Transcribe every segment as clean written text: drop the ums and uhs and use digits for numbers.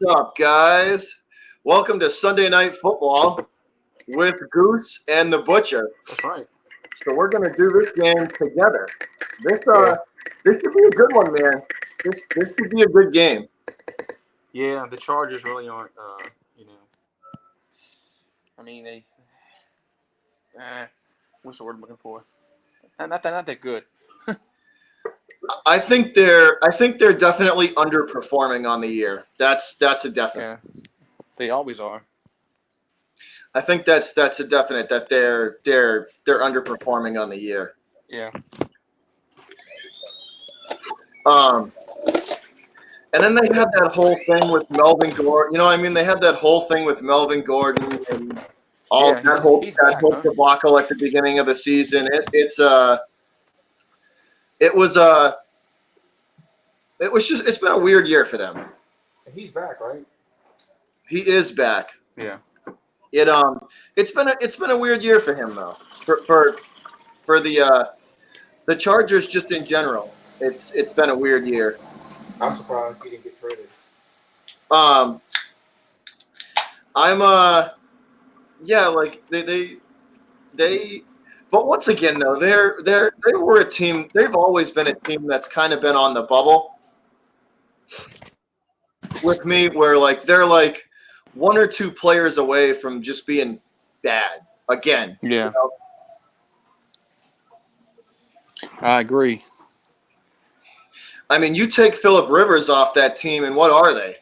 up, guys? Welcome to Sunday Night Football with Goose and the Butcher. That's right. So we're gonna do this game together. This Yeah. this should be a good one, man. This should be a good game. Yeah, the Chargers really aren't. I mean, they. What's the word I'm looking for? Not that good. I think they're definitely underperforming on the year. That's a definite. Yeah, they always are. I think that's a definite that they're underperforming on the year. Yeah. And then they had that whole thing with Melvin Gordon. You know, they had that whole thing with Melvin Gordon and all Yeah, that whole he's back, huh? debacle at the beginning of the season. It's been a weird year for them. He's back, right? He is back. Yeah. It's been a weird year for him though. For the Chargers just in general. It's been a weird year. I'm surprised he didn't get traded. Like they but once again though, they were a team. They've always been a team that's kind of been on the bubble with me, where like they're like one or two players away from just being bad again. Yeah. You know? I agree. You take Phillip Rivers off that team, and what are they?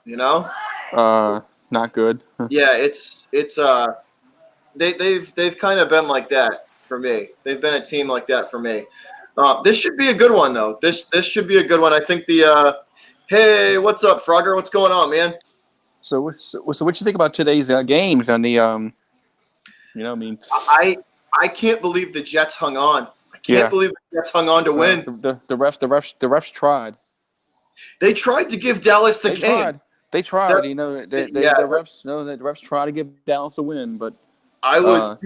You know? Not good. Yeah, they've kind of been like that for me. They've been a team like that for me. This should be a good one though. This should be a good one. I think hey, what's up, Frogger? What's going on, man? So what you think about today's games on the I can't believe the Jets hung on. I can't believe the Jets hung on to win. The refs tried. They tried to give Dallas the game. They tried. The refs tried to give Dallas a win, but I was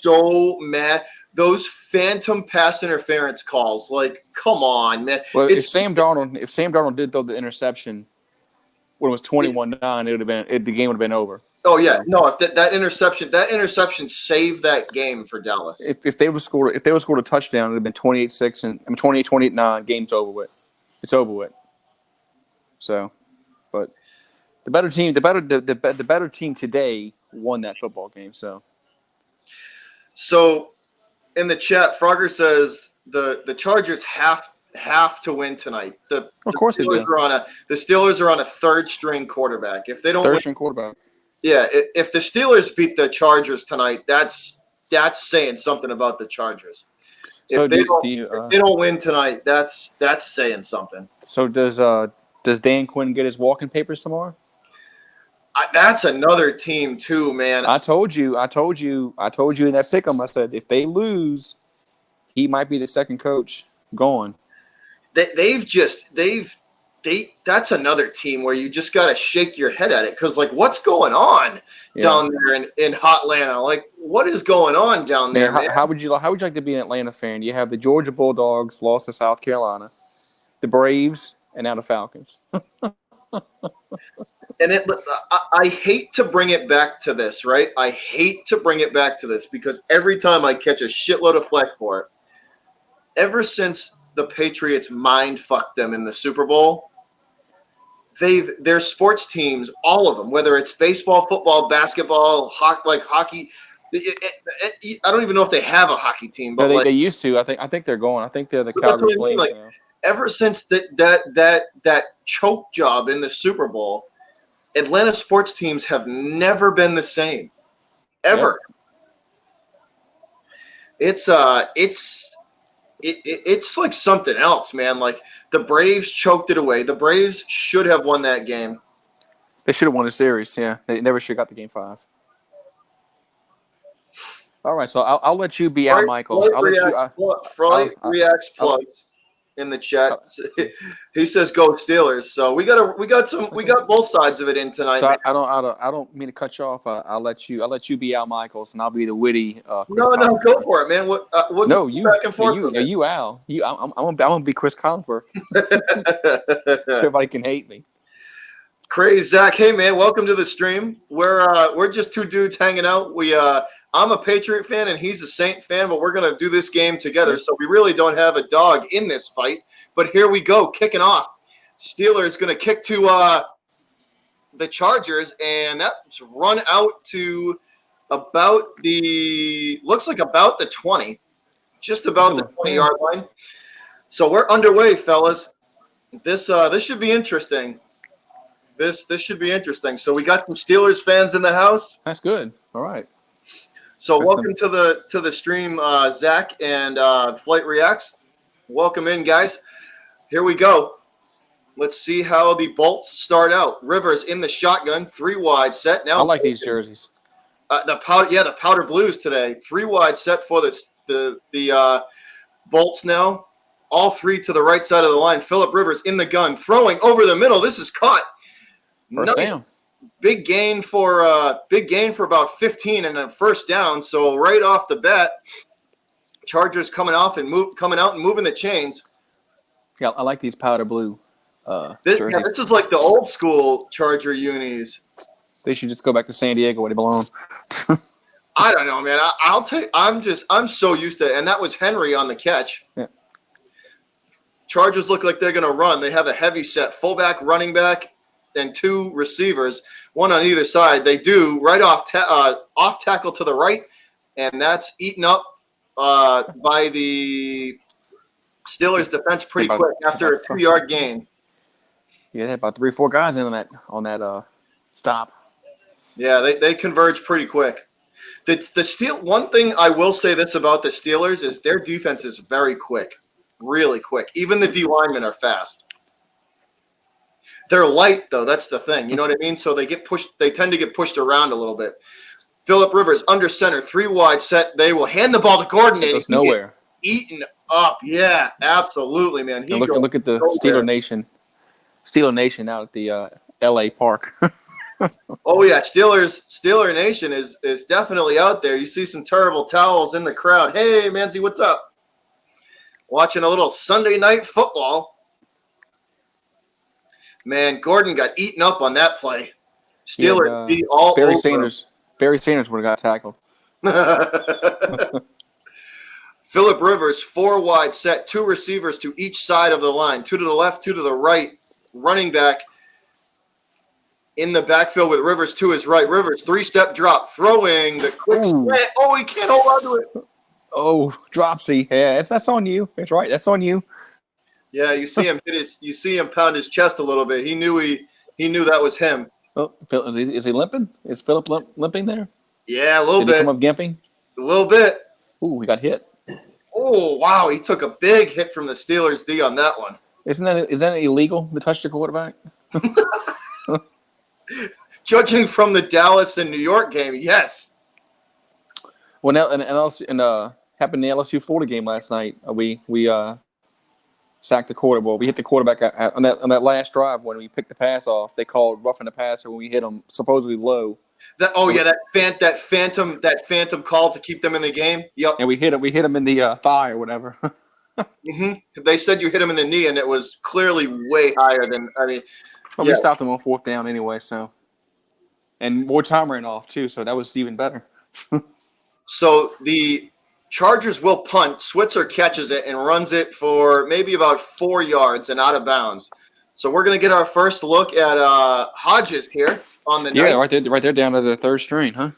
so mad. Those phantom pass interference calls, like, come on, man. Well, if Sam Darnold did throw the interception when it was 21-9, the game would have been over. Oh yeah, no. If that interception saved that game for Dallas. If they would scored a touchdown, it would have been 28-6 and 28-9. Game's over with. It's over with. So, but the better team today won that football game. So in the chat, Frogger says the Chargers have to win tonight. Of course the Steelers are on a third string quarterback. If they don't third string quarterback. Yeah, if the Steelers beat the Chargers tonight, that's saying something about the Chargers. If they don't win tonight, that's saying something. So does Dan Quinn get his walking papers tomorrow? That's another team too, man. I told you in that pick'em. I said if they lose, he might be the second coach gone. That's another team where you just got to shake your head at it because, like, what's going on down there in Hotlanta? Like, what is going on down there, man? How would you like to be an Atlanta fan? You have the Georgia Bulldogs lost to South Carolina, the Braves, and now the Falcons. And I hate to bring it back to this, right? I hate to bring it back to this because every time I catch a shitload of flack for it, ever since the Patriots mind fucked them in the Super Bowl, their sports teams, all of them, whether it's baseball, football, basketball, hockey. I don't even know if they have a hockey team, but they used to. I think they're going. I think they're the Calgary Flames. Ever since that choke job in the Super Bowl, Atlanta sports teams have never been the same, ever. Yep. It's like something else, man. Like the Braves choked it away. The Braves should have won that game. They should have won the series. Yeah, they never should have got the game 5. All right, so I'll let you be Al Michaels. Freud reacts plugs in the chat. He says go Steelers. So we got both sides of it in tonight. So I don't mean to cut you off. I'll let you be Al Michaels, and I'll be the witty. No, go for it, man. What? No, you back and forth. You Al. I'm gonna be Chris Collinsworth. So everybody can hate me. Crazy Zach, hey man, welcome to the stream. We're just two dudes hanging out. I'm a Patriot fan and he's a Saint fan, but we're gonna do this game together. So we really don't have a dog in this fight. But here we go, kicking off. Steelers gonna kick to the Chargers, and that's run out to about the 20, just about the 20-yard line. So we're underway, fellas. This should be interesting. This should be interesting. So we got some Steelers fans in the house. That's good. All right. So welcome to the stream, Zach and Flight Reacts. Welcome in, guys. Here we go. Let's see how the Bolts start out. Rivers in the shotgun, 3 wide set. Now I like these jerseys. The powder blues today. 3 wide set for the Bolts now. All 3 to the right side of the line. Phillip Rivers in the gun, throwing over the middle. This is caught. First down. Big gain for about 15 and a first down. So right off the bat, Chargers coming out and moving the chains. Yeah, I like these powder blue jerseys. This is like the old school Charger unis. They should just go back to San Diego where they belong. I don't know, man. I'm so used to it. And that was Henry on the catch. Yeah. Chargers look like they're gonna run. They have a heavy set fullback, running back, and 2 receivers, one on either side. They do right off tackle to the right, and that's eaten up by the Steelers defense pretty quick after a 2-yard gain. Yeah, they had about 3 or 4 guys in on that stop. Yeah, they converge pretty quick. One thing I will say this about the Steelers is their defense is very quick, really quick. Even the D linemen are fast. They're light, though. That's the thing. You know what I mean? So they tend to get pushed around a little bit. Phillip Rivers under center, 3 wide set. They will hand the ball to Gordon. It goes nowhere. Eaten up. Yeah, absolutely, man. Look at the Steeler Nation. Steeler Nation out at the L.A. Park. Oh, yeah. Steeler Nation is definitely out there. You see some terrible towels in the crowd. Hey, Manzi, what's up? Watching a little Sunday night football. Man, Gordon got eaten up on that play. Steelers beat all Barry over. Barry Sanders would have got tackled. Phillip Rivers, 4 wide set, 2 receivers to each side of the line, 2 to the left, 2 to the right. Running back in the backfield with Rivers to his right. Rivers, 3-step drop, throwing the quick slant. Oh, he can't hold on to it. Oh, dropsy. Yeah, that's on you. That's right. That's on you. Yeah, you see him pound his chest a little bit. He knew that was him. Oh, is he limping? Is Phillip limping there? Yeah, a little bit. Did he come up gimping? A little bit. Ooh, he got hit. Oh, wow. He took a big hit from the Steelers D on that one. Is that illegal to touch the quarterback? Judging from the Dallas and New York game, yes. Well, now and happened in the LSU Florida game last night. We sacked the quarterback. Well, we hit the quarterback on that last drive when we picked the pass off. They called roughing the passer when we hit him supposedly low. That phantom call to keep them in the game. Yep. And we hit him in the thigh or whatever. Mm-hmm. They said you hit him in the knee, and it was clearly way higher than. We stopped him on 4th down anyway. So, and more time ran off too, so that was even better. So the Chargers will punt. Switzer catches it and runs it for maybe about 4 yards and out of bounds. So we're going to get our first look at Hodges here on the night. right there down to the 3rd string, huh?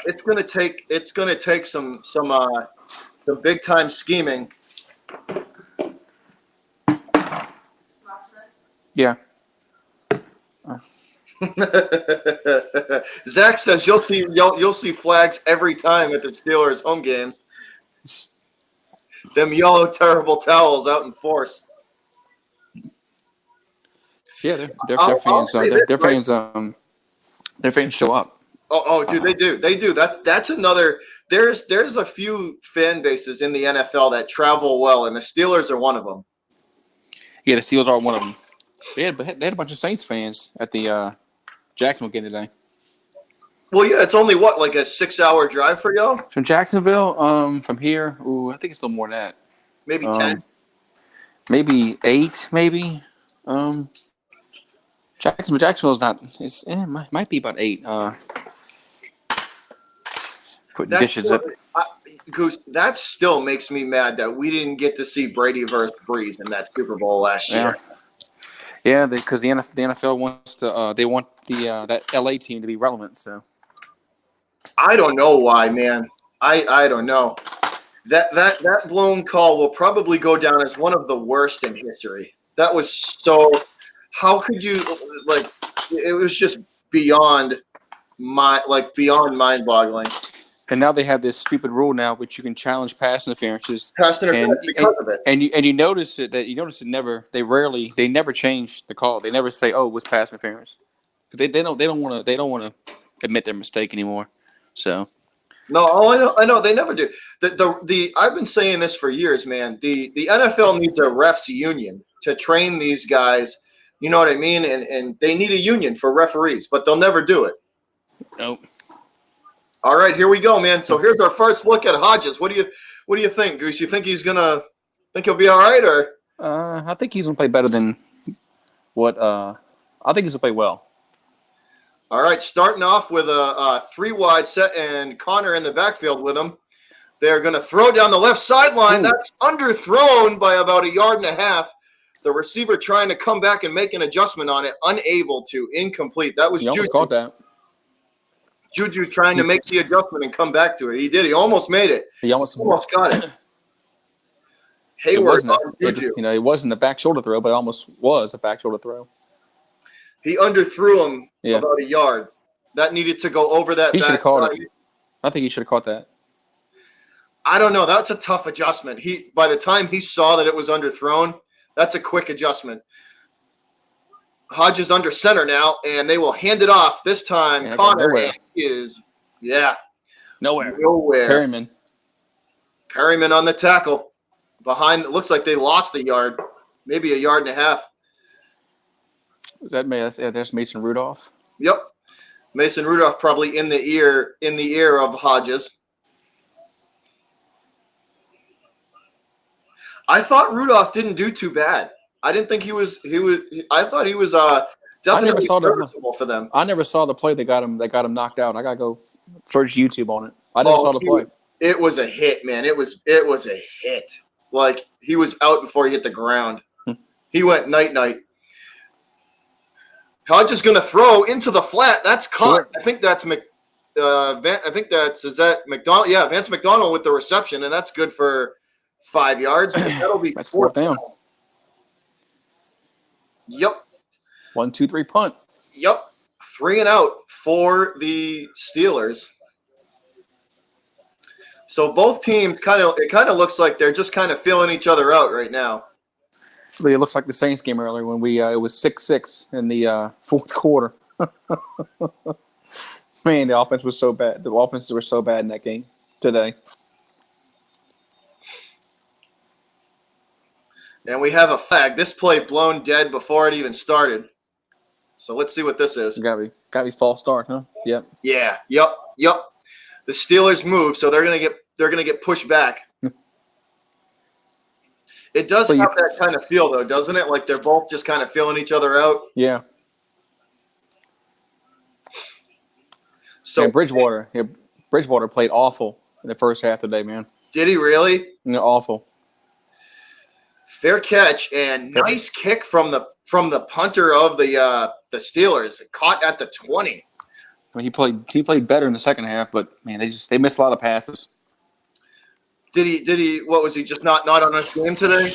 It's going to take some big time scheming. Yeah. Zach says you'll see flags every time at the Steelers home games. Them yellow terrible towels out in force. Yeah, their fans show up. Oh, dude, they do. That's another. There's a few fan bases in the NFL that travel well, and the Steelers are one of them. Yeah, the Steelers are one of them. They had a bunch of Saints fans at the Jacksonville game today. Well, yeah, it's only like a 6-hour drive for y'all? From Jacksonville, from here, I think it's a little more than that. Maybe 10. Maybe 8, maybe. Jacksonville's not. Might be about 8. Putting dishes up. Goose, that still makes me mad that we didn't get to see Brady versus Breeze in that Super Bowl last year. Yeah, because the NFL wants to. They want that LA team to be relevant. So I don't know why, man. I don't know. That blown call will probably go down as one of the worst in history. That was so. How could you like? It was just beyond mind-boggling. And now they have this stupid rule now, which you can challenge pass interferences. Pass interference because of it. And you notice it they never change the call. They never say, "Oh, it was pass interference." They don't want to admit their mistake anymore. So. No, I know they never do. The I've been saying this for years, man. The NFL needs a refs union to train these guys. You know what I mean? And they need a union for referees, but they'll never do it. Nope. All right, here we go, man. So here's our first look at Hodges. What do you think, Goose? You think he'll be all right, or? I think he's gonna play better than what. I think he's gonna play well. All right, starting off with a 3-wide set and Connor in the backfield with him. They're going to throw down the left sideline. That's underthrown by about 1.5 yards. The receiver trying to come back and make an adjustment on it, unable to, incomplete. That was Juju. Caught that. Juju trying to make the adjustment and come back to it. He did. He almost made it. He almost got it. Hayward on Juju. It wasn't a back shoulder throw, but it almost was a back shoulder throw. He underthrew him about 1 yard. That needed to go over that. He should have caught it. I think he should have caught that. I don't know. That's a tough adjustment. By the time he saw that it was underthrown, that's a quick adjustment. Hodges under center now, and they will hand it off. This time, Connor is nowhere. Perryman on the tackle. Behind, it looks like they lost 1 yard, maybe 1.5 yards. There's Mason Rudolph. Yep. Mason Rudolph probably in the ear of Hodges. I thought Rudolph didn't do too bad. I didn't think he was I thought he was definitely serviceable for them. I never saw the play that got him knocked out. I gotta go search YouTube on it. I never saw the play. It was a hit, man. It was a hit. Like he was out before he hit the ground. He went night. Hodges going to throw into the flat. That's caught. Sure. I think that's is that McDonald? Yeah, Vance McDonald with the reception, and that's good for 5 yards. That'll be that's 4th down. Yep. 1, 2, 3 punt. Yep. 3 and out for the Steelers. So both teams it kind of looks like they're just kind of feeling each other out right now. It looks like the Saints game earlier when it was 6-6 in the fourth quarter. Man, the offense was so bad. The offenses were so bad in that game today. And we have a flag. This play blown dead before it even started. So let's see what this is. Gotta be false start, huh? Yep. Yeah. Yep. The Steelers move, so they're gonna get pushed back. It does have that kind of feel, though, doesn't it? Like they're both just kind of feeling each other out. Yeah. So Bridgewater played awful in the first half today, man. Did he really? Awful. Fair catch and nice kick from the punter of the Steelers. Caught at the 20. I mean, he played better in the second half, but man, they missed a lot of passes. Did he? What was he? Just not on his game today?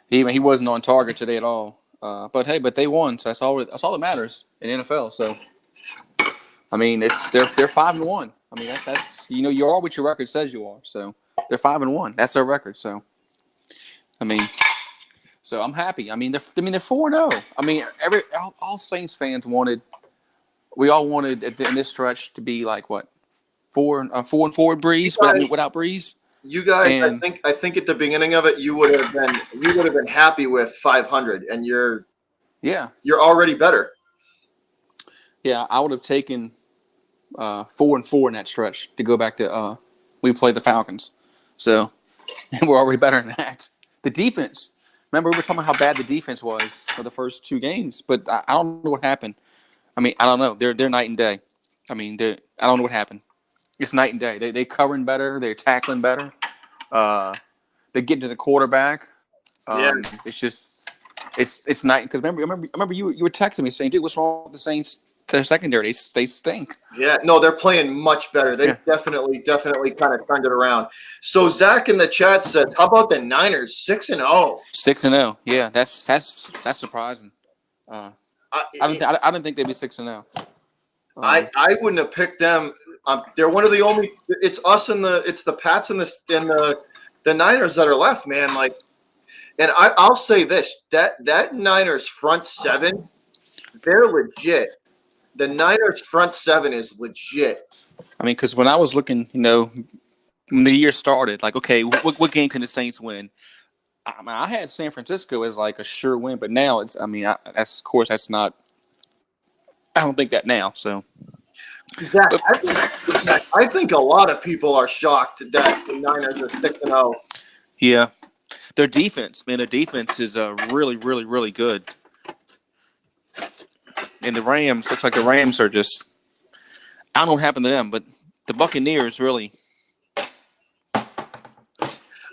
He wasn't on target today at all. But they won, so that's all that matters in NFL. So, I mean, they're 5-1. I mean, that's you are what your record says you are. So they're 5-1. That's their record. So, I mean, I'm happy. I mean, they're 4-0. I mean, all Saints fans wanted. We all wanted in this stretch to be like what 4-4 with Breeze without Breeze. You guys, I think at the beginning of it, you would have been happy with 500, and you're already better. Yeah, I would have taken 4-4 in that stretch to go back to we play the Falcons, so we're already better than that. The defense Remember, we were talking about how bad the defense was for the first 2 games, but I don't know what happened. I mean, I don't know. They're night and day. I mean, I don't know what happened. It's night and day. They covering better. They're tackling better. They get to the quarterback. It's just it's night because remember you were texting me saying, dude, what's wrong with the Saints to their secondary? They stink. Yeah, no, they're playing much better. They definitely kind of turned it around. So Zach in the chat says, how about the Niners 6-0? 6-0. Yeah, that's surprising. I didn't think they'd be 6-0. I wouldn't have picked them. They're one of the only. It's us and it's the Pats and the Niners that are left, man. Like, and I'll say this: that Niners front seven, they're legit. The Niners front seven is legit. I mean, because when I was looking, when the year started, like, okay, what game can the Saints win? I had San Francisco as like a sure win, but now it's. I mean, that's not. I don't think that now. So. Zach, I think a lot of people are shocked that the Niners are 6-0. Yeah, their defense is really, really, really good. And the Rams looks like the Rams are just. I don't know what happened to them, but the Buccaneers really.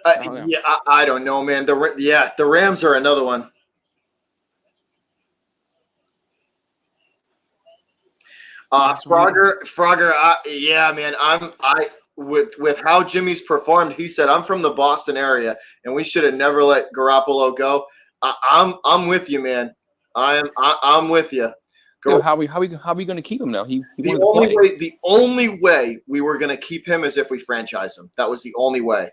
I don't know, man. The Rams are another one. Frogger, yeah, man. With how Jimmy's performed, he said, I'm from the Boston area, and we should have never let Garoppolo go. I'm with you, man. I'm with you. How are we going to keep him now? The only way we were going to keep him is if we franchise him. That was the only way.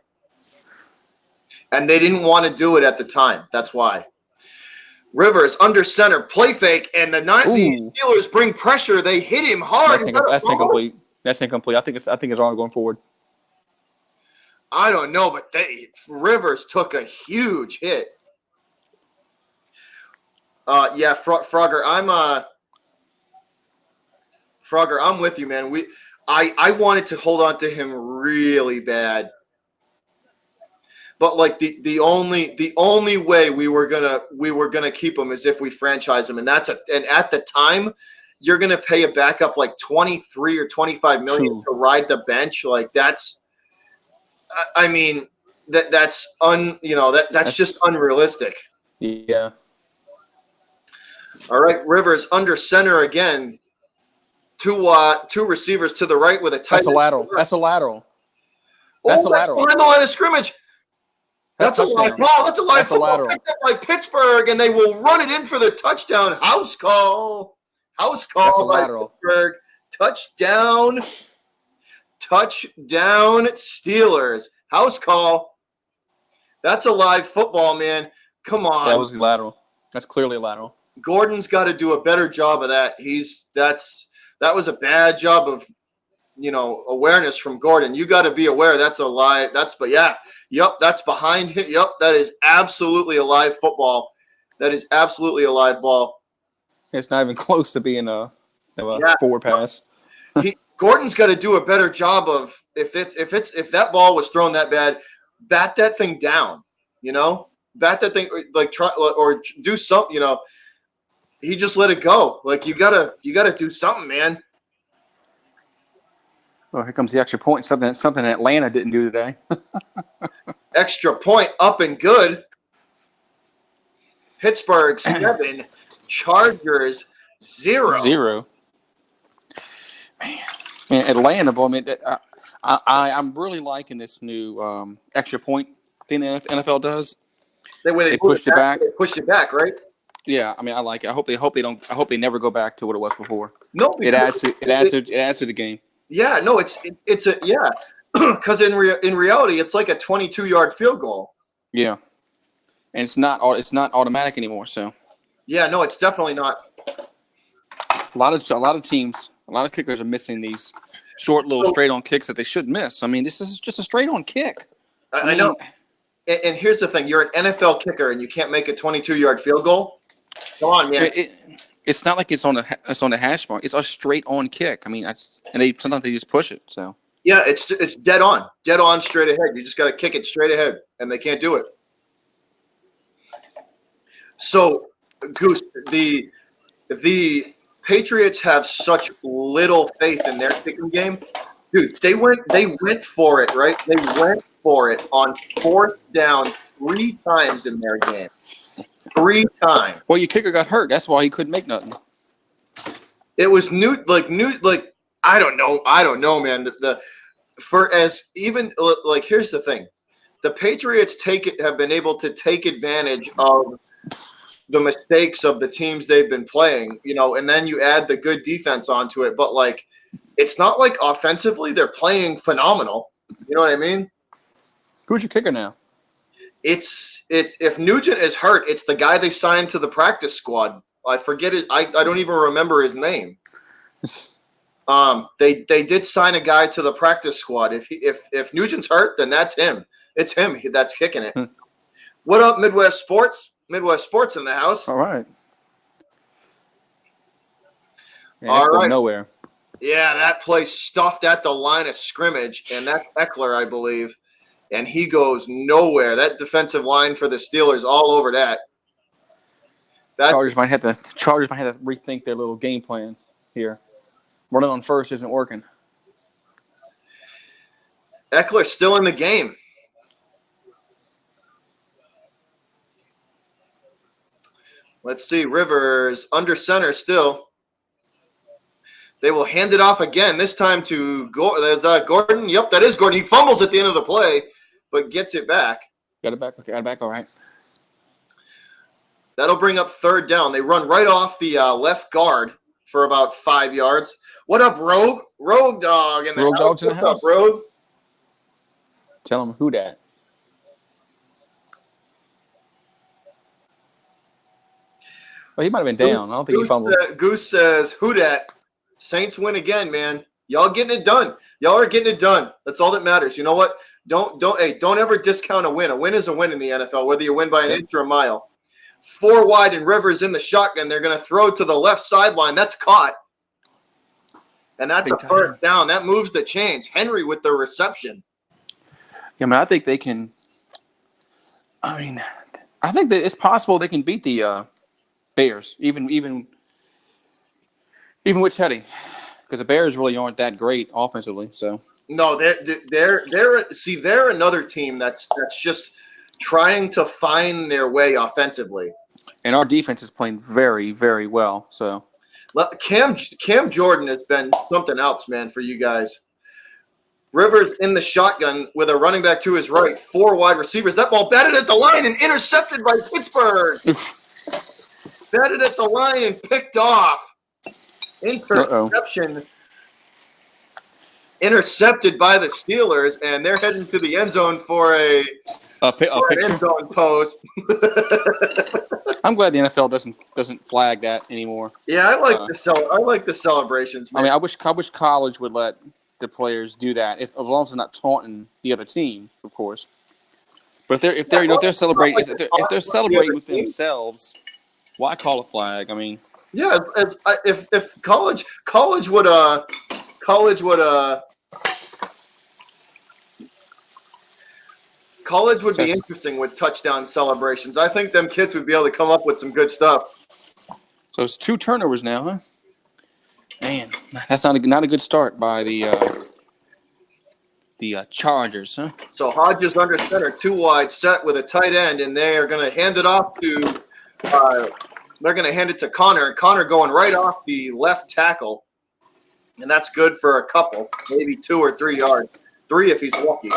And they didn't want to do it at the time. That's why. Rivers under center, play fake, and the Steelers bring pressure. They hit him hard. That's incomplete. That's incomplete. I think it's all going forward. I don't know, but Rivers took a huge hit. Frogger, I'm with you, man. I wanted to hold on to him really bad. But like the only way we were gonna keep him is if we franchise him, and at the time you're gonna pay a backup like 23 or 25 million to ride the bench. Like that's just unrealistic. Yeah. All right, Rivers under center again. Two receivers to the right with a tight. That's a lateral. That's a lateral. That's behind the line of scrimmage. That's a live ball. That's a live football picked up by Pittsburgh, and they will run it in for the touchdown. House call. That's a lateral. Pittsburgh. Touchdown. Steelers. House call. That's a live football, man. Come on. That was lateral. That's clearly a lateral. Gordon's got to do a better job of that. That was a bad job of awareness from Gordon. You got to be aware that's a live. That's behind him. Yep, that is absolutely a live football. That is absolutely a live ball. It's not even close to being a forward pass. Gordon's got to do a better job of if that ball was thrown that bad, bat that thing down. Bat that thing, like try or do something. He just let it go. Like you gotta do something, man. Oh, here comes the extra point. Something Atlanta didn't do today. Extra point up and good. Pittsburgh 7, Chargers 0. Man, Atlanta, boy. I mean, I'm really liking this new extra point thing the NFL does. They pushed it back. They pushed it back, right? Yeah, I mean, I like it. I hope they never go back to what it was before. No, it adds to the game. Yeah, no, it's because in reality, it's like a 22-yard field goal. Yeah, and it's not automatic anymore. So. Yeah, no, it's definitely not. A lot of teams, a lot of kickers are missing these short little straight-on kicks that they should miss. I mean, this is just a straight-on kick. I know. And here's the thing: you're an NFL kicker, and you can't make a 22-yard field goal. Come on, man. It's not like it's on the hash mark. It's a straight-on kick. I mean, sometimes they just push it. So yeah, it's dead on, straight ahead. You just got to kick it straight ahead, and they can't do it. So, Goose, the Patriots have such little faith in their kicking game. Dude, they went for it, right? They went for it on 4th down 3 times in their game. 3 times. Well, your kicker got hurt. That's why he couldn't make nothing. It was new I don't know, man. Here's the thing. The Patriots have been able to take advantage of the mistakes of the teams they've been playing, and then you add the good defense onto it. But it's not like offensively they're playing phenomenal. You know what I mean? Who's your kicker now? If Nugent is hurt, it's the guy they signed to the practice squad. I forget it. I don't even remember his name. They did sign a guy to the practice squad. If Nugent's hurt, then that's him. It's him that's kicking it. What up, Midwest Sports? Midwest Sports in the house. All right. Yeah, All right. Nowhere. Yeah, that play stuffed at the line of scrimmage, and that's Eckler, I believe, and he goes nowhere. That defensive line for the Steelers all over that. Chargers might have to rethink their little game plan here. Running on first isn't working. Eckler's still in the game. Let's see. Rivers under center still. They will hand it off again, this time to Gordon. Yep, that is Gordon. He fumbles at the end of the play, but gets it back. Got it back. Okay, got it back. All right. That'll bring up 3rd down. They run right off the left guard for about 5 yards. What up, Rogue? Rogue Dog in the Rogue house. Dog's in the What's house. up, Rogue? Tell him who that. Well, he might have been down. I don't think he fumbled. Goose says, "Who dat? Saints win again, man. Y'all getting it done. Y'all are getting it done. That's all that matters. You know what? Don't ever discount a win. A win is a win in the NFL, whether you win by an inch or a mile. 4 wide and Rivers in the shotgun. They're going to throw to the left sideline. That's caught. And that's a 1st down. That moves the chains. Henry with the reception. Yeah, man, I think they can. I think that it's possible they can beat the Bears, even with Teddy, because the Bears really aren't that great offensively. So no, they're another team that's just trying to find their way offensively. And our defense is playing very, very well. So Cam Jordan has been something else, man, for you guys. Rivers in the shotgun with a running back to his right, 4 wide receivers. That ball batted at the line and intercepted by Pittsburgh. Batted at the line and picked off. Interception. Intercepted by the Steelers, and they're heading to the end zone for an end zone pose. I'm glad the NFL doesn't flag that anymore. Yeah, I like the celebrations, man. I wish college would let the players do that, as long as they're not taunting the other team, of course. But if they're celebrating with themselves, why call a flag? Yeah, if college would be interesting with touchdown celebrations. I think them kids would be able to come up with some good stuff. So it's 2 turnovers now, huh? Man, that's not a good start by the Chargers, huh? So Hodges under center, 2 wide set with a tight end, and they are going to hand it off to. They're going to hand it to Connor. Connor going right off the left tackle, and that's good for a couple, maybe 2 or 3 yards. 3 if he's lucky.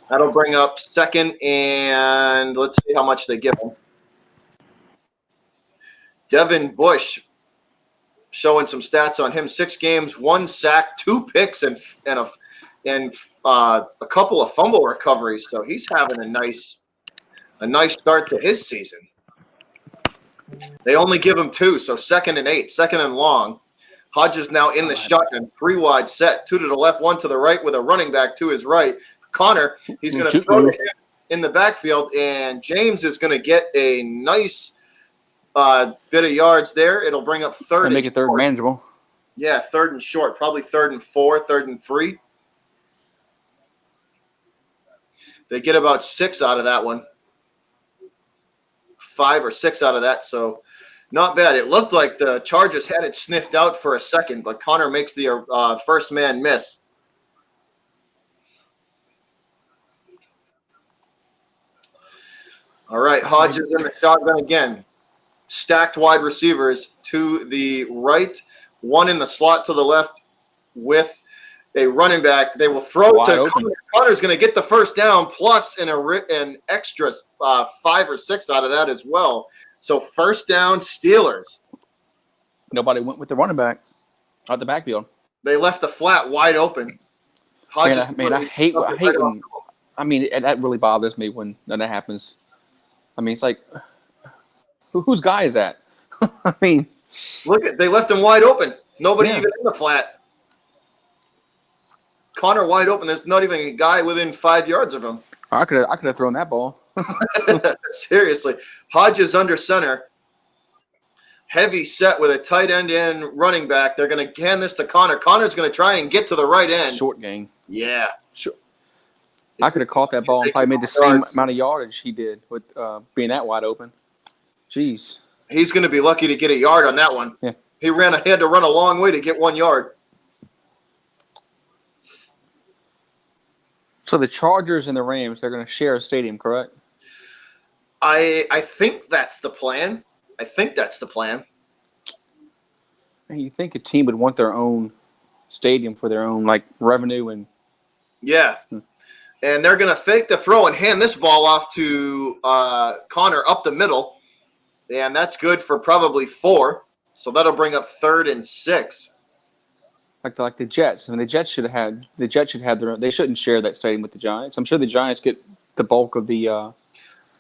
That'll bring up 2nd, and let's see how much they give him. Devin Bush. Showing some stats on him: 6 games, 1 sack, 2 picks, and a couple of fumble recoveries. So he's having a nice start to his season. They only give him 2, so 2nd and 8, 2nd and long. Hodges now in the shotgun, 3 wide set, 2 to the left, 1 to the right, with a running back to his right. Connor, he's going to throw to him in the backfield, and James is going to get a nice bit of yards there. It'll bring up 3rd and make it 3rd manageable. Yeah, 3rd and short, probably 3rd and 4, 3rd and 3. They get about 6 out of that one. 5 or 6 out of that. So not bad. It looked like the Chargers had it sniffed out for a second, but Connor makes the first man miss. All right, Hodges in the shotgun again. Stacked wide receivers to the right, one in the slot to the left with a running back. They will throw Wide to open. Connor. Connor's going to get the first down plus an extra 5 or 6 out of that as well. So first down, Steelers. Nobody went with the running back out the backfield. They left the flat wide open. Hodges Man, I hate when. I mean, that really bothers me when that happens. I mean, it's like, whose guy is that? I mean, they left him wide open. Nobody Yeah. even in the flat. Connor wide open. There's not even a guy within 5 yards of him. I could have thrown that ball. Seriously. Hodges under center. Heavy set with a tight end and running back. They're going to hand this to Connor. Connor's going to try and get to the right end. Short game. Yeah. Sure. I could have caught that ball and probably made the same amount of yardage he did with being that wide open. Jeez. He's going to be lucky to get a yard on that one. Yeah. He had to run a long way to get 1 yard. So the Chargers and the Rams, they're going to share a stadium, correct? I think that's the plan. And you think a team would want their own stadium for their own revenue and Yeah. And they're going to fake the throw and hand this ball off to Connor up the middle. And that's good for probably 4. So that'll bring up 3rd and 6. like the Jets. I mean, the Jets should have their own. They shouldn't share that stadium with the Giants. I'm sure the Giants get the bulk of the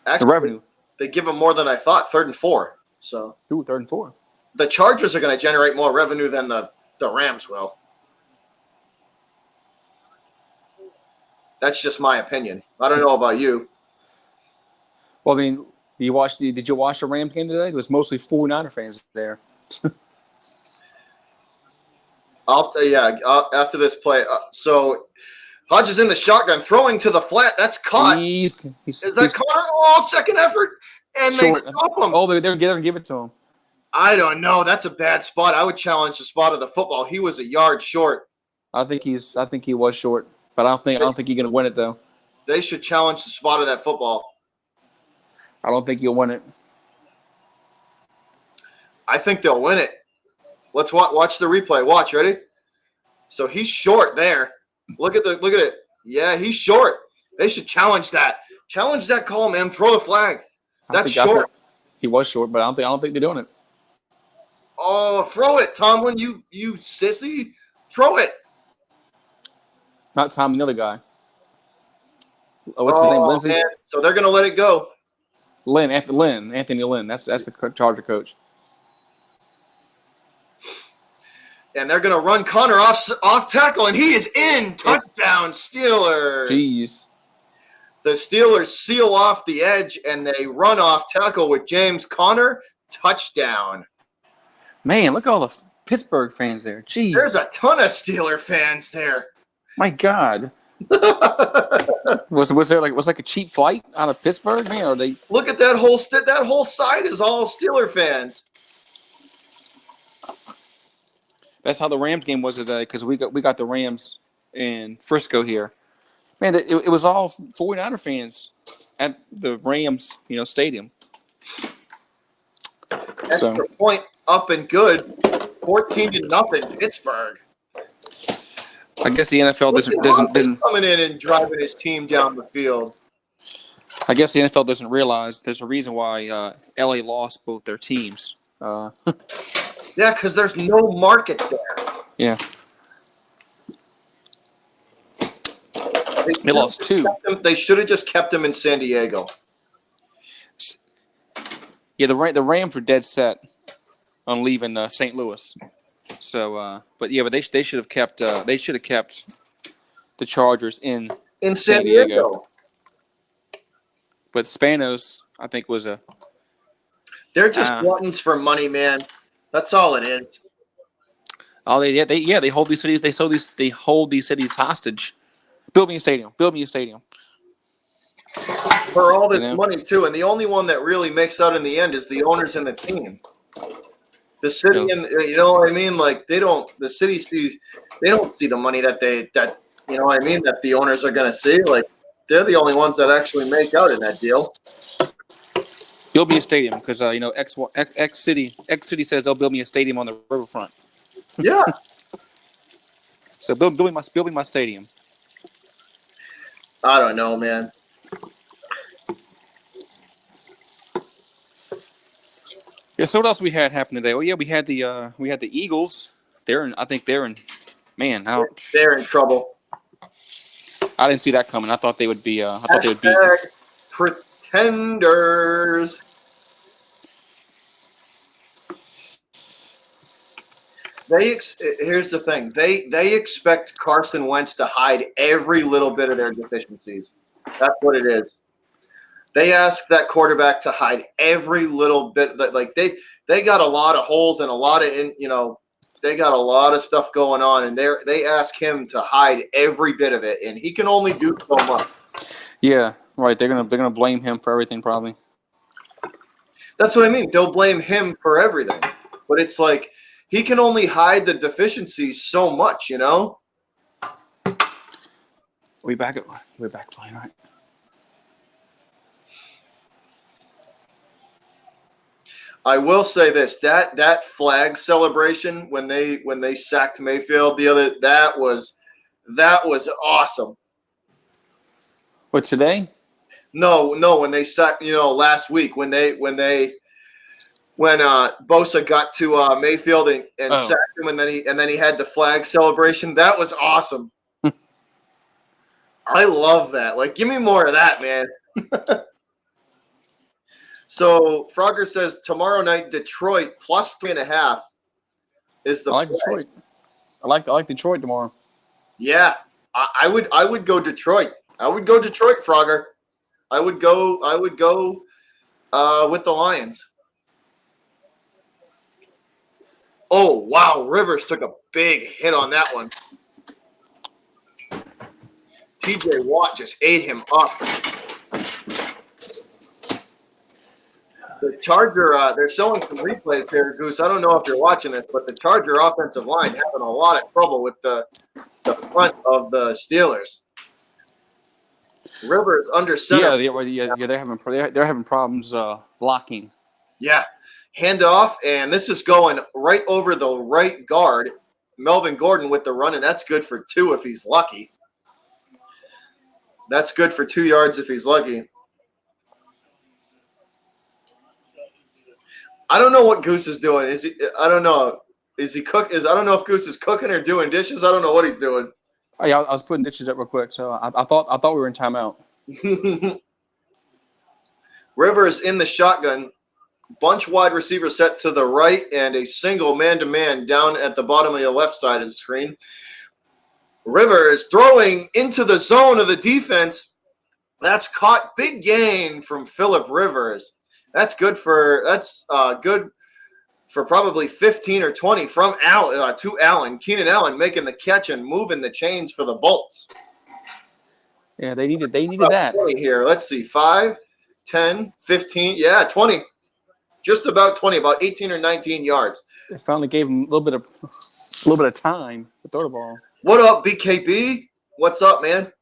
Actually, revenue. they give them more than I thought, 3rd and 4. So Ooh, 3rd and 4. the Chargers are going to generate more revenue than the Rams will. That's just my opinion. I don't know about you. Well, I mean, did you watch the Rams game today? It was mostly 49er fans there. After this play. So Hodges in the shotgun, throwing to the flat. That's caught. Is that Connor? Oh, second effort. And they short. stop him. Oh, they're going to give it to him. I don't know. That's a bad spot. I would challenge the spot of the football. He was a yard short. I think he was short, but I don't think he's going to win it though. They should challenge the spot of that football. I don't think he'll win it. I think they'll win it. Let's watch the replay. Watch, ready? So he's short there. Look at it. Yeah, he's short. They should challenge that. Challenge that call, man. Throw the flag. That's short. He was short, but I don't think they're doing it. Oh, throw it, Tomlin. You sissy. Throw it. Not Tom, the other guy. What's his name? Lindsay? Man. So they're gonna let it go. Anthony Lynn. That's the Charger coach. And they're gonna run Connor off tackle, and he is in. Touchdown, Steelers. Jeez. The Steelers seal off the edge, and they run off tackle with James Conner. Touchdown. Man, look at all the Pittsburgh fans there. Jeez. There's a ton of Steeler fans there. My God. Was there like a cheap flight out of Pittsburgh, man? Or they Look at that whole side is all Steeler fans. That's how the Rams game was today because we got the Rams in Frisco here. Man, it was all 49er fans at the Rams, stadium. Extra point up and good. 14-0 Pittsburgh. I guess the NFL doesn't coming in and driving his team down the field. I guess the NFL doesn't realize there's a reason why LA lost both their teams. Yeah, because there's no market there. Yeah. They lost 2. They should have just kept him in San Diego. Yeah, the Rams were dead set on leaving St. Louis. So, but they should have kept the Chargers in San Diego. But Spanos, I think, was a. They're just gluttons for money, man. That's all it is. Oh, they hold these cities. They hold these cities hostage. Build me a stadium. for all this You know? money too. And the only one that really makes out in the end is the owners and the team. The city Yeah. and you know what I mean? Like the city sees, they don't see the money that you know what I mean, that the owners are gonna see. Like they're the only ones that actually make out in that deal. Build me a stadium because X City says they'll build me a stadium on the riverfront. Yeah. So build me my stadium. I don't know, man. Yeah. So what else we had happen today? Well, yeah, we had the Eagles. I think they're in. Man, They're in trouble. I didn't see that coming. I thought they would be. I thought they would be. Hashtag pretenders. Here's the thing. They expect Carson Wentz to hide every little bit of their deficiencies. That's what it is. They ask that quarterback to hide every little bit. Like they got a lot of holes and a lot of they got a lot of stuff going on, and they ask him to hide every bit of it, and he can only do so much. Yeah, right. They're gonna blame him for everything, probably. That's what I mean. They'll blame him for everything, but it's like he can only hide the deficiencies so much, you know. We're back playing, right? I will say this: that flag celebration when they sacked Mayfield that was awesome. What, today? No, when they sacked last week when Bosa got to Mayfield and sacked him, and then he had the flag celebration. That was awesome. I love that. Like, give me more of that, man. So Frogger says tomorrow night Detroit plus 3.5 is the. I like play. Detroit. I like Detroit tomorrow. Yeah, I would go Detroit. I would go Detroit, Frogger. I would go with the Lions. Oh wow, Rivers took a big hit on that one. T.J. Watt just ate him up. The Charger, they're showing some replays here, Goose. I don't know if you're watching this, but the Charger offensive line having a lot of trouble with the front of the Steelers. Rivers under center. Yeah, they're having problems blocking. Yeah, hand off, and this is going right over the right guard, Melvin Gordon with the run, and that's good for 2 if he's lucky. That's good for 2 yards if he's lucky. I don't know what Goose is doing. I don't know. I don't know if Goose is cooking or doing dishes. I don't know what he's doing. Oh, yeah, I was putting dishes up real quick, so I thought we were in timeout. Rivers in the shotgun. Bunch wide receiver set to the right and a single man-to-man down at the bottom of your left side of the screen. Rivers throwing into the zone of the defense. That's caught. Big gain from Phillip Rivers. That's good for probably 15 or 20 from to Allen. Keenan Allen making the catch and moving the chains for the Bolts. Yeah, they needed that. 20 here. Let's see. 5, 10, 15. Yeah, 20. Just about 20, about 18 or 19 yards. They finally gave him a little bit of time to throw the ball. What up, BKB? What's up, man?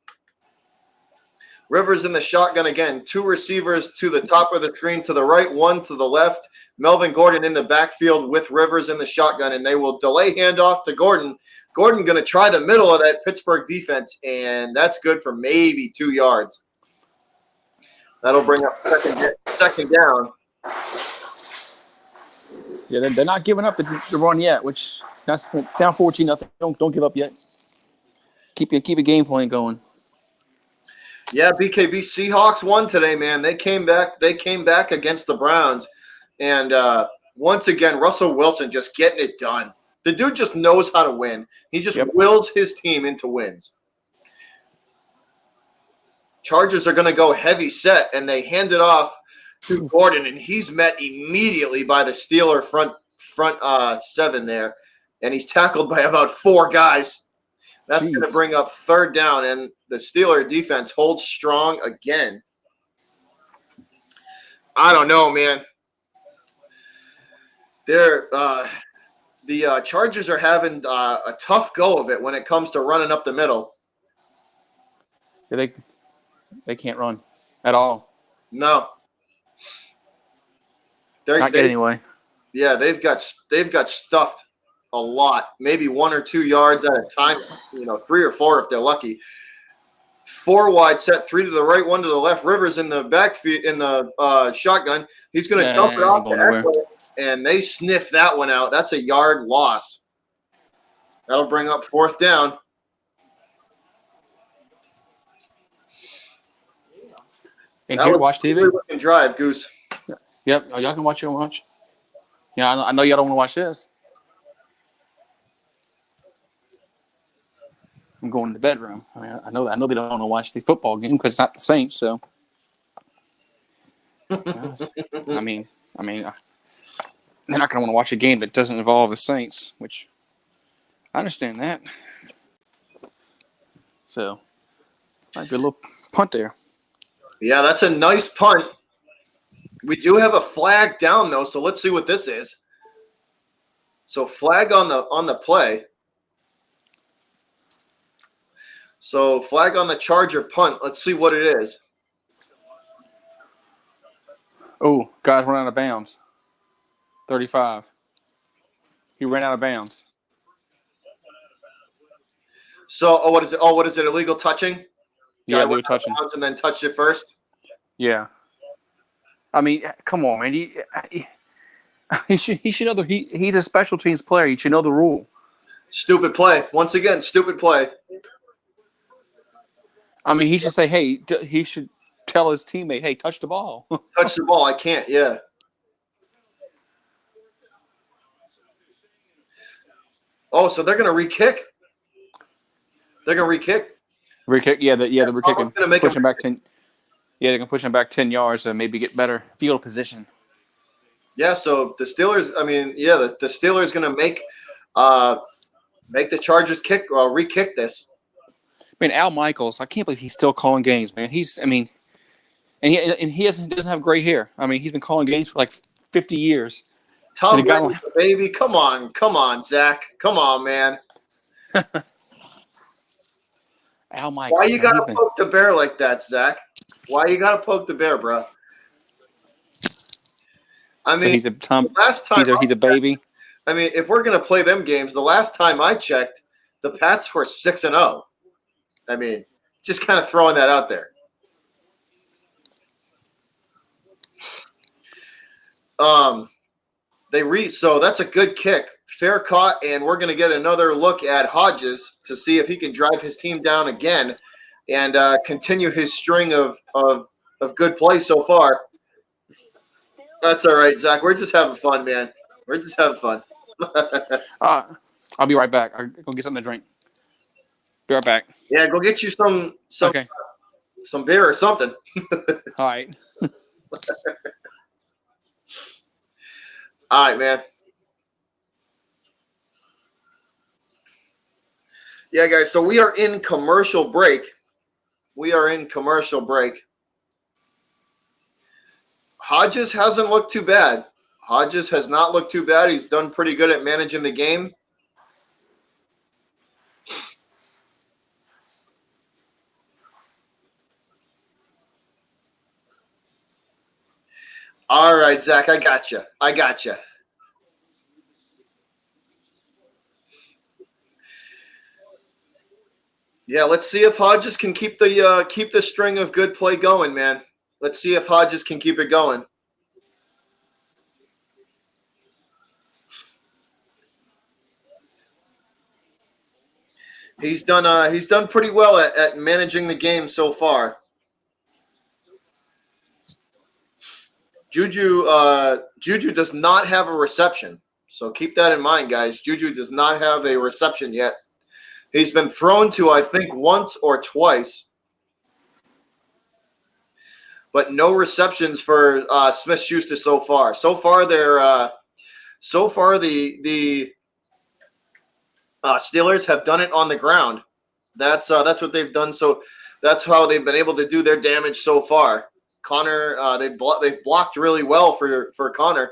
Rivers in the shotgun again. 2 receivers to the top of the screen to the right, 1 to the left. Melvin Gordon in the backfield with Rivers in the shotgun, and they will delay handoff to Gordon. Gordon going to try the middle of that Pittsburgh defense, and that's good for maybe 2 yards. That'll bring up second down. Yeah, they're not giving up the run yet, which that's down 14-0. Don't give up yet. Keep your game plan going. Yeah, BKB Seahawks won today, man. They came back against the Browns. And once again, Russell Wilson just getting it done. The dude just knows how to win. He just wills his team into wins. Chargers are going to go heavy set, and they hand it off to Gordon, and he's met immediately by the Steeler front 7 there. And he's tackled by about 4 guys. That's going to bring up 3rd down, and the Steeler defense holds strong again. I don't know, man. The Chargers are having a tough go of it when it comes to running up the middle. They can't run at all. No, Not yet, anyway. Yeah, they've got stuffed a lot. Maybe 1 or 2 yards at a time. 3 or 4 if they're lucky. 4 wide set, 3 to the right, 1 to the left. Rivers in the backfield in the shotgun. He's going to dump it off to Eckler, and they sniff that one out. That's a yard loss. That'll bring up 4th down. And here, watch TV. Looking drive, Goose. Yep. Oh, y'all can watch your watch. Yeah, I know y'all don't want to watch this. I'm going to the bedroom. I mean, I know that. I know they don't want to watch the football game because it's not the Saints. So, I mean, they're not going to want to watch a game that doesn't involve the Saints, which I understand that. So, a good little punt there. Yeah, that's a nice punt. We do have a flag down though, so let's see what this is. So flag on the play. So flag on the Charger punt. Let's see what it is. Oh, guys run out of bounds. 35. He ran out of bounds. So, what is it? Oh, what is it? Illegal touching? Yeah, they were touching. And then touched it first? Yeah. I mean, come on, man. He should know he's a special teams player. He should know the rule. Stupid play. Once again, stupid play. I mean, he should say, hey, he should tell his teammate, hey, touch the ball. Touch the ball. I can't, yeah. Oh, so they're going to re-kick? They're going to re-kick? Re-kick, yeah, they're re-kicking. Push him back 10. Yeah, they're going to push him back 10 yards and maybe get better field position. Yeah, so the Steelers, the Steelers going to make the Chargers re-kick this. I mean, Al Michaels, I can't believe he's still calling games, man. He doesn't have gray hair. I mean, he's been calling games for like 50 years. Tom Brady, baby, come on, Zach, come on, man. Al Michaels. Why you gotta poke the bear like that, Zach? Why you gotta poke the bear, bro? I mean, he's a baby. I mean, if we're gonna play them games, the last time I checked, the Pats were 6-0. I mean, just kind of throwing that out there. So that's a good kick. Fair caught, and we're going to get another look at Hodges to see if he can drive his team down again and continue his string of good play so far. That's all right, Zach. We're just having fun, man. We're just having fun. I'll be right back. I'll go get something to drink. Be right back. Yeah, go get you some beer or something. All right. All right, man. Yeah, guys, so we are in commercial break. Hodges hasn't looked too bad. Hodges has not looked too bad. He's done pretty good at managing the game. All right, Zach, I got you. Yeah, let's see if Hodges can keep the string of good play going, man. Let's see if Hodges can keep it going. He's done pretty well at managing the game so far. Juju does not have a reception, so keep that in mind, guys. Juju does not have a reception yet. He's been thrown to, I think, once or twice, but no receptions for Smith-Schuster so far. So far, the Steelers have done it on the ground. That's what they've done. So that's how they've been able to do their damage so far. Connor, they've blocked really well for Connor.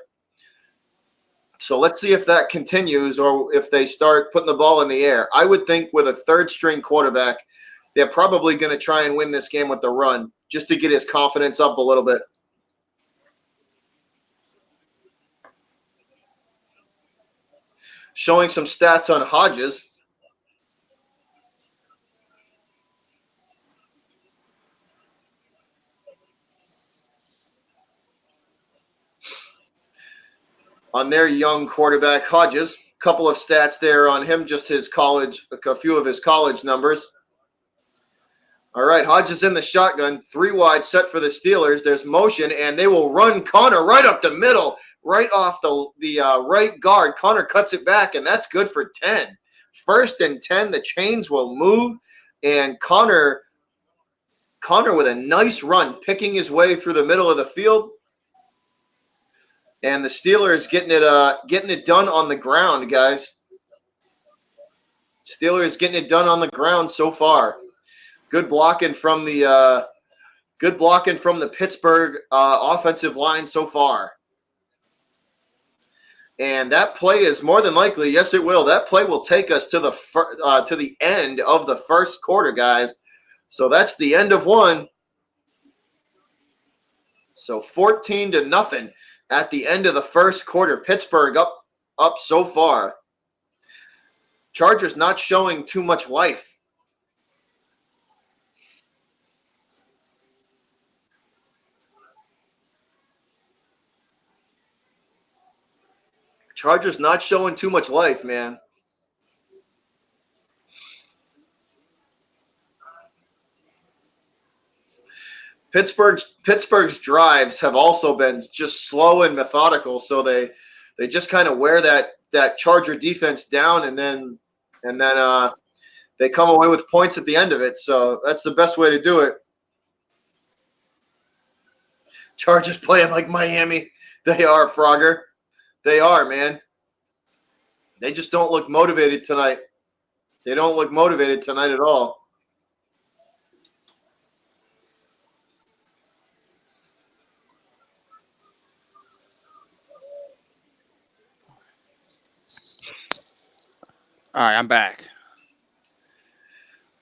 So let's see if that continues or if they start putting the ball in the air. I would think with a third-string quarterback, they're probably going to try and win this game with the run just to get his confidence up a little bit. Showing some stats on Hodges. On their young quarterback, Hodges. A couple of stats there on him, just his college, a few of his college numbers. All right, Hodges in the shotgun, 3 wide set for the Steelers. There's motion, and they will run Connor right up the middle, right off the right guard. Connor cuts it back, and that's good for 10. 1st and 10, the chains will move, and Connor with a nice run, picking his way through the middle of the field. And the Steelers getting it done on the ground, guys. Steelers getting it done on the ground so far. Good blocking from the Pittsburgh offensive line so far. And that play is more than likely, yes, it will. That play will take us to the end of the first quarter, guys. So that's the end of one. So 14-0 at the end of the first quarter. Pittsburgh up so far. Chargers not showing too much life. Chargers not showing too much life, man. Pittsburgh's drives have also been just slow and methodical, so they just kind of wear that Charger defense down, and then they come away with points at the end of it. So that's the best way to do it. Chargers playing like Miami. They are, Frogger. They are, man. They just don't look motivated tonight. They don't look motivated tonight at all. All right, I'm back.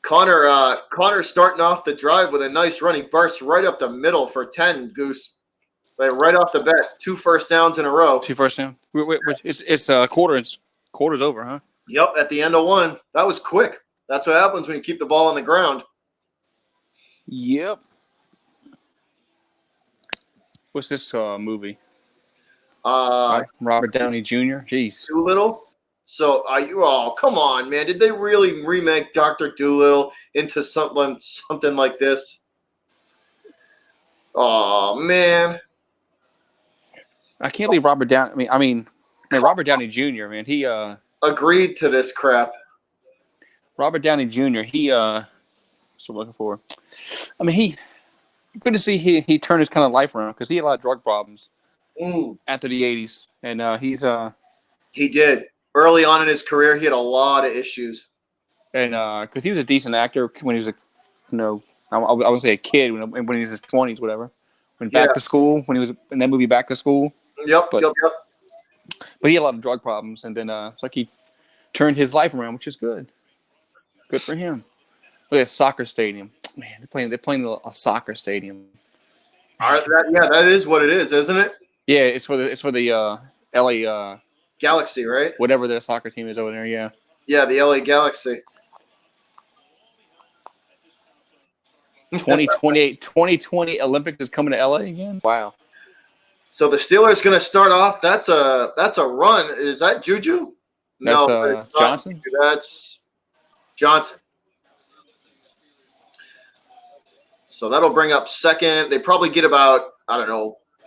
Connor starting off the drive with a nice run. He bursts right up the middle for 10, Goose. Like right off the bat, 2 first downs in a row. 2 first down. It's quarter's over, huh? Yep, at the end of one. That was quick. That's what happens when you keep the ball on the ground. Yep. What's this movie? Robert Downey Jr. Jeez. Doolittle. So come on, man. Did they really remake Dr. Doolittle into something like this? Oh, man. I can't believe Robert Downey. I mean, Robert Downey Jr. Man, he agreed to this crap. Robert Downey Jr. He what's I'm looking for. I mean, good to see he turned his kind of life around because he had a lot of drug problems after the '80s, and he did early on in his career. He had a lot of issues, and because he was a decent actor when he was I wouldn't say a kid when he was in his 20s, whatever. Went back to school when he was in that movie Back to School. Yep. But he had a lot of drug problems, and then it's like he turned his life around, which is good. Good for him. Look at that soccer stadium. Man, they're playing a soccer stadium. That is what it is, isn't it? Yeah, it's for the LA Galaxy, right? Whatever their soccer team is over there, yeah. Yeah, the LA Galaxy. 2020 Olympics is coming to LA again. Wow. So the Steelers going to start off. That's a run. Is that Juju? That's Johnson. That's Johnson. So that'll bring up second. They probably get about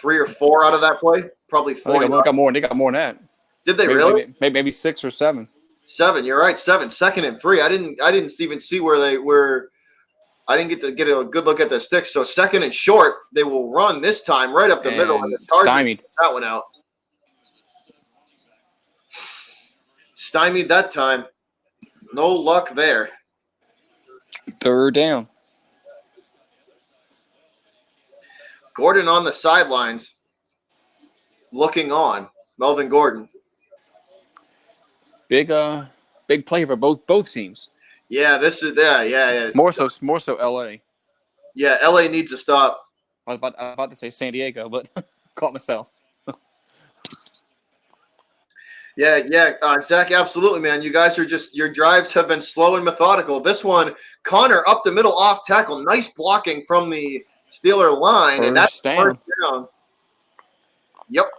3 or 4 out of that play. Probably 4. They got more than that. Did they really? Maybe 6 or 7. 7. You're right. 7. 2nd and 3. I didn't even see where they were. I didn't get to get a good look at the sticks. So 2nd and short, they will run this time right up the middle. And the stymied. That one out. Stymied that time. No luck there. 3rd down. Gordon on the sidelines, looking on. Melvin Gordon. Big play for both teams. Yeah, this is yeah. More so LA. Yeah, LA needs to stop. I was about to say San Diego, but caught myself. Yeah, Zach, absolutely, man. You guys are your drives have been slow and methodical. This one, Connor up the middle off tackle. Nice blocking from the Steeler line. And that's first down. Yep.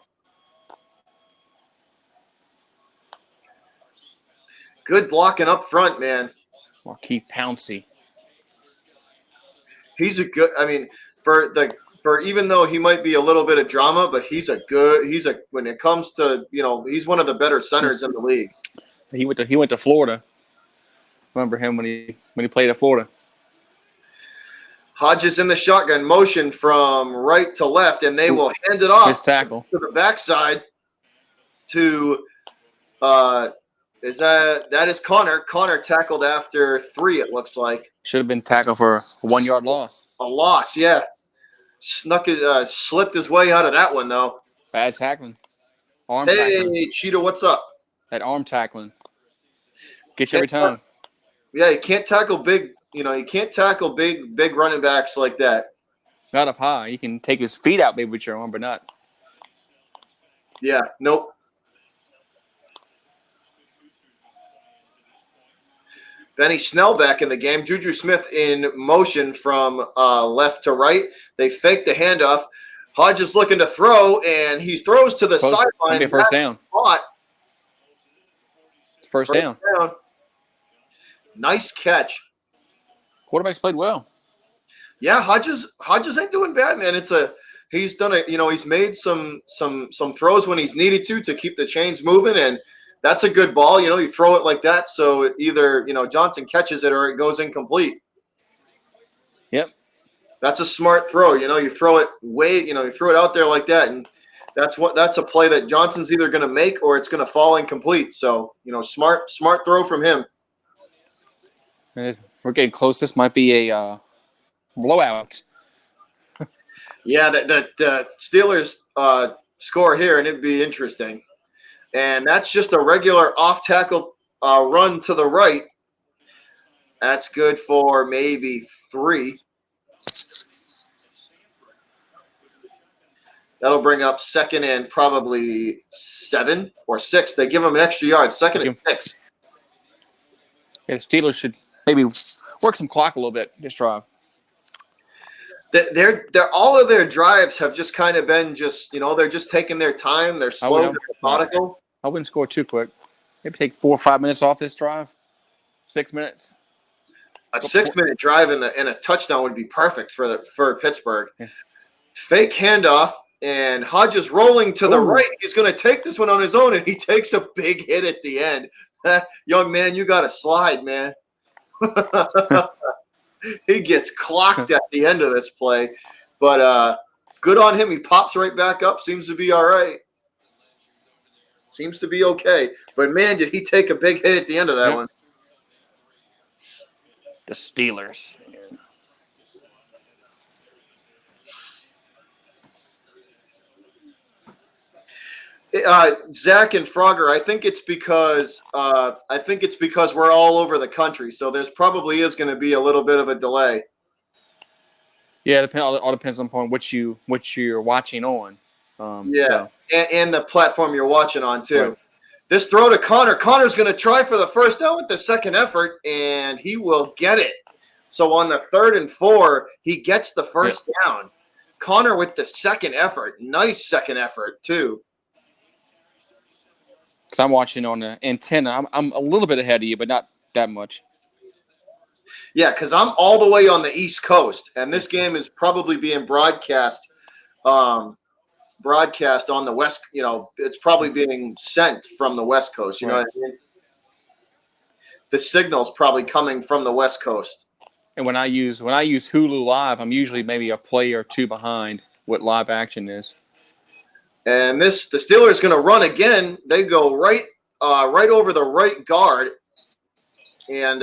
Good blocking up front, man. Marquise Pouncey. He's a good, for even though he might be a little bit of drama, but when it comes to, he's one of the better centers in the league. He went to Florida. Remember him when he played at Florida. Hodges in the shotgun motion from right to left, and they will hand it off his tackle to the backside to that is Connor. Connor tackled after 3, it looks like. Should have been tackled for a 1-yard loss. A loss, yeah. Slipped his way out of that one, though. Bad tackling. Tackling. Cheetah, what's up? That arm tackling. Get you every time. Yeah, you can't tackle big, you can't tackle big running backs like that. Not up high. You can take his feet out maybe with your arm, but not. Yeah, nope. Benny Snell back in the game. Juju Smith in motion from left to right. They fake the handoff. Hodges looking to throw, and he throws to the sideline. First down. First down. Nice catch. Quarterback's played well. Yeah, Hodges ain't doing bad, man. He's made some throws when he's needed to keep the chains moving, and that's a good ball. You throw it like that, so either Johnson catches it or it goes incomplete. Yep. That's a smart throw. You throw it you throw it out there like that, and that's a play that Johnson's either going to make or it's going to fall incomplete. So smart throw from him. We're getting close. This might be a blowout. Yeah, the Steelers score here, and it'd be interesting. And that's just a regular off-tackle run to the right. That's good for maybe 3. That'll bring up second and probably 7 or 6. They give them an extra yard, second and 6. Yeah, the Steelers should maybe work some clock a little bit this drive. They're all of their drives have just kind of been they're just taking their time. They're slow, they're methodical. I wouldn't score too quick. Maybe take 4 or 5 minutes off this drive. 6 minutes. A 6-minute drive and a touchdown would be perfect for Pittsburgh. Yeah. Fake handoff, and Hodges rolling to the right. He's going to take this one on his own, and he takes a big hit at the end. Young man, you got to slide, man. He gets clocked at the end of this play, but good on him. He pops right back up. Seems to be all right. Seems to be okay. But, man, did he take a big hit at the end of that one. The Steelers. Zach and Frogger, I think it's because we're all over the country, so there's probably is going to be a little bit of a delay. Yeah, it all depends upon what you're watching on. And the platform you're watching on too. Right. This throw to Connor. Connor's going to try for the first down with the second effort, and he will get it. So on the 3rd and 4, he gets the first down. Connor with the second effort. Nice second effort too. Because I'm watching on the antenna. I'm a little bit ahead of you, but not that much. Yeah, because I'm all the way on the East Coast, and this game is probably being broadcast on the West. It's probably being sent from the West Coast. You know what I mean? The signal's probably coming from the West Coast. And when I use Hulu Live, I'm usually maybe a play or 2 behind what live action is. And the Steelers going to run again. They go right over the right guard, and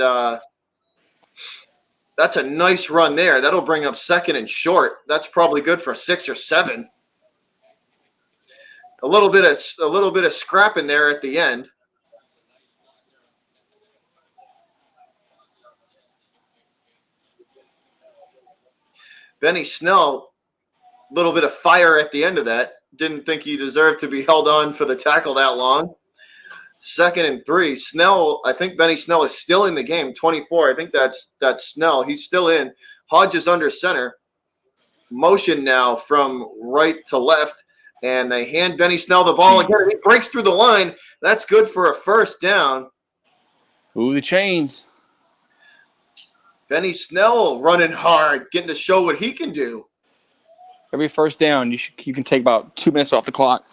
That's a nice run there. That'll bring up second and short. That's probably good for 6 or 7. A little bit of scrapping there at the end. Benny Snell, a little bit of fire at the end of that. Didn't think he deserved to be held on for the tackle that long. 2nd and 3. Snell, I think Benny Snell is still in the game. 24. I think that's Snell. He's still in. Hodges under center. Motion now from right to left. And they hand Benny Snell the ball again. He breaks through the line. That's good for a first down. Ooh, the chains. Benny Snell running hard, getting to show what he can do. Every first down, you can take about 2 minutes off the clock.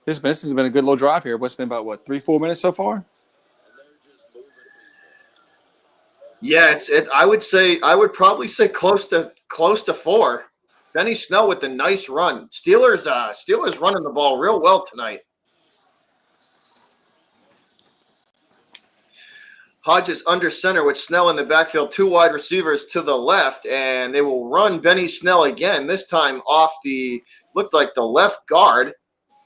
This has been a good little drive here. What's been about 3-4 minutes so far? Yeah, I would probably say close to 4. Benny Snell with the nice run. Steelers running the ball real well tonight. Hodges under center with Snell in the backfield, 2 wide receivers to the left, and they will run Benny Snell again, this time off looked like the left guard.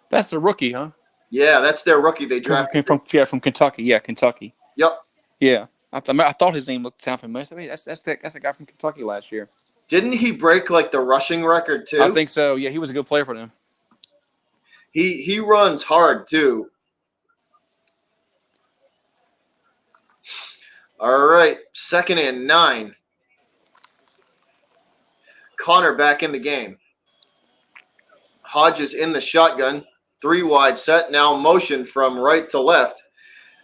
That's the rookie, huh? Yeah, that's their rookie they drafted. From Kentucky. Yeah, Kentucky. Yep. Yeah. I thought his name sounded familiar. I mean, that's the guy from Kentucky last year. Didn't he break like the rushing record too? I think so. Yeah, he was a good player for them. He runs hard too. All right, 2nd and 9. Connor back in the game. Hodges in the shotgun, 3 wide set, now motion from right to left.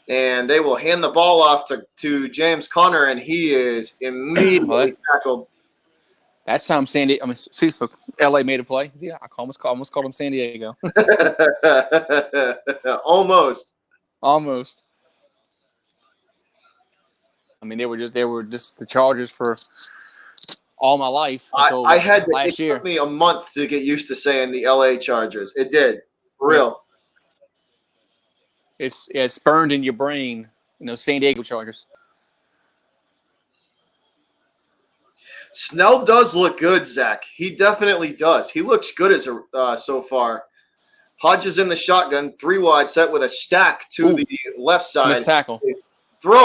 And they will hand the ball off to James Conner, and he is immediately tackled. That's how LA made a play. Yeah, I almost called him San Diego. Almost. I mean, they were just the Chargers for all my life. I had last year. It took me a month to get used to saying the LA Chargers. It did. For real. It's burned in your brain, San Diego Chargers. Snell does look good, Zach. He definitely does. He looks good so far. Hodges in the shotgun, 3 wide set with a stack to the left side. Missed tackle.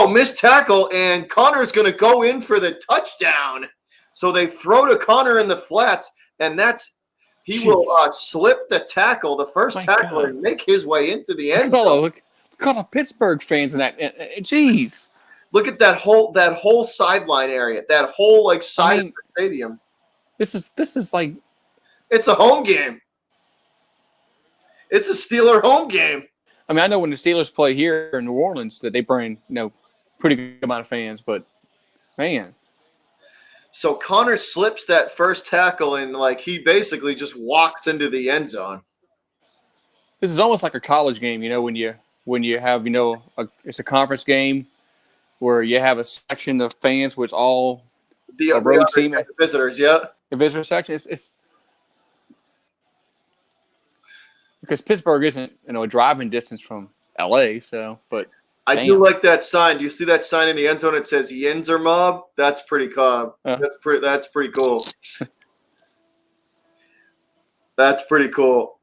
Missed tackle, and Connor's going to go in for the touchdown. So they throw to Connor in the flats, and will slip the tackle, the first tackle, and make his way into the end zone. Look at all the Pittsburgh fans in that. Jeez. Look at that whole sideline area, that whole side of the stadium. This is like it's a home game. It's a Steeler home game. I mean, I know when the Steelers play here in New Orleans that they bring pretty good amount of fans, but man. So Connor slips that first tackle and he basically just walks into the end zone. This is almost like a college game, when you have it's a conference game where you have a section of fans where it's all the road team, the visitors, yeah. The visitor section it's because Pittsburgh isn't a driving distance from LA, but I do like that sign. Do you see that sign in the end zone? It says Yinzer Mob. That's pretty cool. That's pretty cool. That's pretty cool.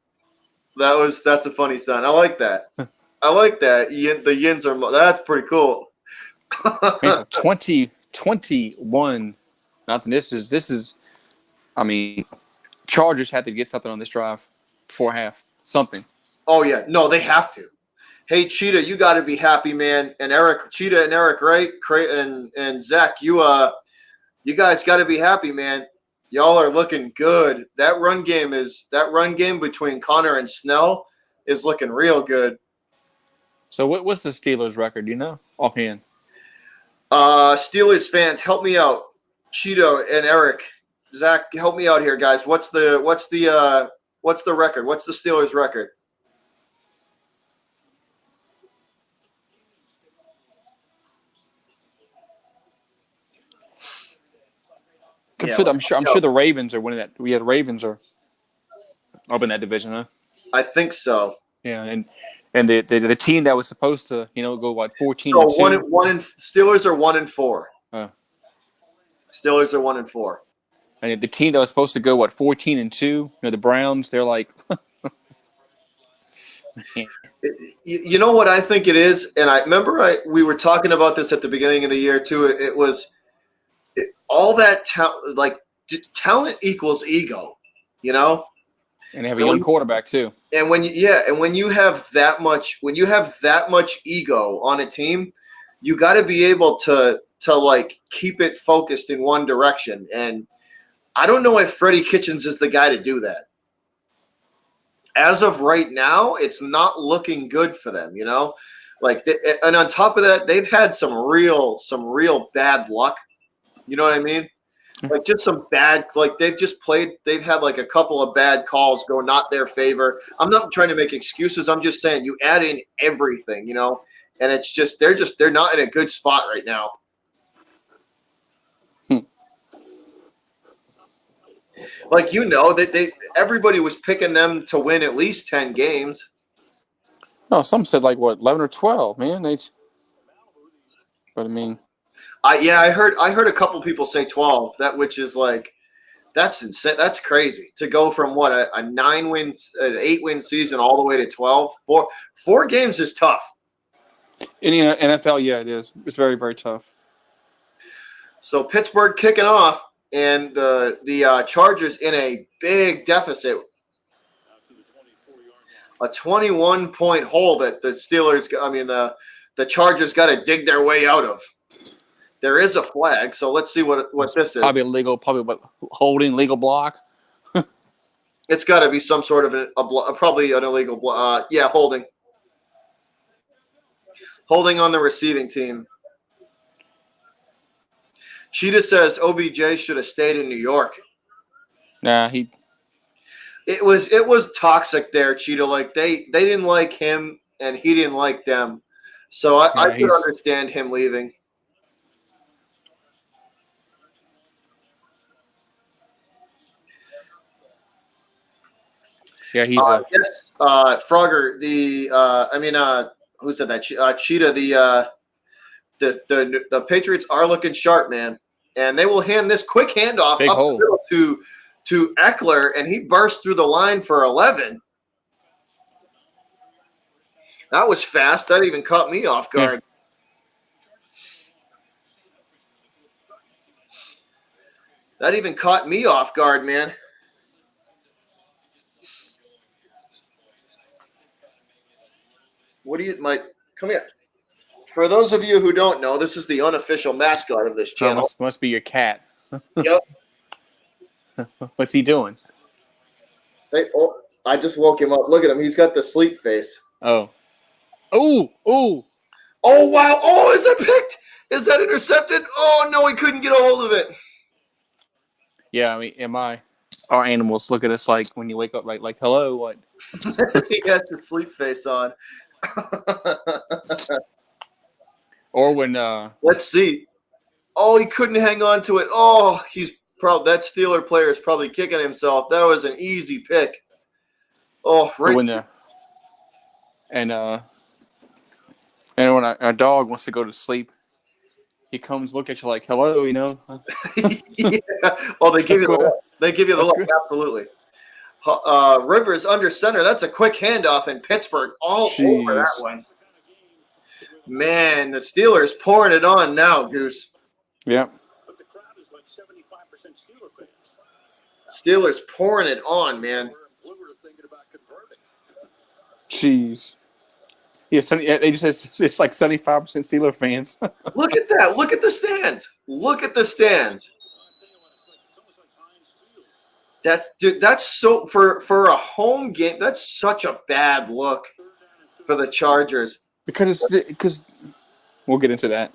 That's a funny sign. I like that. I like that. The Yinzer Mob. That's pretty cool. 21. Nothing. This is. I mean, Chargers had to get something on this drive before half. Something. Oh yeah, no, they have to. Hey Cheetah, you got to be happy, man. And Cheetah and Eric, right? And Zach, you guys got to be happy, man. Y'all are looking good. That run game between Connor and Snell is looking real good. So what's the Steelers record? Do you know offhand? Steelers fans, help me out. Cheeto and Eric, Zach, help me out here, guys. What's the record? What's the Steelers record? I'm sure the Ravens are winning that. The Ravens are up in that division, huh? I think so. Yeah, and And the team that was supposed to, go 14 So and 2. one and Steelers are 1-4. Uh, Steelers are 1-4. and the team that was supposed to go 14 and 2, the Browns, they're like You know what I think it is, and I remember we were talking about this at the beginning of the year too. It was all that talent equals ego, and they have a young quarterback too. And when you have that much ego on a team, you got to be able to keep it focused in one direction. And I don't know if Freddie Kitchens is the guy to do that. As of right now, it's not looking good for them, and on top of that, they've had some real bad luck. You know what I mean? Like just some bad, they've had a couple of bad calls go not their favor. I'm not trying to make excuses. I'm just saying you add in everything, and it's just they're not in a good spot right now. Everybody was picking them to win at least 10 games. No, some said 11 or 12, man. But I mean, I heard a couple people say 12. Which is that's insane. That's crazy to go from an 8-win season all the way to 12. Four games is tough. In the NFL, yeah, it is. It's very, very tough. So Pittsburgh kicking off. And the Chargers in a big deficit, a 21-point hole that the Chargers got to dig their way out of. There is a flag, so let's see what this is. Probably illegal, holding legal block. It's got to be some sort of probably an illegal block. Yeah, holding on the receiving team. Cheetah says OBJ should have stayed in New York. Nah, It was toxic there, Cheetah. They didn't like him and he didn't like them. So I could understand him leaving. Yeah, he's yes, Frogger. Who said that? Cheetah. The Patriots are looking sharp, man, and they will hand this quick handoff big up hole to Eckler, and he burst through the line for 11. That was fast. That even caught me off guard. That even caught me off guard, man. Come here. For those of you who don't know, this is the unofficial mascot of this channel. Must be your cat. Yep. What's he doing? I just woke him up. Look at him. He's got the sleep face. Oh. Oh, wow. Oh, is that picked? Is that intercepted? Oh, no, he couldn't get a hold of it. Yeah, our animals look at us like when you wake up like hello, what? He has the sleep face on. Or when let's see. Oh, he couldn't hang on to it. Oh, that Steeler player is probably kicking himself. That was an easy pick. Oh, right. And when our dog wants to go to sleep, he comes look at you like hello, Yeah. Oh, they give you the look. They give you the look. Good. Absolutely. Rivers under center. That's a quick handoff in Pittsburgh. All over that one. Man, the Steelers pouring it on now, Goose. Yeah. But the crowd is like 75% Steeler fans. Steelers pouring it on, man. Jeez. Yeah, they just said it's like 75% Steeler fans. Look at that. Look at the stands. Look at the stands. That's so for a home game. That's such a bad look for the Chargers. Because we'll get into that.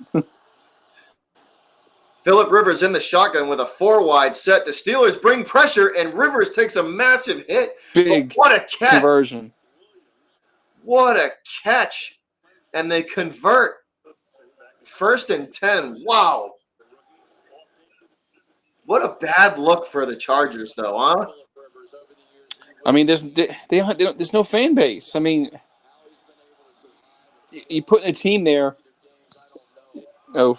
Phillip Rivers in the shotgun with a 4-wide set. The Steelers bring pressure, and Rivers takes a massive hit. Big what a catch. Conversion. What a catch. And they convert. 1st and 10. Wow. What a bad look for the Chargers, though, huh? I mean, there's no fan base. I mean, you put in a team there. Oh,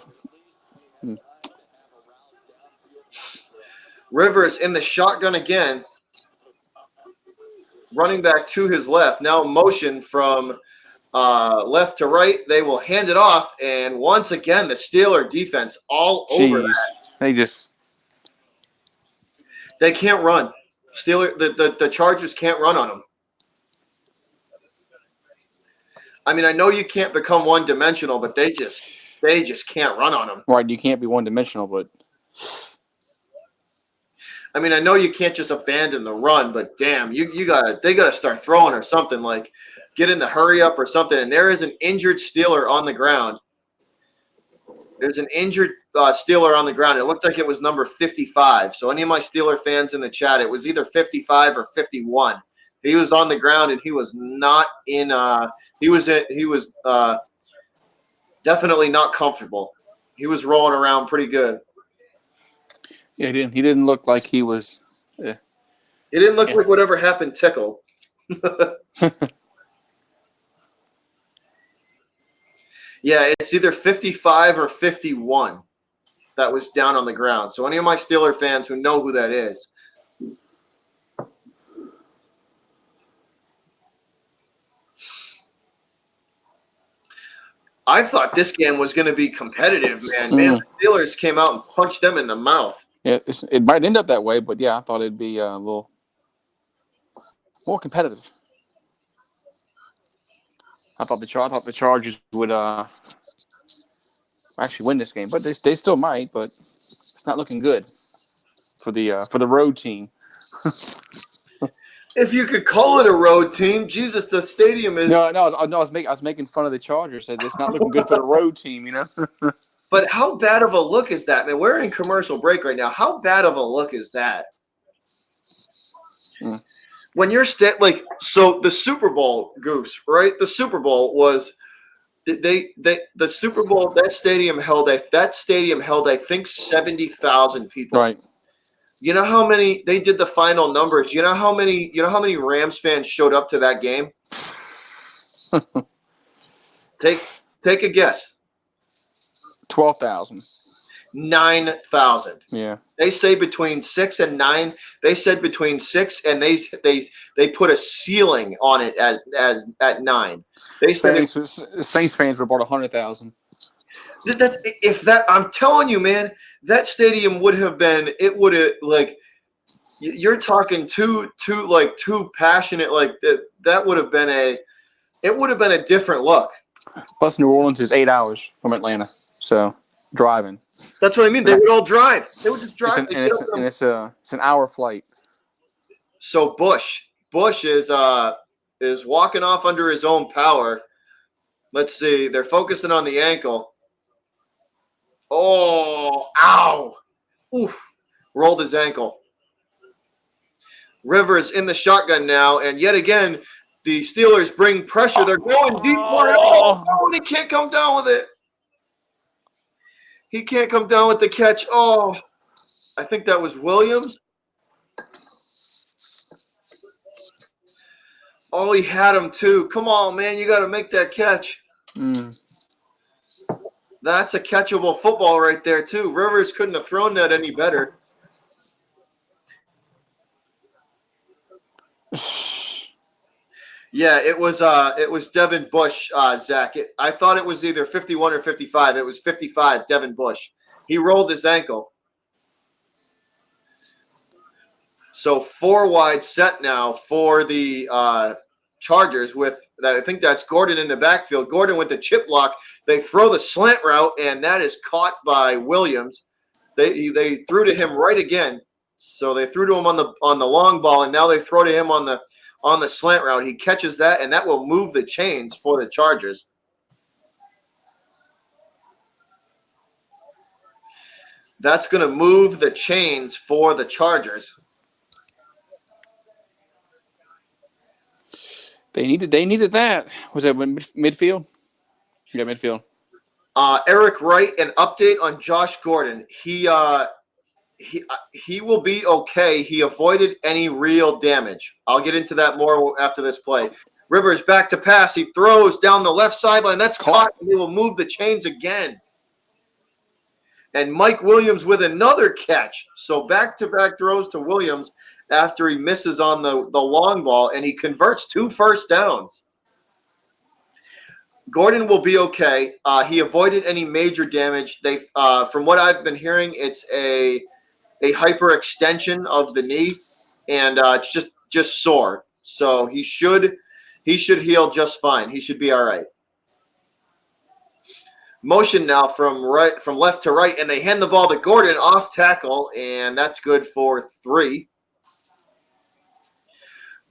Rivers in the shotgun again. Running back to his left. Now motion from left to right. They will hand it off. And once again, the Steeler defense all over jeez. that. They can't run. The Chargers can't run on them. I mean, I know you can't become one-dimensional, but they just can't run on them. Right, you can't be one-dimensional, but I mean, I know you can't just abandon the run, but damn, they gotta start throwing or something, like get in the hurry up or something. And there is an injured Steeler on the ground. There's an injured Steeler on the ground. It looked like it was number 55. So any of my Steeler fans in the chat, it was either 55 or 51. He was on the ground and he was not in. He was definitely not comfortable. He was rolling around pretty good. yeah, he didn't look like he was. It didn't look like whatever happened tickled. Yeah, it's either 55 or 51 that was down on the ground. So any of my Steeler fans who know who that is. I thought this game was going to be competitive, man. Man, the Steelers came out and punched them in the mouth. Yeah, it might end up that way, but yeah, I thought it'd be a little more competitive. I thought the Chargers would actually win this game, but they still might. But it's not looking good for the road team. If you could call it a road team, Jesus, the stadium is. No. I was making fun of the Chargers. It's not looking good for the road team, you know. But how bad of a look is that, man? We're in commercial break right now. How bad of a look is that? When you're so the Super Bowl, Goose, right? The Super Bowl was the Super Bowl. That stadium held I think 70,000 people. Right. You know how many they did the final numbers? You know how many Rams fans showed up to that game? Take a guess. 12,000. 9,000. Yeah. They say between 6 and 9. They said between 6 and they put a ceiling on it at 9. They said Saints fans were about 100,000. I'm telling you, man, that stadium would have been. It would have you're talking too passionate that would have been a different look. Plus, New Orleans is 8 hours from Atlanta, so driving. That's what I mean. They would all drive. They would just drive. It's an hour flight. So Bush is walking off under his own power. Let's see. They're focusing on the ankle. Oh, ow. Oof. Rolled his ankle. Rivers in the shotgun now, and yet again, the Steelers bring pressure. They're going deep for it. Oh, he can't come down with it. He can't come down with the catch. Oh, I think that was Williams. Oh, he had him too. Come on, man. You got to make that catch. That's a catchable football right there, too. Rivers couldn't have thrown that any better. Yeah, it was Devin Bush, Zach. I thought it was either 51 or 55. It was 55, Devin Bush. He rolled his ankle. So 4 wide set now for the Chargers with I think that's Gordon in the backfield. Gordon with the chip block. They throw the slant route, and that is caught by Williams. They threw to him right again. So they threw to him on the long ball, and now they throw to him on the slant route. He catches that, and that will move the chains for the Chargers. That's going to move the chains for the Chargers. They needed that. Was that midfield? Yeah, midfield. Eric Wright, an update on Josh Gordon. He will be okay. He avoided any real damage. I'll get into that more after this play. Rivers back to pass. He throws down the left sideline. That's Caught. caught, and they will move the chains again. And Mike Williams with another catch. So back-to-back throws to Williams after he misses on the long ball, and he converts 2 first downs. Gordon will be okay. He avoided any major damage. From what I've been hearing, it's a hyperextension of the knee, and it's just sore. So he should heal just fine. He should be all right. Motion now from left to right, and they hand the ball to Gordon off tackle, and that's good for 3.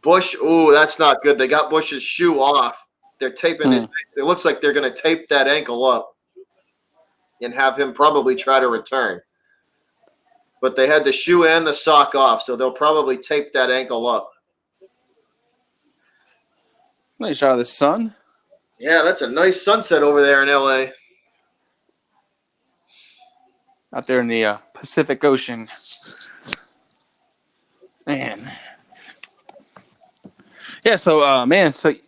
Bush, ooh, that's not good. They got Bush's shoe off. They're taping his. It looks like they're going to tape that ankle up and have him probably try to return. But they had the shoe and the sock off, so they'll probably tape that ankle up. Nice shot of the sun. Yeah, that's a nice sunset over there in LA. Out there in the Pacific Ocean. Man. Yeah, so it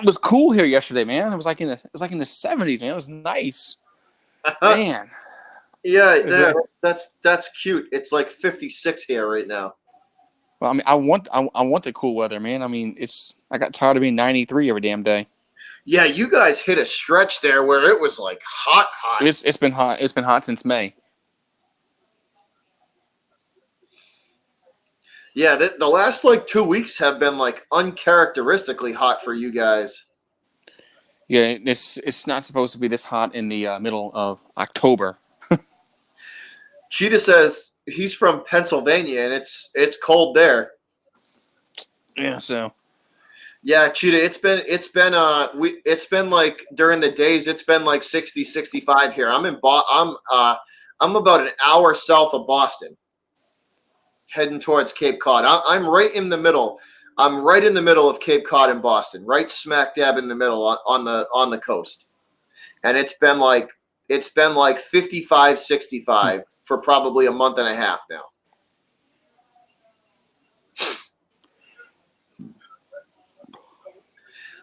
was cool here yesterday, man. It was like in the 70s, man. It was nice. Man. Yeah, that's cute. It's like 56 here right now. Well, I mean, I want the cool weather, man. I mean, I got tired of being 93 every damn day. Yeah, you guys hit a stretch there where it was like hot. It's been hot. It's been hot since May. Yeah, the last like 2 weeks have been like uncharacteristically hot for you guys. Yeah, it's not supposed to be this hot in the middle of October. Cheetah says he's from Pennsylvania and it's cold there. Yeah, so. Yeah, Cheetah, it's been like during the days it's been like 60, 65 here. I'm about an hour south of Boston, heading towards Cape Cod. I'm right in the middle. I'm right in the middle of Cape Cod and Boston, right smack dab in the middle on the coast. And it's been like 55, 65 for probably a month and a half now.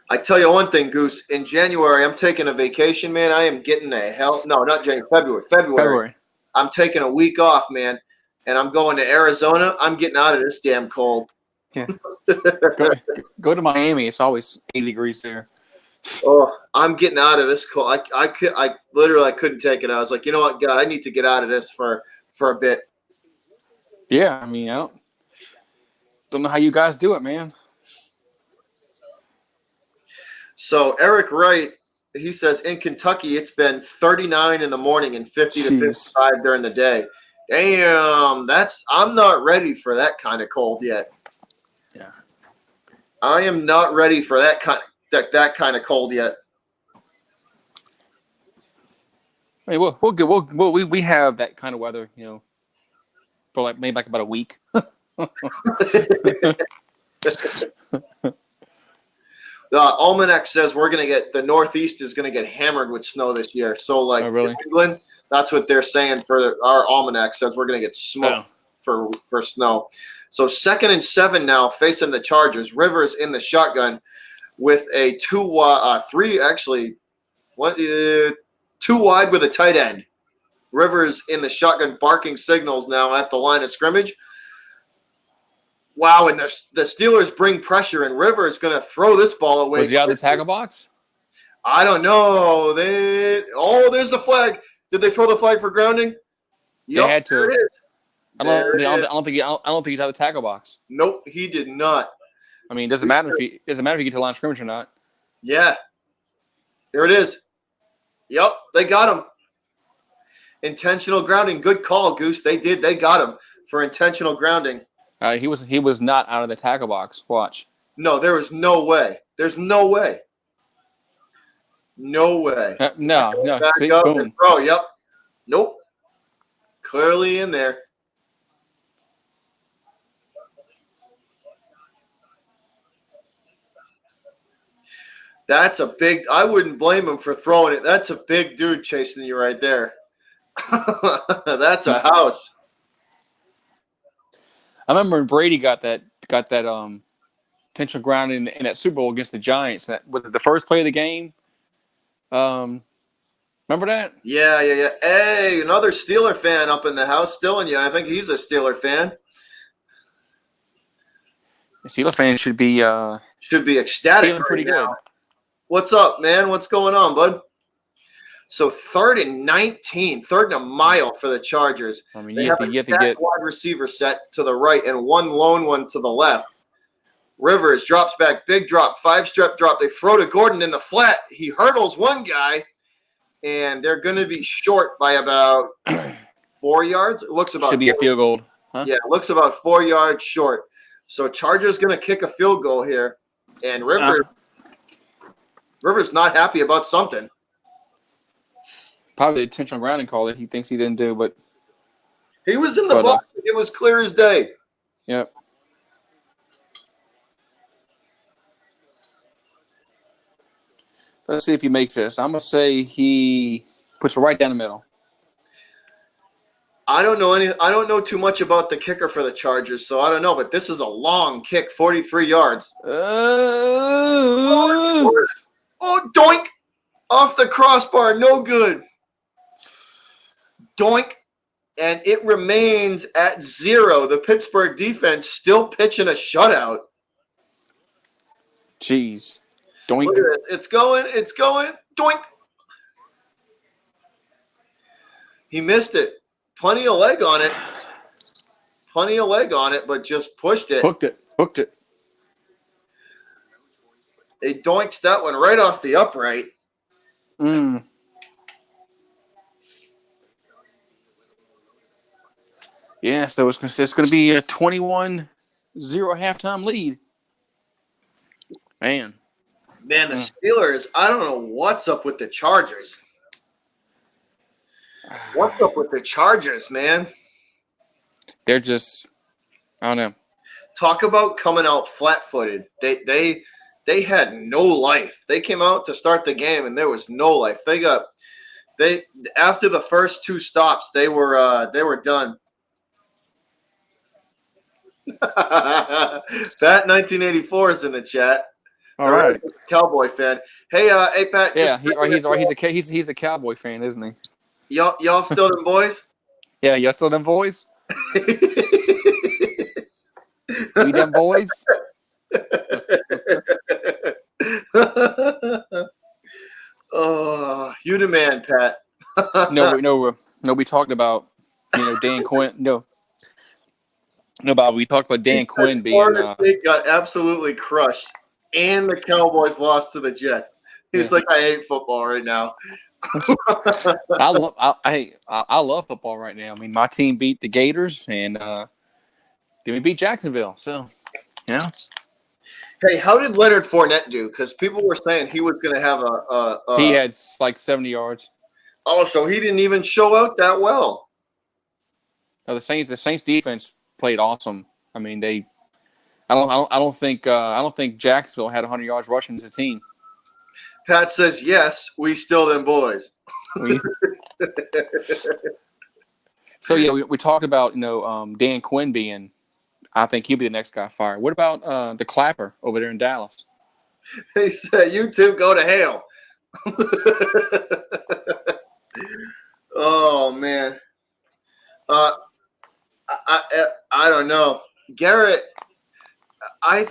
I tell you one thing, Goose. In January, I'm taking a vacation, man. I am getting not January, February. I'm taking a week off, man, and I'm going to Arizona. I'm getting out of this damn cold. Yeah. Go to Miami. It's always 80 degrees there. Oh, I'm getting out of this cold. I literally couldn't take it. I was like, you know what, God, I need to get out of this for a bit. Yeah, I mean, I don't know how you guys do it, man. So Eric Wright, he says in Kentucky it's been 39 in the morning and 50 to 55 during the day. Damn, I'm not ready for that kind of cold yet. Yeah, I am not ready for that kind of cold yet. I mean, we have that kind of weather, for maybe about a week. Almanac says the Northeast is going to get hammered with snow this year. So like really? England, that's what they're saying our Almanac says we're going to get smoked for snow. So 2nd and 7 now facing the Chargers. Rivers in the shotgun with a 2 wide with a tight end. Rivers in the shotgun barking signals now at the line of scrimmage. Wow, and the Steelers bring pressure, and Rivers going to throw this ball away. Was he out of the tackle box? I don't know. There's the flag. Did they throw the flag for grounding? They had to. There it is. I don't think he's out of the tackle box. Nope, he did not. I mean, it doesn't matter if you get to the line of scrimmage or not. Yeah. Here it is. Yep, they got him. Intentional grounding. Good call, Goose. They did. They got him for intentional grounding. He was not out of the tackle box. Watch. No, there was no way. There's no way. No way. No. Back See, up boom. and throw. Yep. Nope. Clearly in there. That's a big – I wouldn't blame him for throwing it. That's a big dude chasing you right there. That's a house. I remember when Brady got that intentional ground in that Super Bowl against the Giants. That was the first play of the game. Remember that? Yeah. Hey, another Steeler fan up in the house, still in you. I think he's a Steeler fan. The Steelers fans should be Should be ecstatic. feeling pretty right now. good. What's up, man? What's going on, bud? So 3rd and 19, 3rd and a mile for the Chargers. I mean, They you have have to a get wide receiver set to the right and one lone one to the left. Rivers drops back, big drop, 5-step drop. They throw to Gordon in the flat. He hurdles one guy, and they're going to be short by about 4 yards. It looks about should be a field goal. Huh? Yeah, it looks about 4 yards short. So Chargers going to kick a field goal here, and Rivers not happy about something. Probably the intentional grounding call that he thinks he didn't do, but He was in the box. It was clear as day. yep. Let's see if he makes this. I'm gonna say he puts it right down the middle. I don't know too much about the kicker for the Chargers, so I don't know. But this is a long kick, 43 yards. Oh, doink! Off the crossbar, no good. Doink. And it remains at 0. The Pittsburgh defense still pitching a shutout. Jeez. Doink. Look at this. It's going. Doink. He missed it. Plenty of leg on it, but just pushed it. Hooked it. They doinks that one right off the upright. Yeah, so it's going to be a 21-0 halftime lead. Man, the Steelers, I don't know what's up with the Chargers. What's up with the Chargers, man? They're just, I don't know. Talk about coming out flat-footed. They had no life. They came out to start the game, and there was no life. After the first 2 stops, they were done. Pat 1984 is in the chat. All right. Cowboy fan. Hey, Pat. Yeah, he's a Cowboy fan, isn't he? Y'all still them boys? Yeah, y'all still them boys? We them boys? Oh, you the man, Pat. No, we talked about Dan Quinn. No, Bob. We talked about Dan Quinn being. Florida State got absolutely crushed, and the Cowboys lost to the Jets. He's like, I hate football right now. I love football right now. I mean, my team beat the Gators, and we beat Jacksonville. So, yeah. Hey, how did Leonard Fournette do? Because people were saying he was going to have he had like 70 yards. Oh, so he didn't even show out that well. No, the Saints defense played awesome. I mean, I don't think Jacksonville had 100 yards rushing as a team. Pat says yes. We still them boys. So yeah, we talked about Dan Quinn being. I think he'll be the next guy fired. What about the Clapper over there in Dallas? He said, "You two go to hell." Oh man, I don't know, Garrett. I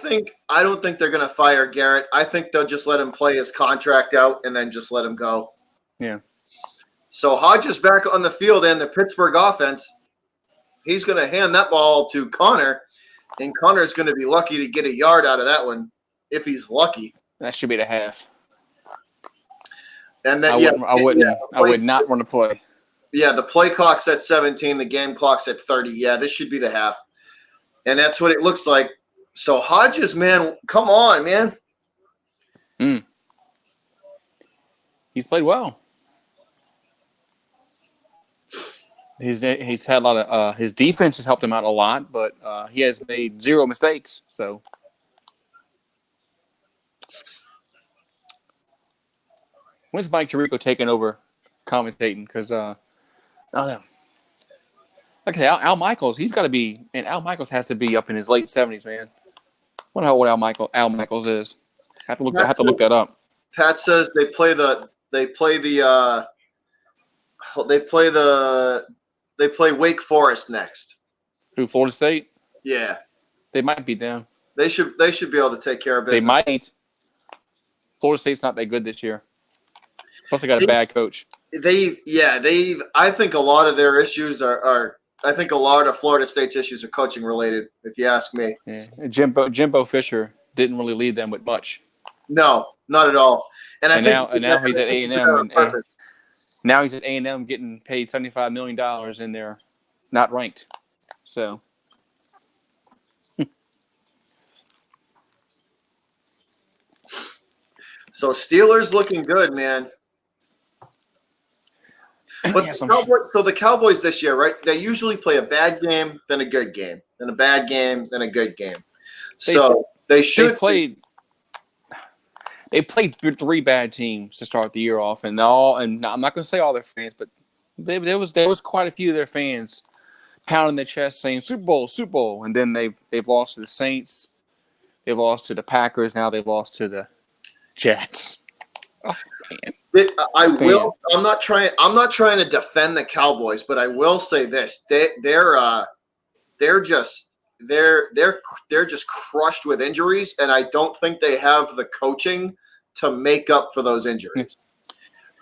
don't think they're going to fire Garrett. I think they'll just let him play his contract out and then just let him go. Yeah. So Hodges back on the field and the Pittsburgh offense. He's going to hand that ball to Connor, and Connor's going to be lucky to get a yard out of that one if he's lucky. That should be the half. And then I would not run the play. Yeah, the play clock's at 17, the game clock's at 30. Yeah, this should be the half. And that's what it looks like. So Hodges, man, come on, man. He's played well. He's had a lot of his defense has helped him out a lot, but he has made 0 mistakes. So when's Mike Tirico taking over commentating? Because I don't know. Okay, Al Michaels, he's got to be, and Al Michaels has to be up in his late 70s, man. wonder how old Al Michaels is. I have to look that up. Pat says they play Wake Forest next. Who, Florida State? Yeah, They might be down. they should be able to take care of business. They might. Florida State's not that good this year. Plus, they got a bad coach. I think a lot of their issues are I think a lot of Florida State's issues are coaching related, if you ask me. Yeah. Jimbo Fisher didn't really lead them with much. No, not at all. And now he's at A&M, and now he's at A&M getting paid $75 million, and they're not ranked. So. So Steelers looking good, man. But Yeah, the Cowboys this year, right? They usually play a bad game, then a good game, then a bad game, then a good game. So they played 3 bad teams to start the year off, and I'm not going to say all their fans, but there was quite a few of their fans pounding their chest saying Super Bowl, Super Bowl, and then they've lost to the Saints, they've lost to the Packers, now they've lost to the Jets. Oh man. I'm not trying to defend the Cowboys, but I will say this: they're just crushed with injuries, and I don't think they have the coaching to make up for those injuries.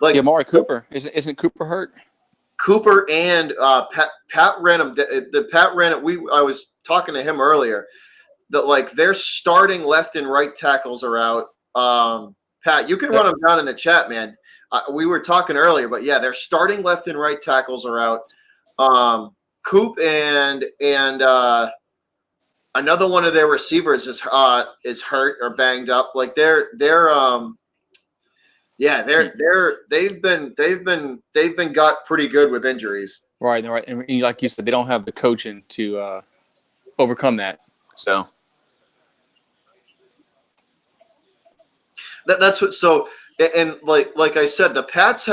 Like Amari Cooper, isn't Cooper hurt? Cooper and Pat Renham. The Pat Renham. I was talking to him earlier. That like their starting left and right tackles are out. Pat, you can run them down in the chat, man. We were talking earlier, but yeah, their starting left and right tackles are out. Coop and another one of their receivers is hurt or banged up. Like they've been got pretty good with injuries. Right. And like you said, they don't have the coaching to overcome that. So. That's what. So, and like I said, the Pats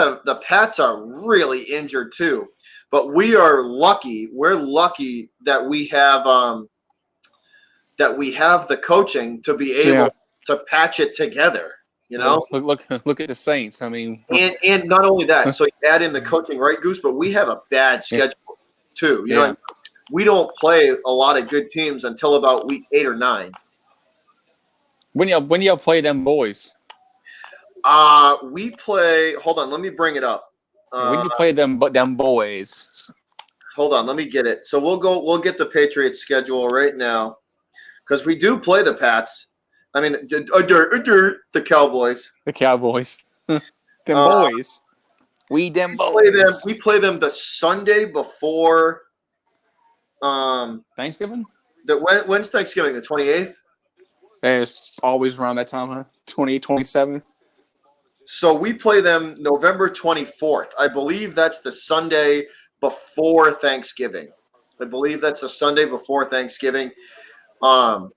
are really injured too. But we are lucky. We're lucky that we have the coaching to be able to patch it together. You know, look at the Saints. I mean, and not only that. So you add in the coaching, right, Goose? But we have a bad schedule too. You know, we don't play a lot of good teams until about week 8 or 9. When y'all play them boys? We play. Hold on, let me bring it up. When you play them boys? Hold on, let me get it. So we'll get the Patriots schedule right now, because we do play the Pats. I mean, the Cowboys. The Cowboys. Them boys. We play them the Sunday before. Thanksgiving. When's Thanksgiving? The 28th. It's always around that time, huh? 28th, 27th. So we play them November 24th. I believe that's the Sunday before Thanksgiving. And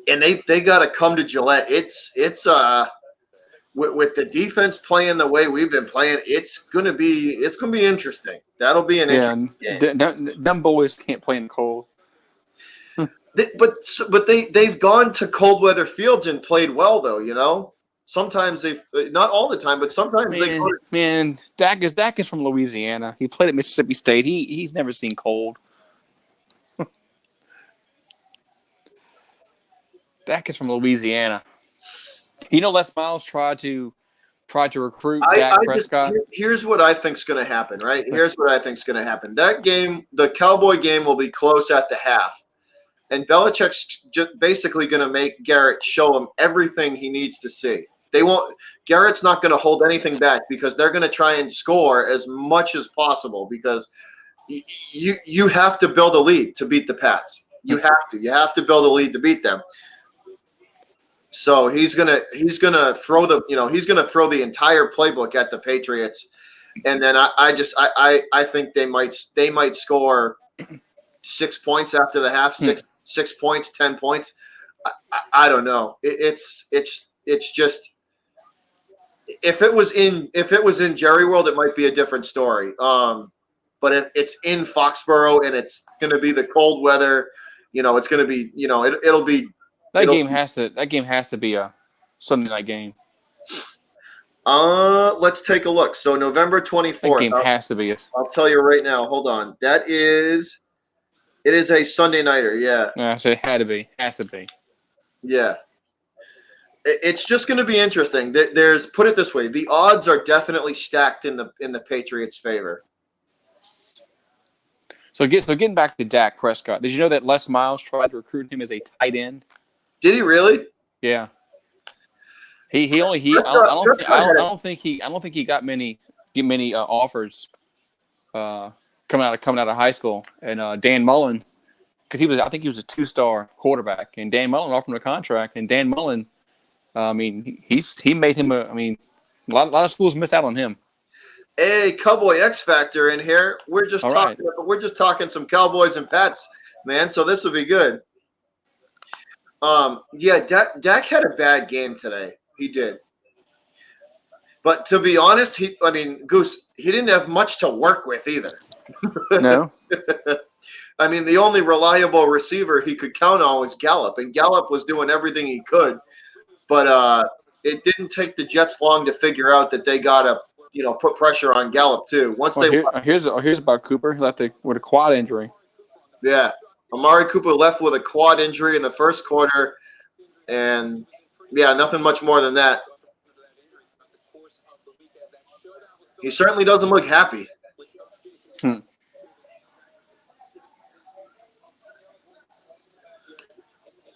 they got to come to Gillette. It's with the defense playing the way we've been playing, it's gonna be interesting. That'll be an interesting game. Them boys can't play in the cold. But they've gone to cold weather fields and played well though. You know, sometimes they've not all the time, but sometimes they go. Man, Dak is from Louisiana. He played at Mississippi State. He's never seen cold. Dak is from Louisiana. You know, Les Miles tried to recruit Dak Prescott. Here's what I think's going to happen, right? Here's what I think's going to happen. That game, the Cowboy game, will be close at the half. And Belichick's just basically going to make Garrett show him everything he needs to see. Garrett's not going to hold anything back, because they're going to try and score as much as possible, because you have to build a lead to beat the Pats. You have to build a lead to beat them. So he's gonna throw the entire playbook at the Patriots, and then I think they might score 6 points after the half, 6 points, 10 points. I don't know. It's just if it was in Jerry World, it might be a different story. But it's in Foxborough, and it's going to be the cold weather. You know, it's going to be, it'll be That game has to be a Sunday night game. Let's take a look. So November That 24th. game has to be it. I'll tell you right now. Hold on. It is a Sunday nighter. Yeah. Yeah, so it had to be. Has to be. Yeah. It's just going to be interesting. There's put it this way, the odds are definitely stacked in the Patriots' favor. So getting back to Dak Prescott, did you know that Les Miles tried to recruit him as a tight end? Did he really? Yeah. I don't think he got many offers coming out of high school. And Dan Mullen, because I think he was a 2-star quarterback, and Dan Mullen offered him a contract, and Dan Mullen, he made him a lot of schools missed out on him. Hey, Cowboy X Factor in here. We're just talking some Cowboys and Pats, man. So this will be good. Yeah, Dak had a bad game today. He did. But to be honest, Goose, he didn't have much to work with either. No. I mean, the only reliable receiver he could count on was Gallup, and Gallup was doing everything he could. But it didn't take the Jets long to figure out that they got to, put pressure on Gallup too. Here's about Cooper. He left with a quad injury. Yeah, Amari Cooper left with a quad injury in the first quarter, and yeah, nothing much more than that. He certainly doesn't look happy.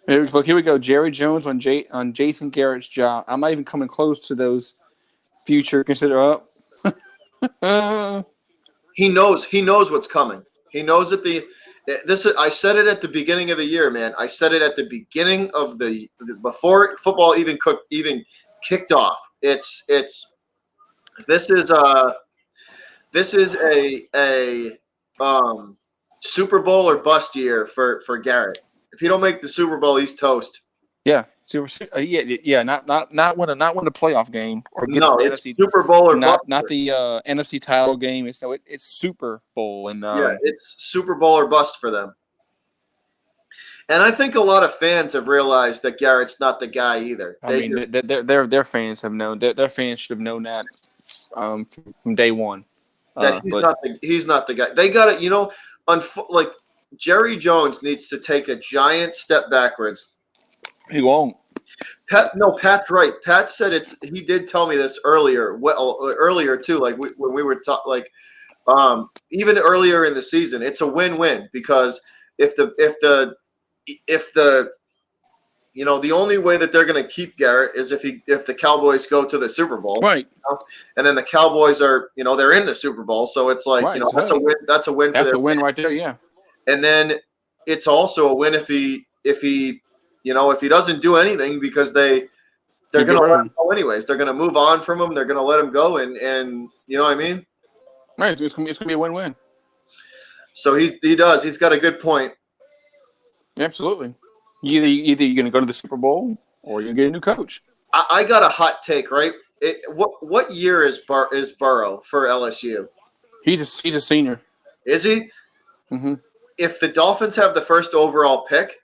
Look, here we go. Jerry Jones on Jason Garrett's job. I'm not even coming close to those future consider up. He knows what's coming. He knows that I said it at the beginning of the year, man. I said it at the beginning of the before football even kicked off. This is a Super Bowl or bust year for Garrett. If he don't make the Super Bowl, he's toast. Yeah, not win a playoff game or get no, the it's NFC Super Bowl or not bust. the NFC title game. It's Super Bowl and it's Super Bowl or bust for them. And I think a lot of fans have realized that Garrett's not the guy either. Their fans have known. Their fans should have known that from day one. That he's not the guy. They got it. Jerry Jones needs to take a giant step backwards. He won't. Pat's right. Pat said he did tell me this earlier. Earlier too. When we were even earlier in the season, it's a win-win because if the only way that they're going to keep Garrett is if the Cowboys go to the Super Bowl, right? And then the Cowboys are they're in the Super Bowl, so it's like right, that's a win. That's a win. That's a win right there. Yeah. And then it's also a win if he doesn't do anything because they're going to let him go anyways. They're going to move on from him. They're going to let him go, and you know what I mean? Right. It's going to be a win-win. So he does. He's got a good point. Absolutely. Either you're going to go to the Super Bowl or you're going to get a new coach. I got a hot take, right? What year is Burrow for LSU? He's a senior. Is he? Mm-hmm. If the Dolphins have the first overall pick,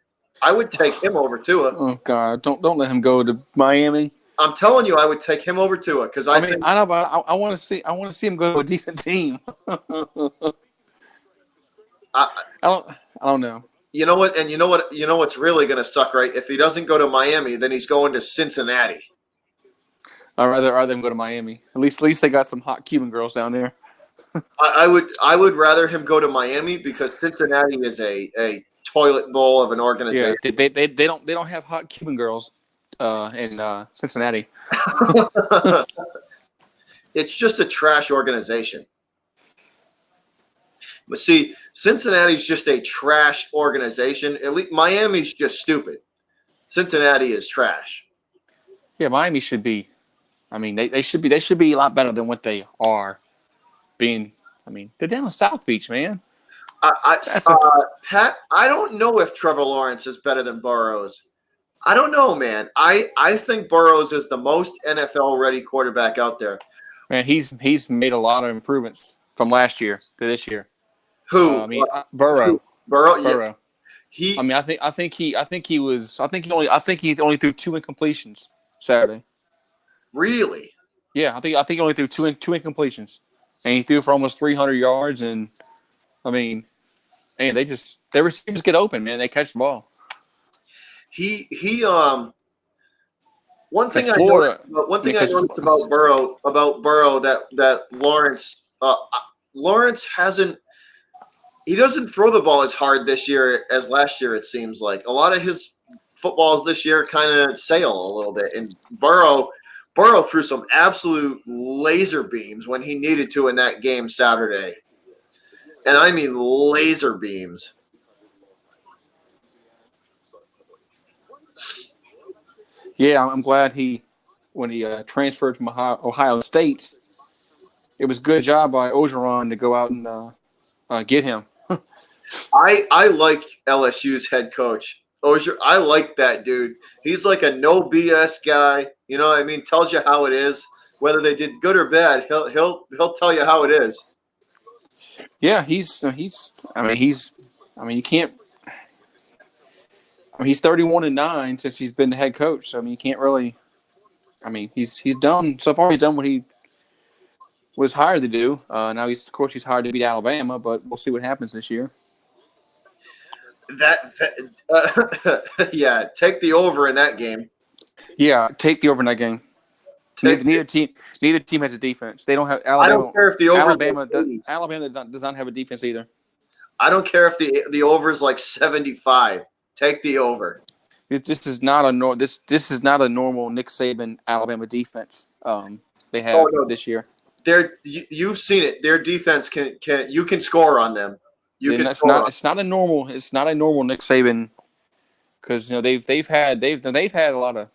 I would take him over Tua. Oh God! Don't let him go to Miami. I'm telling you, I would take him over Tua because I know, but I want to see him go to a decent team. I don't know. You know what? And you know what's really going to suck, right? If he doesn't go to Miami, then he's going to Cincinnati. I'd rather him go to Miami. At least they got some hot Cuban girls down there. I would rather him go to Miami because Cincinnati is a toilet bowl of an organization. Yeah, they don't have hot Cuban girls in Cincinnati. It's just a trash organization. But see, Cincinnati's just a trash organization. At least Miami's just stupid. Cincinnati is trash. Yeah, Miami should be. They should be a lot better than what they are. They're down in South Beach, man. Pat, I don't know if Trevor Lawrence is better than Burrows. I don't know, man. I think Burrows is the most NFL-ready quarterback out there. Man, he's made a lot of improvements from last year to this year. Who? Burrow. Burrow. He I mean, I think he only threw 2 incompletions Saturday. really. Yeah, I think he only threw two incompletions, and he threw for almost 300 yards. And I mean, and their receivers get open, man. They catch the ball. He one thing Because I Florida, noticed about, one thing I because noticed about Burrow that Lawrence hasn't. He doesn't throw the ball as hard this year as last year. It seems like a lot of his footballs this year kind of sail a little bit, and Burrow threw some absolute laser beams when he needed to in that game Saturday, and I mean laser beams. yeah, I'm glad when he transferred from Ohio State, it was a good job by Ogeron to go out and get him. I like LSU's head coach. Ozier, I like that dude. He's like a no BS guy. You know what I mean? Tells you how it is. Whether they did good or bad, he'll tell you how it is. Yeah, you can't. I mean, he's 31-9 since he's been the head coach. So I mean, you can't really. I mean, he's done so far. He's done what he was hired to do. Now he's hired to beat Alabama, but we'll see what happens this year. Yeah, take the over in that game. Yeah, take the over in that game. Neither team has a defense. They don't have Alabama. I don't care if the over. Alabama does not have a defense either. I don't care if the over is like 75. Take the over. This is not a normal Nick Saban Alabama defense. They have this year. You've seen it. Their defense you can score on them. It's not a normal Nick Saban, because they've had a lot of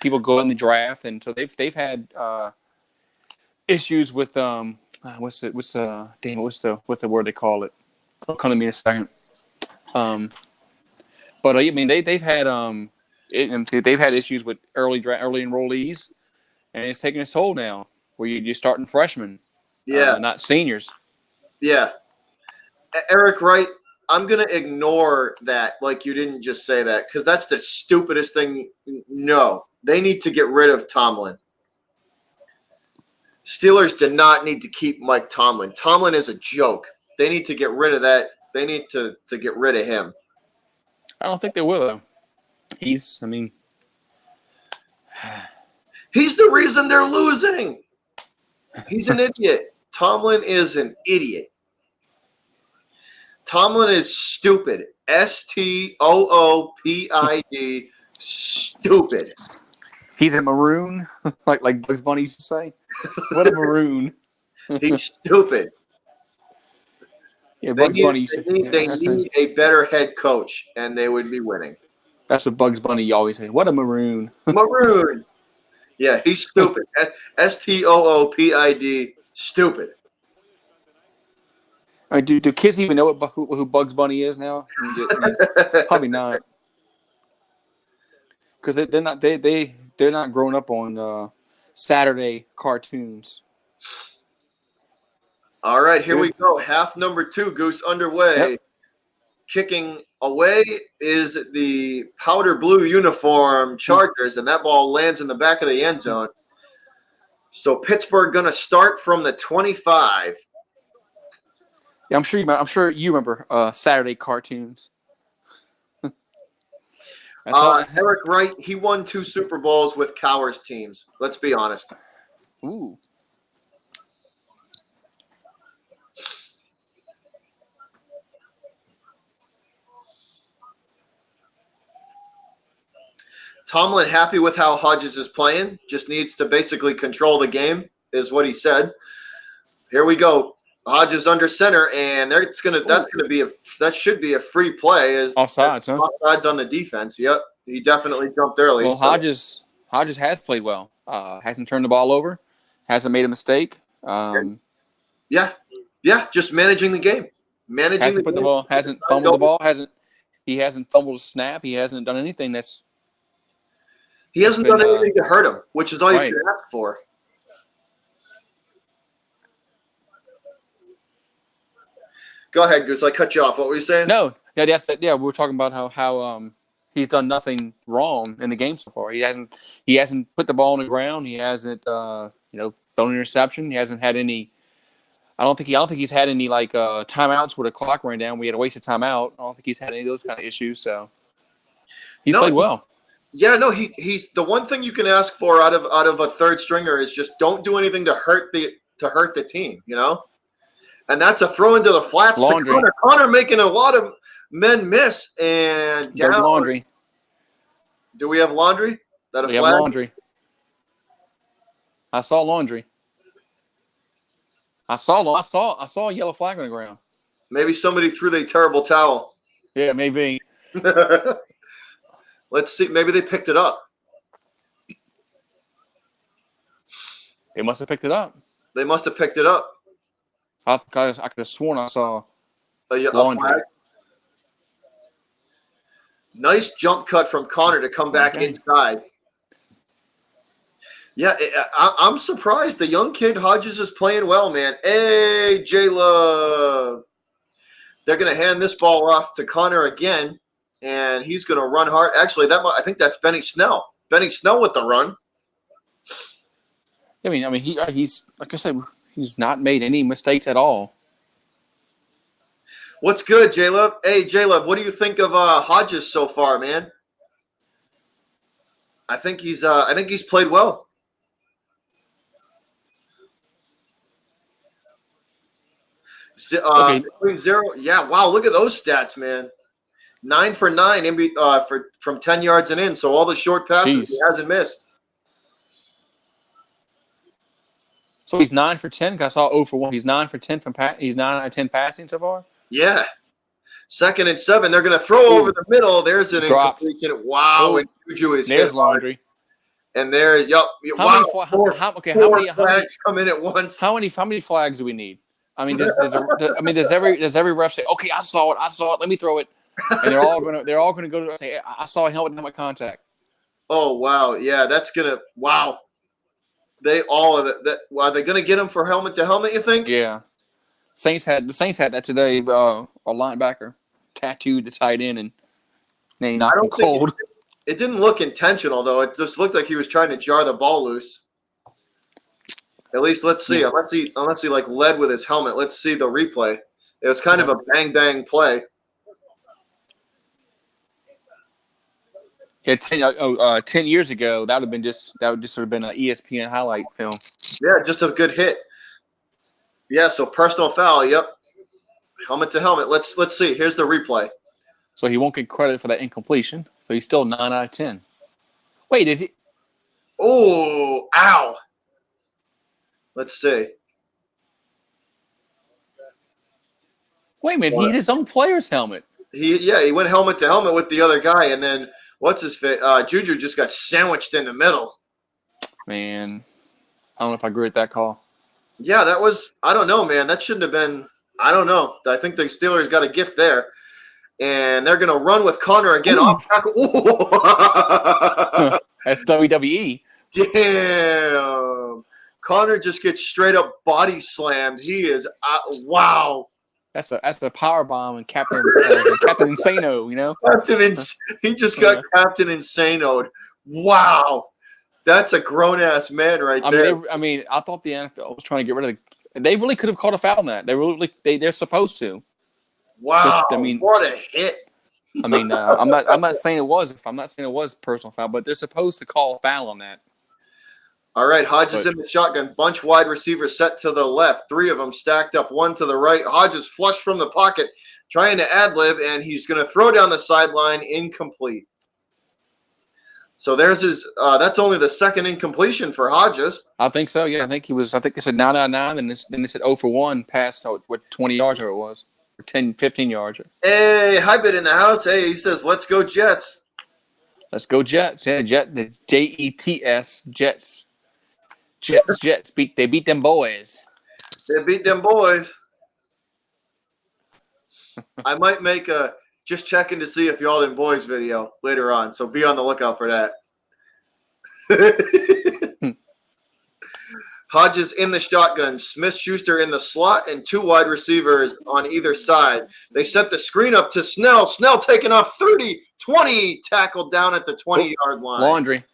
people go in the draft, and so they've had issues with what's the word they call it? It'll come to me in a second. But I mean they've had issues with early enrollees, and it's taking its toll now. Where you're starting freshmen, not seniors. Yeah. Eric Wright, I'm going to ignore that like you didn't just say that, because that's the stupidest thing. No, they need to get rid of Tomlin. Steelers do not need to keep Mike Tomlin. Tomlin is a joke. They need to get rid of that. They need to get rid of him. I don't think they will, though. He's the reason they're losing. He's an idiot. Tomlin is an idiot. Tomlin is stupid. STOOPID. Stupid. He's a maroon, like Bugs Bunny used to say. What a maroon. He's stupid. Yeah, Bugs Bunny. They need a better head coach, and they would be winning. That's what Bugs Bunny always say. What a maroon. Maroon. Yeah, he's stupid. STOOPID. Stupid. I mean, do kids even know who Bugs Bunny is now? Probably not, because they're not growing up on Saturday cartoons. All right, here we go. Half number 2, Goose, underway. Yep. Kicking away is the powder blue uniform Chargers, and that ball lands in the back of the end zone. So Pittsburgh going to start from the 25. Yeah, I'm sure you remember Saturday cartoons. Eric Wright, he won 2 Super Bowls with Cowers teams. Let's be honest. Ooh. Tomlin happy with how Hodges is playing. Just needs to basically control the game, is what he said. Here we go. Hodges under center, and that should be a free play. As offsides, huh? Offsides on the defense. Yep, he definitely jumped early. Well, Hodges has played well. Hasn't turned the ball over. Hasn't made a mistake. Yeah, just managing the game. Hasn't fumbled the ball. He hasn't fumbled a snap. He hasn't done anything He hasn't done anything to hurt him, which is all you can ask for. Go ahead, Goose. I cut you off. What were you saying? No, Yeah, we were talking about how he's done nothing wrong in the game so far. He hasn't put the ball on the ground. He hasn't thrown an interception. He hasn't had any. I don't think he's had any timeouts where the clock ran down. We had a wasted timeout. I don't think he's had any of those kind of issues. So he's played well. Yeah, no, he's the one thing you can ask for out of a third stringer is just don't do anything to hurt the team, And that's a throw into the flats Laundry. to Connor. Connor making a lot of men miss and Doug down. Laundry. Do we have Laundry? That a We flag? have Laundry. I saw Laundry. I saw a yellow flag on the ground. Maybe somebody threw the terrible towel. Yeah, maybe. Let's see. Maybe they picked it up. They must have picked it up. They must have picked it up. I could have sworn I saw A Laundry. flag. Nice jump cut from Connor to come back Okay. inside. Yeah, I'm surprised. The young kid Hodges is playing well, man. Hey, J-Love. They're going to hand this ball off to Connor again, and he's going to run hard. Actually, I think that's Benny Snell. Benny Snell with the run. I mean, he's like I said, he's not made any mistakes at all. What's good, J-Love? Hey, J-Love, what do you think of Hodges so far, man? I think he's played well. Okay. Between 0, yeah. Wow, look at those stats, man. 9 for 9 from 10 yards and in. So all the short passes he hasn't missed. So he's 9 for 10. I saw 0 for 1. He's 9 for 10 he's 9 out of 10 passing so far. Yeah. 2nd and 7. They're going to throw over the middle. There's an incompletion. Wow, and Juju is there's hit Laundry. And there, How wow. many Flags come in at once. How many flags do we need? I mean, does every ref say, "Okay, I saw it, let me throw it," and they're all gonna go to say, "I saw a helmet contact." Oh wow, yeah, that's gonna wow. They all of it. Are they gonna get him for helmet to helmet? You think? Yeah, the Saints had that today. A linebacker tattooed the tight end and they knocked him cold. It didn't look intentional though. It just looked like he was trying to jar the ball loose. At least let's see. Yeah. Unless he led with his helmet. Let's see the replay. It was kind of a bang play. Yeah, 10 years ago, that would just sort of been an ESPN highlight film. Yeah, just a good hit. Yeah, so personal foul. Yep, helmet to helmet. Let's see. Here's the replay. So he won't get credit for that incompletion. So he's still 9 out of 10. Wait, did he? Oh, ow. Let's see. Wait a minute, he hit his own player's helmet. He went helmet to helmet with the other guy, and then what's his face? Juju just got sandwiched in the middle. Man, I don't know if I agree with that call. Yeah, that was. I don't know, man. That shouldn't have been. I don't know. I think the Steelers got a gift there, and they're gonna run with Connor again. Off tackle. That's WWE. Damn. Connor just gets straight up body slammed. He is wow. That's a power bomb and Captain Insano, He just got Captain Insano'd. Wow. That's a grown ass man right there. I thought the NFL was trying to get rid of they really could have called a foul on that. They're supposed to. Wow. What a hit. I'm not saying it was. I'm not saying it was a personal foul, but they're supposed to call a foul on that. All right, Hodges in the shotgun. Bunch wide receivers set to the left. 3 of them stacked up, 1 to the right. Hodges flushed from the pocket, trying to ad-lib, and he's going to throw down the sideline, incomplete. So there's his that's only the second incompletion for Hodges. I think so, yeah. I think they said 9 out of 9, and then they said 0 for 1 past 20 yards or it was. Or 10, 15 yards. Hey, Hybrid in the house. Hey, he says, let's go Jets. Let's go Jets. Yeah, the Jets, Jets. Jets beat them boys. They beat them boys. I might make a just checking to see if y'all them boys video later on, so be on the lookout for that. Hodges in the shotgun, Smith-Schuster in the slot, and 2 wide receivers on either side. They set the screen up to Snell. Snell taking off 30-20, tackled down at the 20-yard line. Laundry.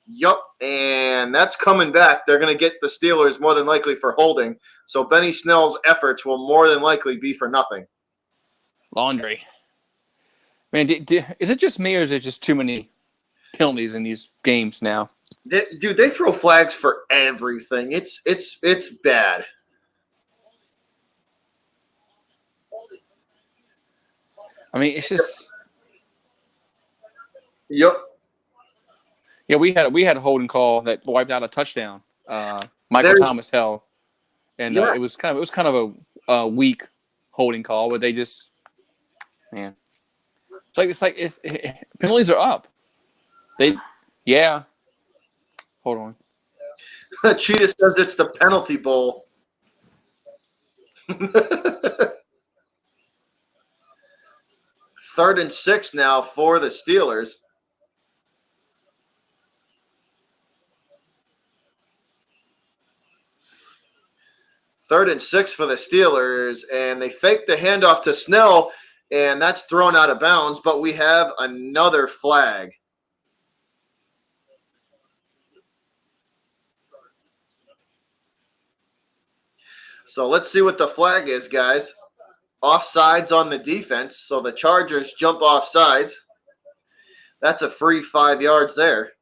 Yup, and that's coming back. They're going to get the Steelers more than likely for holding. So Benny Snell's efforts will more than likely be for nothing. Laundry. Man, is it just me or is it just too many penalties in these games now? Dude, they throw flags for everything. It's bad. I mean, it's just. Yep. Yeah, we had a holding call that wiped out a touchdown. Michael Thomas held, and it was kind of a weak holding call, but they just, man, it's penalties are up. Hold on. Cheetah says it's the penalty bowl. 3rd and 6 now for the Steelers. Third and 6 for the Steelers, and they fake the handoff to Snell, and that's thrown out of bounds, but we have another flag. So let's see what the flag is, guys. Offsides on the defense, so the Chargers jump offsides. That's a free 5 yards there.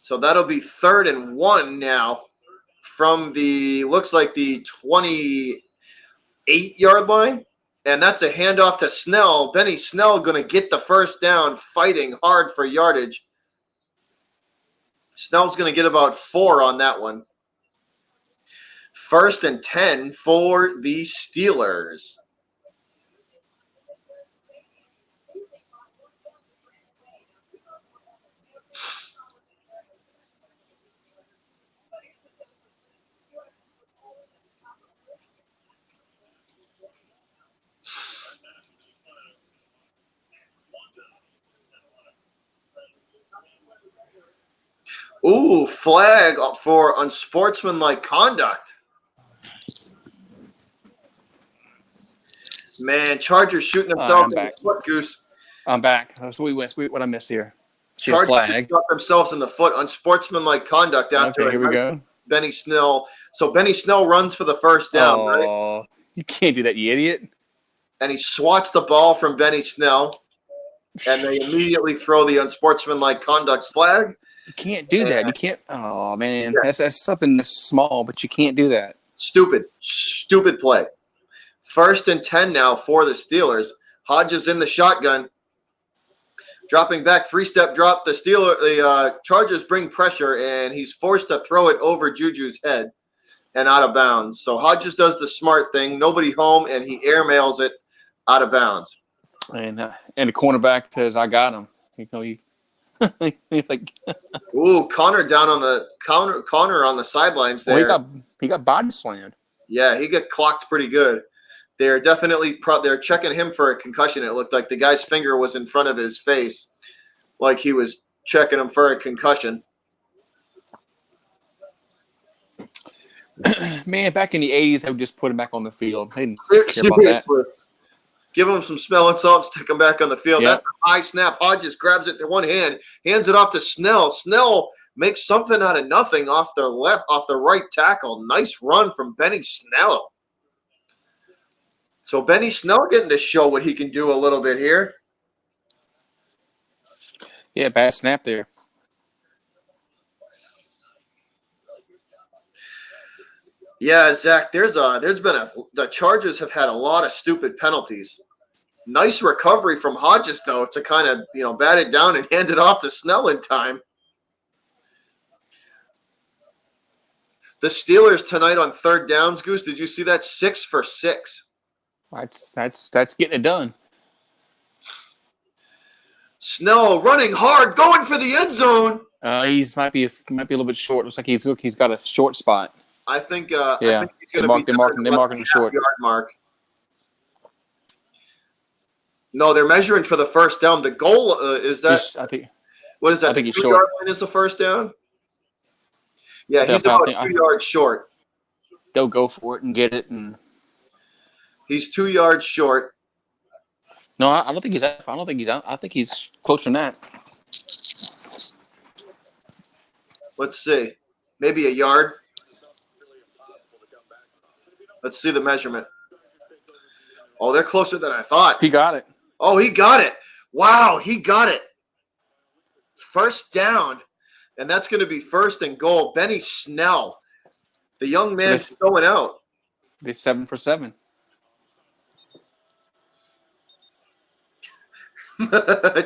So that'll be 3rd and 1 now from looks like the 28-yard line. And that's a handoff to Snell. Benny Snell going to get the first down, fighting hard for yardage. Snell's going to get about 4 on that one. 1st and 10 for the Steelers. Ooh, flag for unsportsmanlike conduct. Man, Chargers shooting themselves in the foot, Goose. I'm back. That's what I missed here. Chargers flag. shot themselves in the foot. Unsportsmanlike conduct after here we go. Benny Snell. So Benny Snell runs for the first down, right? You can't do that, you idiot. And he swats the ball from Benny Snell, and they immediately throw the unsportsmanlike conduct flag. You can't do that. You can't. Oh, man. Yeah. That's something that's small, but you can't do that. Stupid play. 1st and 10 now for the Steelers. Hodges in the shotgun. Dropping back, 3-step drop. The Chargers bring pressure, and he's forced to throw it over Juju's head and out of bounds. So Hodges does the smart thing. Nobody home, and he airmails it out of bounds. And the cornerback says, "I got him." He's like, "Ooh, Connor down on the Connor on the sidelines there." Well, he got body slammed. Yeah, he got clocked pretty good. They're definitely they're checking him for a concussion. It looked like the guy's finger was in front of his face, like he was checking him for a concussion. Man, back in the 80s, they would just put him back on the field. They didn't care about that. Give him some smelling salt, stick him back on the field. Yep. That's a high snap. Hodges grabs it to one hand, hands it off to Snell. Snell makes something out of nothing off the right tackle. Nice run from Benny Snell. So Benny Snell getting to show what he can do a little bit here. Yeah, bad snap there. Yeah, Zach, the Chargers have had a lot of stupid penalties. Nice recovery from Hodges, though, to kind of, bat it down and hand it off to Snell in time. The Steelers tonight on 3rd downs, Goose, did you see that? 6 for 6. That's getting it done. Snell running hard, going for the end zone. He's might be a little bit short. Looks like he's got a short spot. I think yeah. I think he's going to be they're marking him short. Yard mark. No, they're measuring for the first down. The goal is that I think what is that? I think The he's 2 yard short. line is the first down. Yeah, he's I about think 2 yards short. they'll go for it and get it. And He's 2 yards short. no, I don't think he's out. I don't think he's out. I think he's closer than that. Let's see. Maybe a yard. Let's see the measurement. Oh, they're closer than I thought. He got it. Oh, he got it. Wow, he got it. First down, and that's going to be first and goal. Benny Snell, the young man's going out. They're 7 for 7.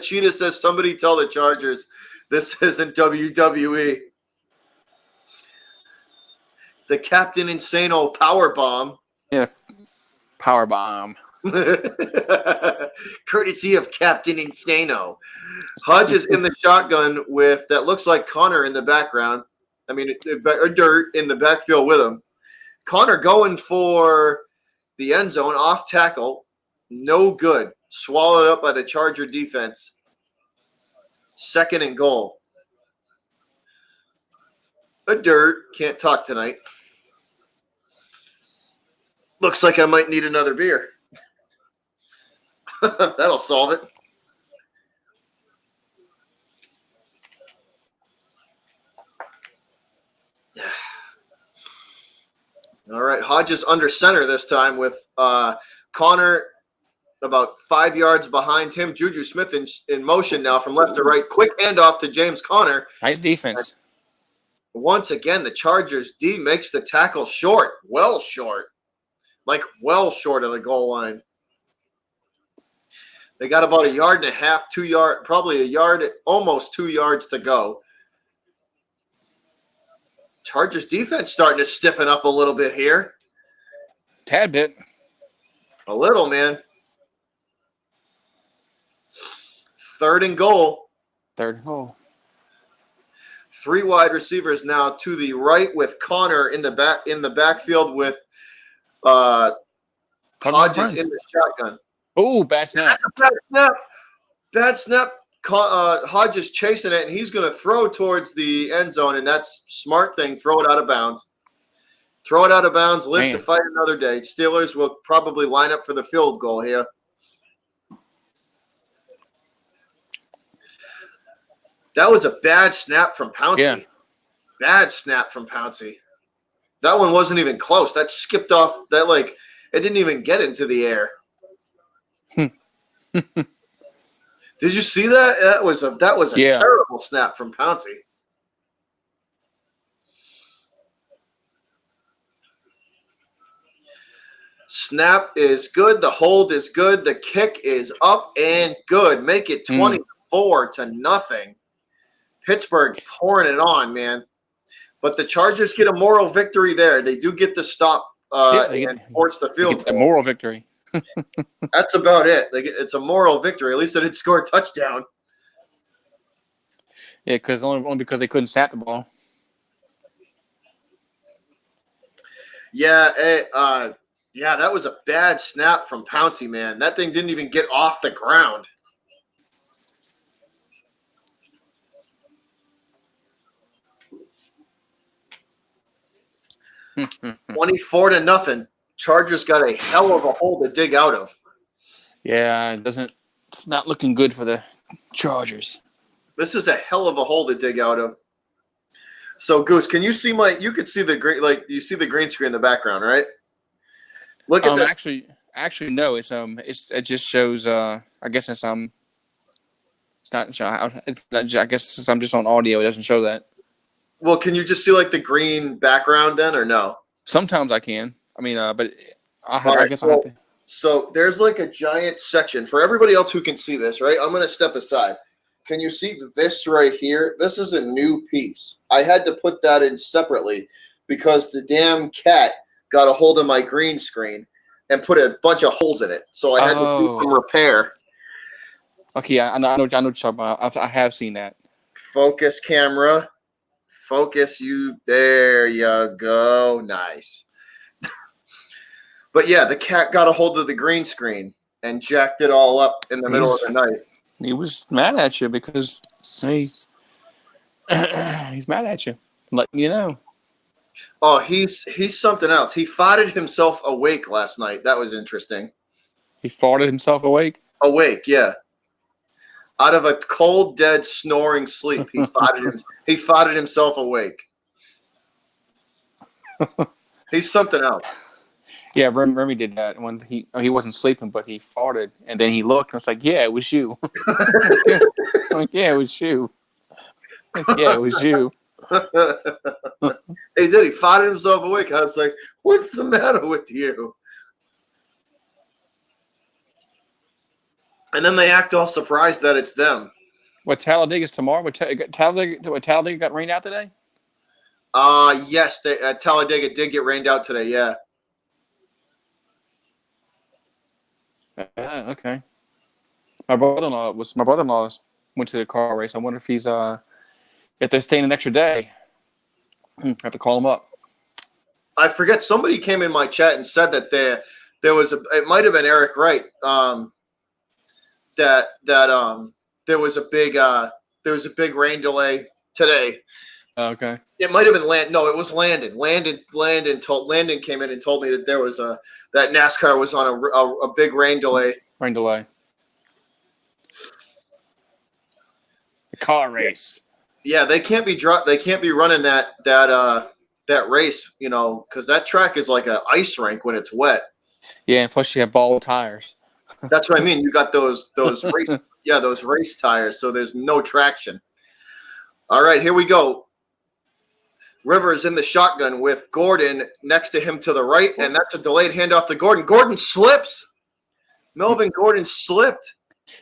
Cheetah says, somebody tell the Chargers this isn't WWE. The Captain Insano power bomb. Yeah, power bomb. Courtesy of Captain Insano. Hodge is in the shotgun with that looks like Connor in the background. I mean, or Dirt in the backfield with him. Connor going for the end zone, off tackle. No good. Swallowed up by the Charger defense. Second and goal. A Dirt can't talk tonight. Looks like I might need another beer. That'll solve it. All right, Hodges under center this time with Connor about 5 yards behind him. Juju Smith in motion now from left to right. Quick handoff to James Conner. Right defense. Once again, the Chargers D makes the tackle short. Well short. Like well short of the goal line. They got about 1.5 yards, 2 yards, probably a yard, almost 2 yards to go. Chargers defense starting to stiffen up a little bit here. Tad bit. A little, man. Third and goal. Third goal. 3 wide receivers now to the right with Connor in the backfield with Hodges in the shotgun. Oh, bad snap. That's a bad snap. Bad snap. Hodges chasing it, and he's going to throw towards the end zone, and that's smart thing. Throw it out of bounds. Throw it out of bounds. Live to fight another day. Steelers will probably line up for the field goal here. That was a bad snap from Pouncey. Yeah. Bad snap from Pouncey. That one wasn't even close. That skipped off. It didn't even get into the air. Did you see that? That was a terrible snap from Pouncey. Snap is good. The hold is good. The kick is up and good. Make it 24-0. Pittsburgh pouring it on, man. But the Chargers get a moral victory there. They do get the stop and force the field goal. A moral victory. That's about it. It's a moral victory. At least they didn't score a touchdown. Yeah, because only because they couldn't snap the ball. Yeah, that was a bad snap from Pouncey, man. That thing didn't even get off the ground. $24-0. Chargers got a hell of a hole to dig out of. Yeah, it's not looking good for the Chargers. This is a hell of a hole to dig out of. So, Goose, can you see you could see the green, you see the green screen in the background, right? Look at that. Actually, no. It just shows. I guess it's not. I guess since I'm just on audio, it doesn't show that. Well, can you just see the green background then, or no? Sometimes I can. I mean, but I guess I have to. So there's a giant section for everybody else who can see this, right? I'm going to step aside. Can you see this right here? This is a new piece. I had to put that in separately because the damn cat got a hold of my green screen and put a bunch of holes in it. So I had to do some repair. Okay, I know what you're talking about. I have seen that. Focus camera. Focus you. There you go. Nice. But yeah, the cat got a hold of the green screen and jacked it all up in the middle of the night. He was mad at you because he's mad at you, letting you know. Oh, he's something else. He farted himself awake last night. That was interesting. He farted himself awake. Awake, yeah. Out of a cold, dead, snoring sleep, he farted himself awake. He's something else. Yeah, Remy did that when he wasn't sleeping, but he farted, and then he looked and was like, "Yeah, it was you." I'm like, "Yeah, it was you." Yeah, it was you. He did. He farted himself awake. I was like, "What's the matter with you?" And then they act all surprised that it's them. What, Talladega's tomorrow? Talladega got rained out today? Yes, Talladega did get rained out today. Yeah. Okay. My brother-in-law went to the car race. I wonder if if they're staying an extra day. I have to call him up. I forget. Somebody came in my chat and said that there was it might have been Eric Wright. That there was a big rain delay today. Okay. It might have been No, it was Landon. Landon came in and told me that there was that NASCAR was on a big rain delay. Rain delay. The car race. Yeah, they can't be running that race, because that track is like an ice rink when it's wet. Yeah, and plus you have ball tires. That's what I mean. You got those race tires, so there's no traction. All right, here we go. Rivers in the shotgun with Gordon next to him to the right, and that's a delayed handoff to Gordon. Gordon slips. Melvin Gordon slipped.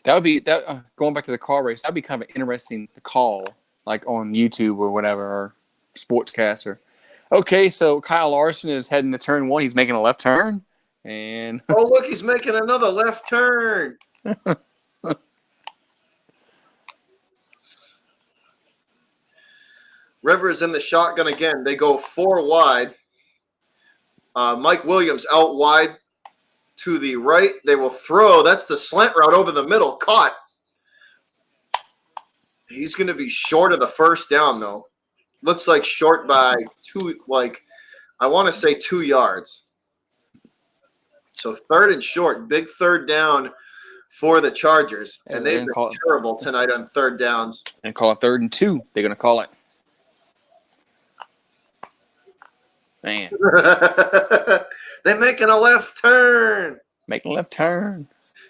That would be going back to the car race. That'd be kind of an interesting call, like on YouTube or whatever, or Sportscaster. Okay, so Kyle Larson is heading to turn 1. He's making a left turn, and oh look, he's making another left turn. Rivers in the shotgun again. They go 4 wide. Mike Williams out wide to the right. They will throw. That's the slant route over the middle. Caught. He's going to be short of the first down, though. Looks like short by 2, I want to say 2 yards. So 3rd and short. Big 3rd down for the Chargers. And they've been terrible tonight on 3rd downs. And call it 3rd and 2. They're going to call it. Man. They're making a left turn. Making a left turn.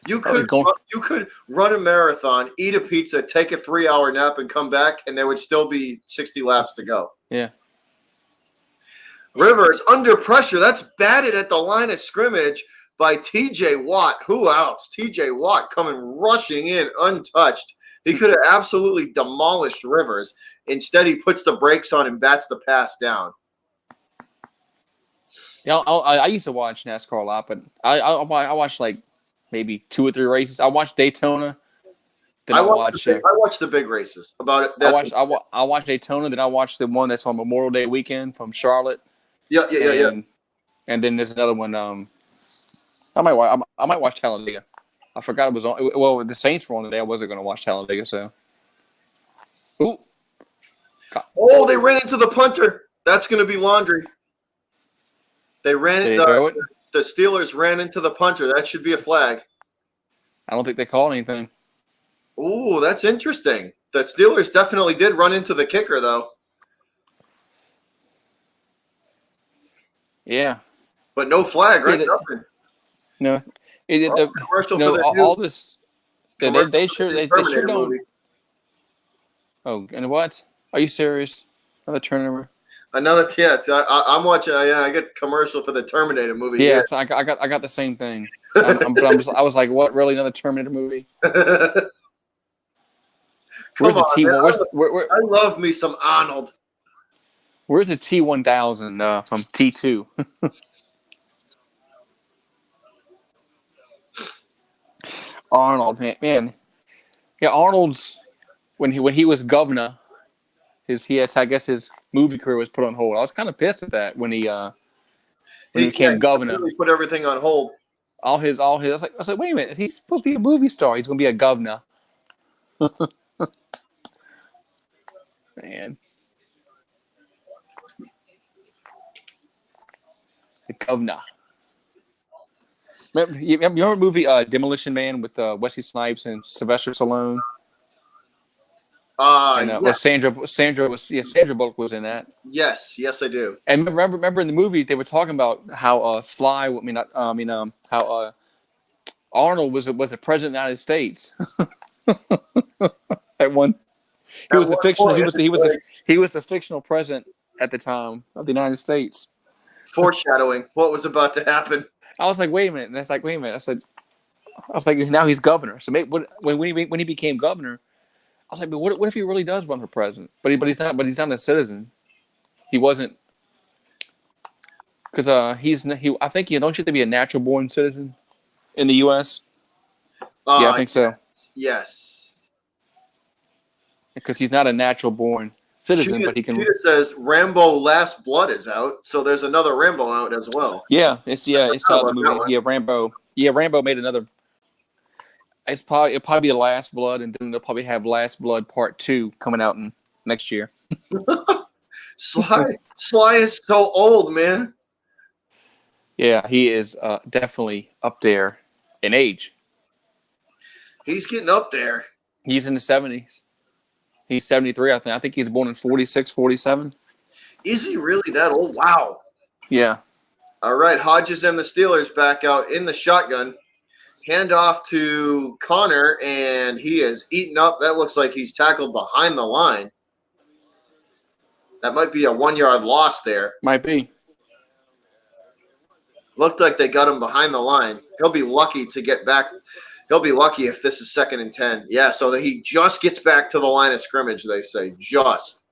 You could run a marathon, eat a pizza, take a 3-hour nap, and come back, and there would still be 60 laps to go. Yeah. Rivers under pressure. That's batted at the line of scrimmage by T.J. Watt. Who else? T.J. Watt coming rushing in untouched. He could have absolutely demolished Rivers. Instead, he puts the brakes on and bats the pass down. Yeah, I used to watch NASCAR a lot, but I watched like maybe 2 or 3 races. I watched Daytona. Then I watched the big races. About it. I watched Daytona. Then I watched the one that's on Memorial Day weekend from Charlotte. Yeah. And then there's another one. I might watch Talladega. I forgot it was on. Well, the Saints were on today. I wasn't going to watch Talladega. So. Ooh. God. Oh, they ran into the punter. That's going to be laundry. They ran it. The Steelers ran into the punter. That should be a flag. I don't think they called anything. Ooh, that's interesting. The Steelers definitely did run into the kicker, though. Yeah. But no flag, right? Nothing. No. Commercial for all this. They sure don't. Movie. Oh, and what? Are you serious? Another turnover? Another, yeah. I'm watching. I get the commercial for the Terminator movie. Yeah, I got the same thing. I was like, what? Really, another Terminator movie? Where's the T1? I love me some Arnold. Where's the T1000 from T2? Arnold, man. Yeah, Arnold's when he was governor. I guess his movie career was put on hold. I was kind of pissed at that when he became governor. He put everything on hold. all his. I was like, wait a minute, he's supposed to be a movie star. He's gonna be a governor. Man, the governor. You remember the movie Demolition Man with Wesley Snipes and Sylvester Stallone? And Yes, Sandra Bullock was in that. yes, I do. And remember in the movie they were talking about how how Arnold was the president of the United States. At one, he was the fictional. He was the fictional president at the time of the United States. Foreshadowing what was about to happen. I was like, wait a minute. And it's like, wait a minute. I was like, now he's governor. So maybe when he became governor, I was like, but what if he really does run for president? But he's not. But he's not a citizen. He wasn't. Because I think don't you have to be a natural born citizen in the U.S. Yeah, I think so. Yes. Because he's not a natural born citizen, but he can. Cheetah says Rambo: Last Blood is out, so there's another Rambo out as well. Yeah, it's the movie. Yeah, Rambo. Yeah, Rambo made another. It'll probably be the Last Blood, and then they'll probably have Last Blood Part 2 coming out next year. Sly is so old, man. Yeah, he is definitely up there in age. He's getting up there. He's in the 70s. He's 73, I think. I think he was born in 46, 47. Is he really that old? Wow. Yeah. All right, Hodges and the Steelers back out in the shotgun. Hand off to Connor, and he is eaten up. That looks like he's tackled behind the line. That might be a 1-yard loss there. Might be. Looked like they got him behind the line. He'll be lucky to get back. He'll be lucky if this is 2nd and 10. Yeah, so that he just gets back to the line of scrimmage, they say. Just.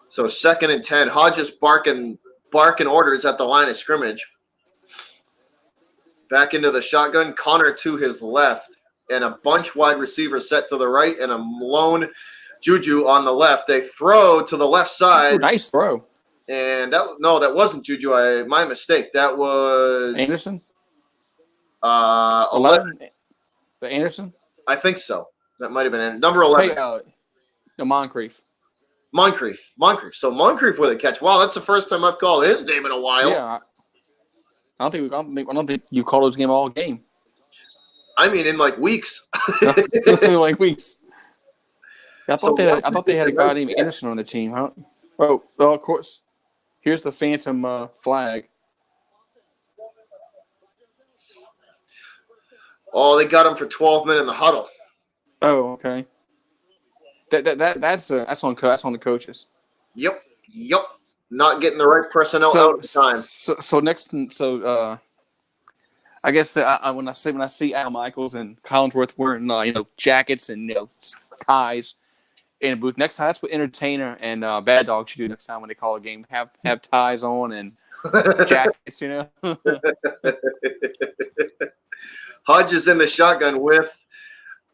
So 2nd and 10. Hodges barking orders at the line of scrimmage. Back into the shotgun. Connor to his left. And a bunch wide receiver set to the right. And a lone Juju on the left. They throw to the left side. Ooh, nice throw. And that wasn't Juju. My mistake. That was Anderson? 11. The Anderson? I think so. That might have been number 11. Hey, no, Moncrief. Moncrief. So Moncrief with a catch. Wow, that's the first time I've called his name in a while. Yeah. I don't think you called his game all game. I mean, in like weeks. Like weeks. I thought they had a guy named Anderson on the team. Huh? Oh, well, of course. Here's the phantom flag. Oh, they got him for 12 men in the huddle. Oh, okay. That's on the coaches. Yep. Not getting the right personnel out at the time. So I guess when I see Al Michaels and Collinsworth wearing jackets and ties in a booth, next time that's what Entertainer and Bad Dog should do next time when they call a game. Have ties on and jackets, Hodges in the shotgun with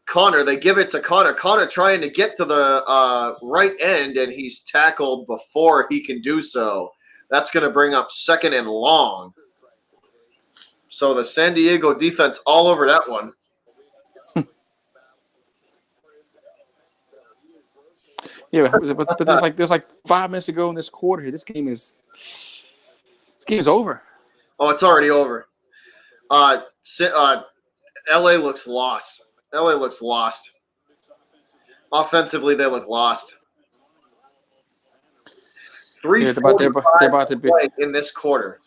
Connor. They give it to Connor. Connor trying to get to the right end, and he's tackled before he can do so. That's going to bring up 2nd and long. So the San Diego defense all over that one. Yeah, but there's like 5 minutes to go in this quarter here. This game is over. Oh, it's already over. LA looks lost. Offensively, they look lost. They're about to be in this quarter.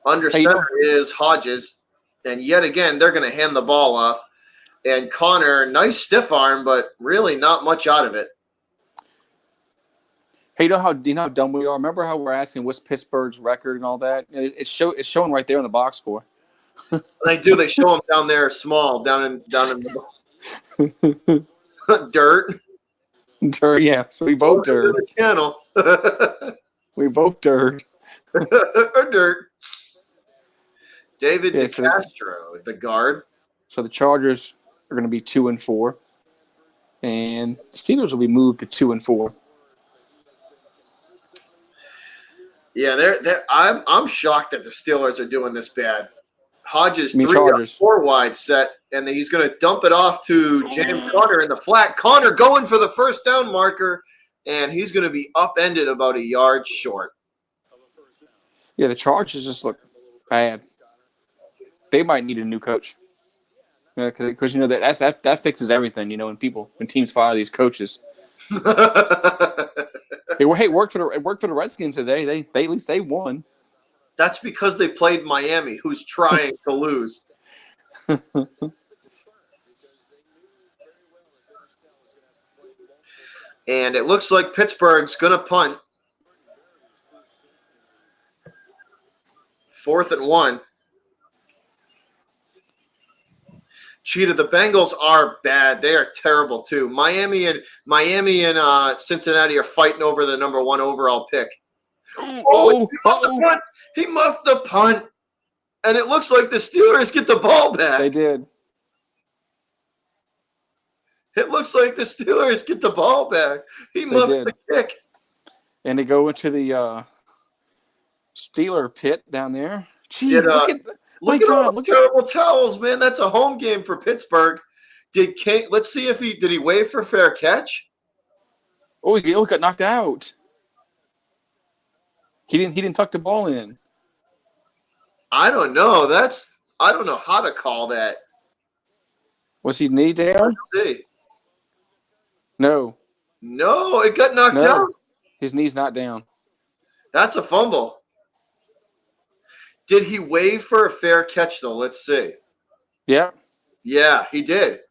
Under center is Hodges, and yet again they're going to hand the ball off. And Connor, nice stiff arm, but really not much out of it. Hey, you know how dumb we are? Remember how we're asking what's Pittsburgh's record and all that? It's showing right there on the box score. They do. They show them down there, small, down in the dirt. Dirt, yeah. So we vote dirt. The channel. We vote dirt. Or dirt. David DeCastro, the guard. So the Chargers are going to be 2-4, and the Steelers will be moved to 2-4. Yeah, I'm shocked that the Steelers are doing this bad. Hodges I mean, 3 Chargers. 4 wide set, and then he's going to dump it off to James Conner in the flat. Conner going for the first down marker, and he's going to be upended about a yard short. Yeah, the Chargers just look bad. They might need a new coach. Because that fixes everything. When teams fire these coaches. Hey, it worked for the Redskins today. They at least they won. That's because they played Miami, who's trying to lose. And it looks like Pittsburgh's going to punt. 4th and 1. Cheetah, the Bengals are bad. They are terrible too. Miami and Cincinnati are fighting over the number 1 overall pick. He muffed the punt, and it looks like the Steelers get the ball back. They did. It looks like the Steelers get the ball back. He muffed the kick. And they go into the Steeler pit down there. Jeez, look at all the terrible towels, man. That's a home game for Pittsburgh. Let's see if did he wave for fair catch? Oh, he got knocked out. He didn't tuck the ball in. I don't know. I don't know how to call that. Was he knee down? Let's see. No, it got knocked out. His knee's not down. That's a fumble. Did he wave for a fair catch, though? Let's see. Yeah. Yeah, he did.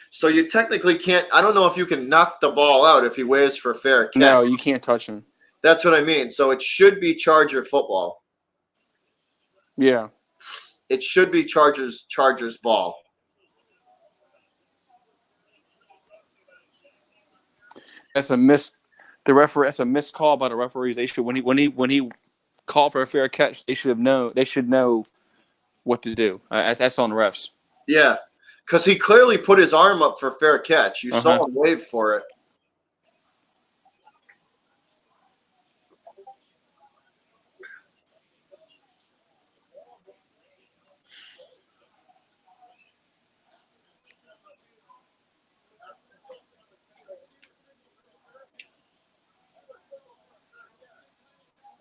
So you technically can't – I don't know if you can knock the ball out if he waves for a fair catch. No, you can't touch him. That's what I mean. So it should be Charger football. Yeah. It should be Chargers ball. That's a missed call by the referees. They should when he called for a fair catch, they should know what to do. That's on the refs. Yeah, because he clearly put his arm up for fair catch. You saw him wave for it.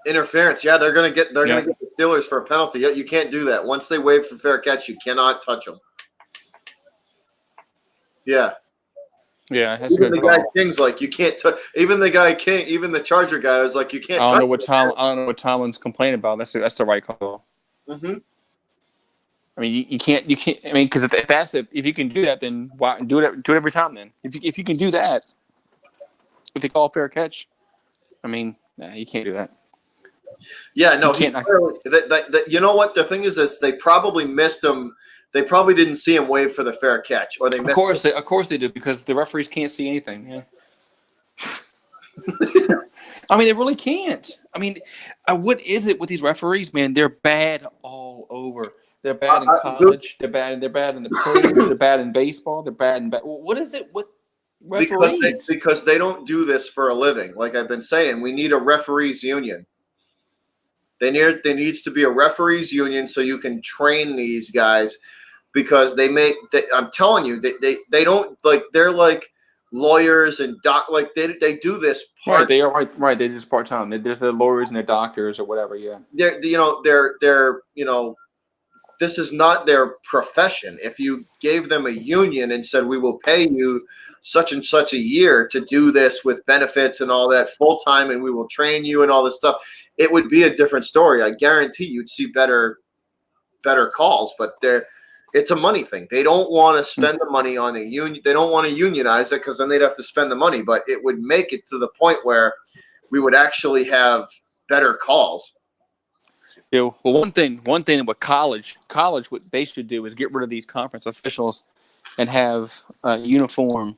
Interference. Yeah, they're gonna get the Steelers for a penalty. You can't do that. Once they wave for fair catch, you cannot touch them. Yeah. Yeah, that's even a good the call. guy King's like you can't touch. Even the guy King, even the Charger guy was like you can't. I don't know what Tomlin's complaining about. That's the right call. Mm-hmm. I mean, you can't. I mean, because if you can do that, then why do it every time? Then if you can do that, if they call fair catch, I mean, nah, you can't do that. Yeah, no, you know what the thing is they probably missed him. They probably didn't see him wave for the fair catch, or they. Of course they do because the referees can't see anything. Yeah. I mean, they really can't. I mean, what is it with these referees, man? They're bad all over. They're bad in college. They're bad in the pros. They're bad in baseball. They're bad in. What is it with referees? Because they don't do this for a living. Like I've been saying, we need a referees union. There needs to be a referees union so you can train these guys because I'm telling you, they don't like they're like lawyers and like they do this part. Right, they are right. They're just part time. They're lawyers and they're doctors or whatever. Yeah. They're this is not their profession. If you gave them a union and said we will pay you such and such a year to do this with benefits and all that full time, and we will train you and all this stuff, it would be a different story. I guarantee you'd see better calls, but it's a money thing. They don't want to spend the money on a union. They don't want to unionize it because then they'd have to spend the money, but it would make it to the point where we would actually have better calls. Yeah, well, one thing with college, what they should do is get rid of these conference officials and have uniform.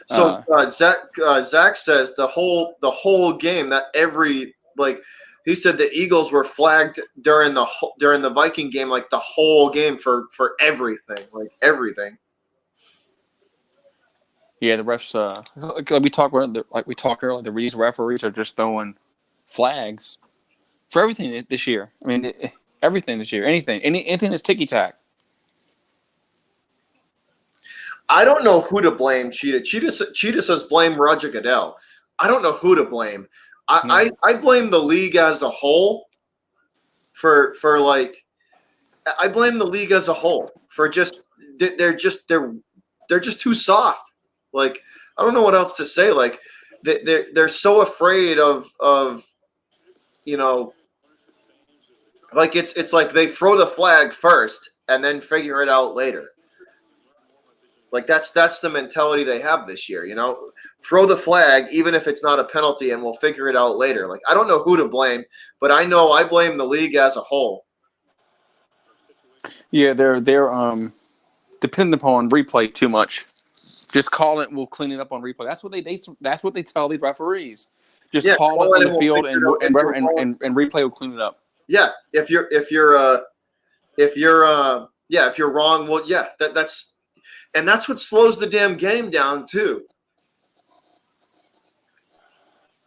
So Zach says the whole game that he said the Eagles were flagged during the Viking game, like the whole game for everything, like everything. Yeah, the refs. Like we talked about, like we talked earlier, these referees are just throwing flags for everything this year. I mean, everything this year, anything that's ticky tack. I don't know who to blame. Cheetah says blame Roger Goodell. I don't know who to blame. I blame the league as a whole for like. I blame the league as a whole for they're just too soft. Like, I don't know what else to say. Like, they're so afraid of like it's like they throw the flag first and then figure it out later. Like that's the mentality they have this year. Throw the flag even if it's not a penalty, and we'll figure it out later. Like, I don't know who to blame, but I know I blame the league as a whole. Yeah, they're dependent upon replay too much. Just call it. We'll clean it up on replay. That's what they tell these referees. Just call it on the field and replay will clean it up. Yeah, if you're wrong, well, yeah, that's what slows the damn game down too.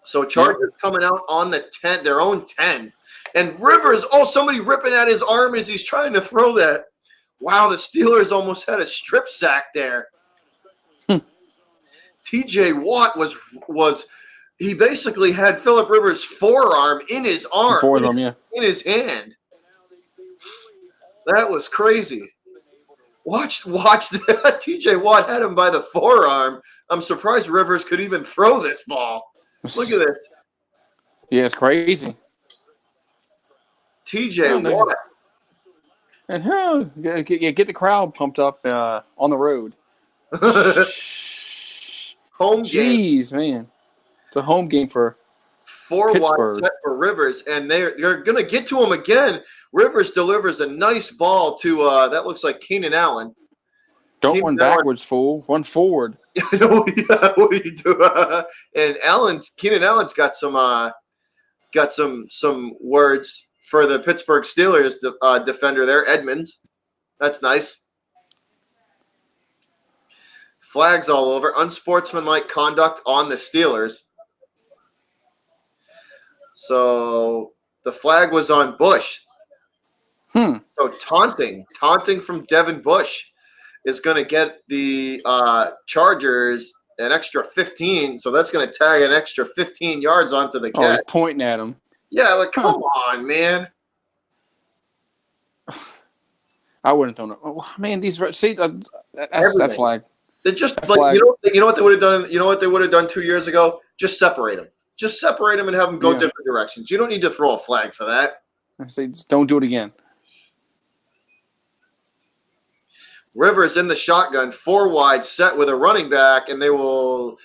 So Chargers coming out on the 10, their own 10. And Rivers, somebody ripping at his arm as he's trying to throw that. Wow, the Steelers almost had a strip sack there. TJ Watt he basically had Phillip Rivers' forearm in his arm, in his hand. That was crazy. Watch that. TJ Watt had him by the forearm. I'm surprised Rivers could even throw this ball. Look at this. Yeah, it's crazy. TJ Watt. And get the crowd pumped up on the road. Home game. Jeez, man. It's a home game for 4 Pittsburgh. wide set for Rivers, and they're going to get to him again. Rivers delivers a nice ball to that looks like Keenan Allen. Don't run backwards, fool. Run forward. I know. Yeah, what do you do? And Keenan Allen's got some words for the Pittsburgh Steelers defender there, Edmonds. That's nice. Flags all over. Unsportsmanlike conduct on the Steelers. So the flag was on Bush. So taunting from Devin Bush is going to get the Chargers an extra 15. So that's going to tag an extra 15 yards onto the catch. Oh, he's pointing at him. Yeah, like, come on, man. I wouldn't throw it. Oh, man, that's that flag. They're just that like flag. you know what they would have done. You know what they would have done 2 years ago? Just separate them. Just separate them and have them go different directions. You don't need to throw a flag for that. I say, just don't do it again. Rivers in the shotgun, 4 wide set with a running back, and they will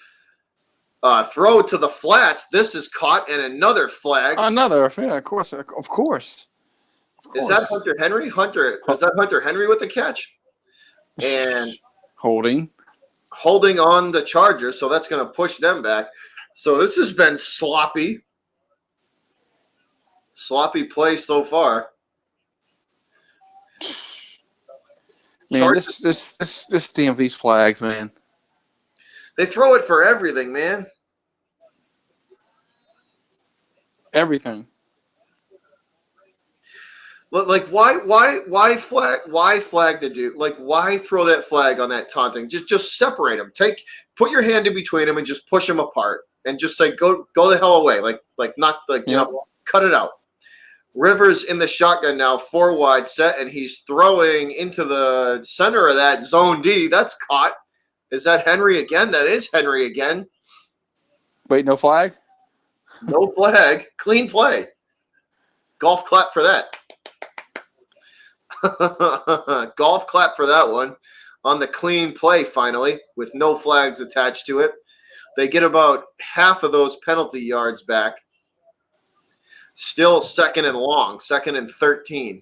throw to the flats. This is caught, and another flag. Another, yeah, of course. Is that Hunter Henry? Is that Hunter Henry with the catch? And holding on the Chargers, so that's going to push them back. So this has been sloppy play so far. Man, this DMV's flags, man. They throw it for everything, man. Everything. Like why flag the dude? Like, why throw that flag on that taunting? Just separate them. Put your hand in between them and just push them apart and just say go the hell away. Cut it out. Rivers in the shotgun now, 4 wide set, and he's throwing into the center of that zone D. That's caught. Is that Henry again? That is Henry again. Wait, no flag? No flag. Clean play. Golf clap for that. Golf clap for that one. On the clean play, finally, with no flags attached to it. They get about half of those penalty yards back. Still second and 13.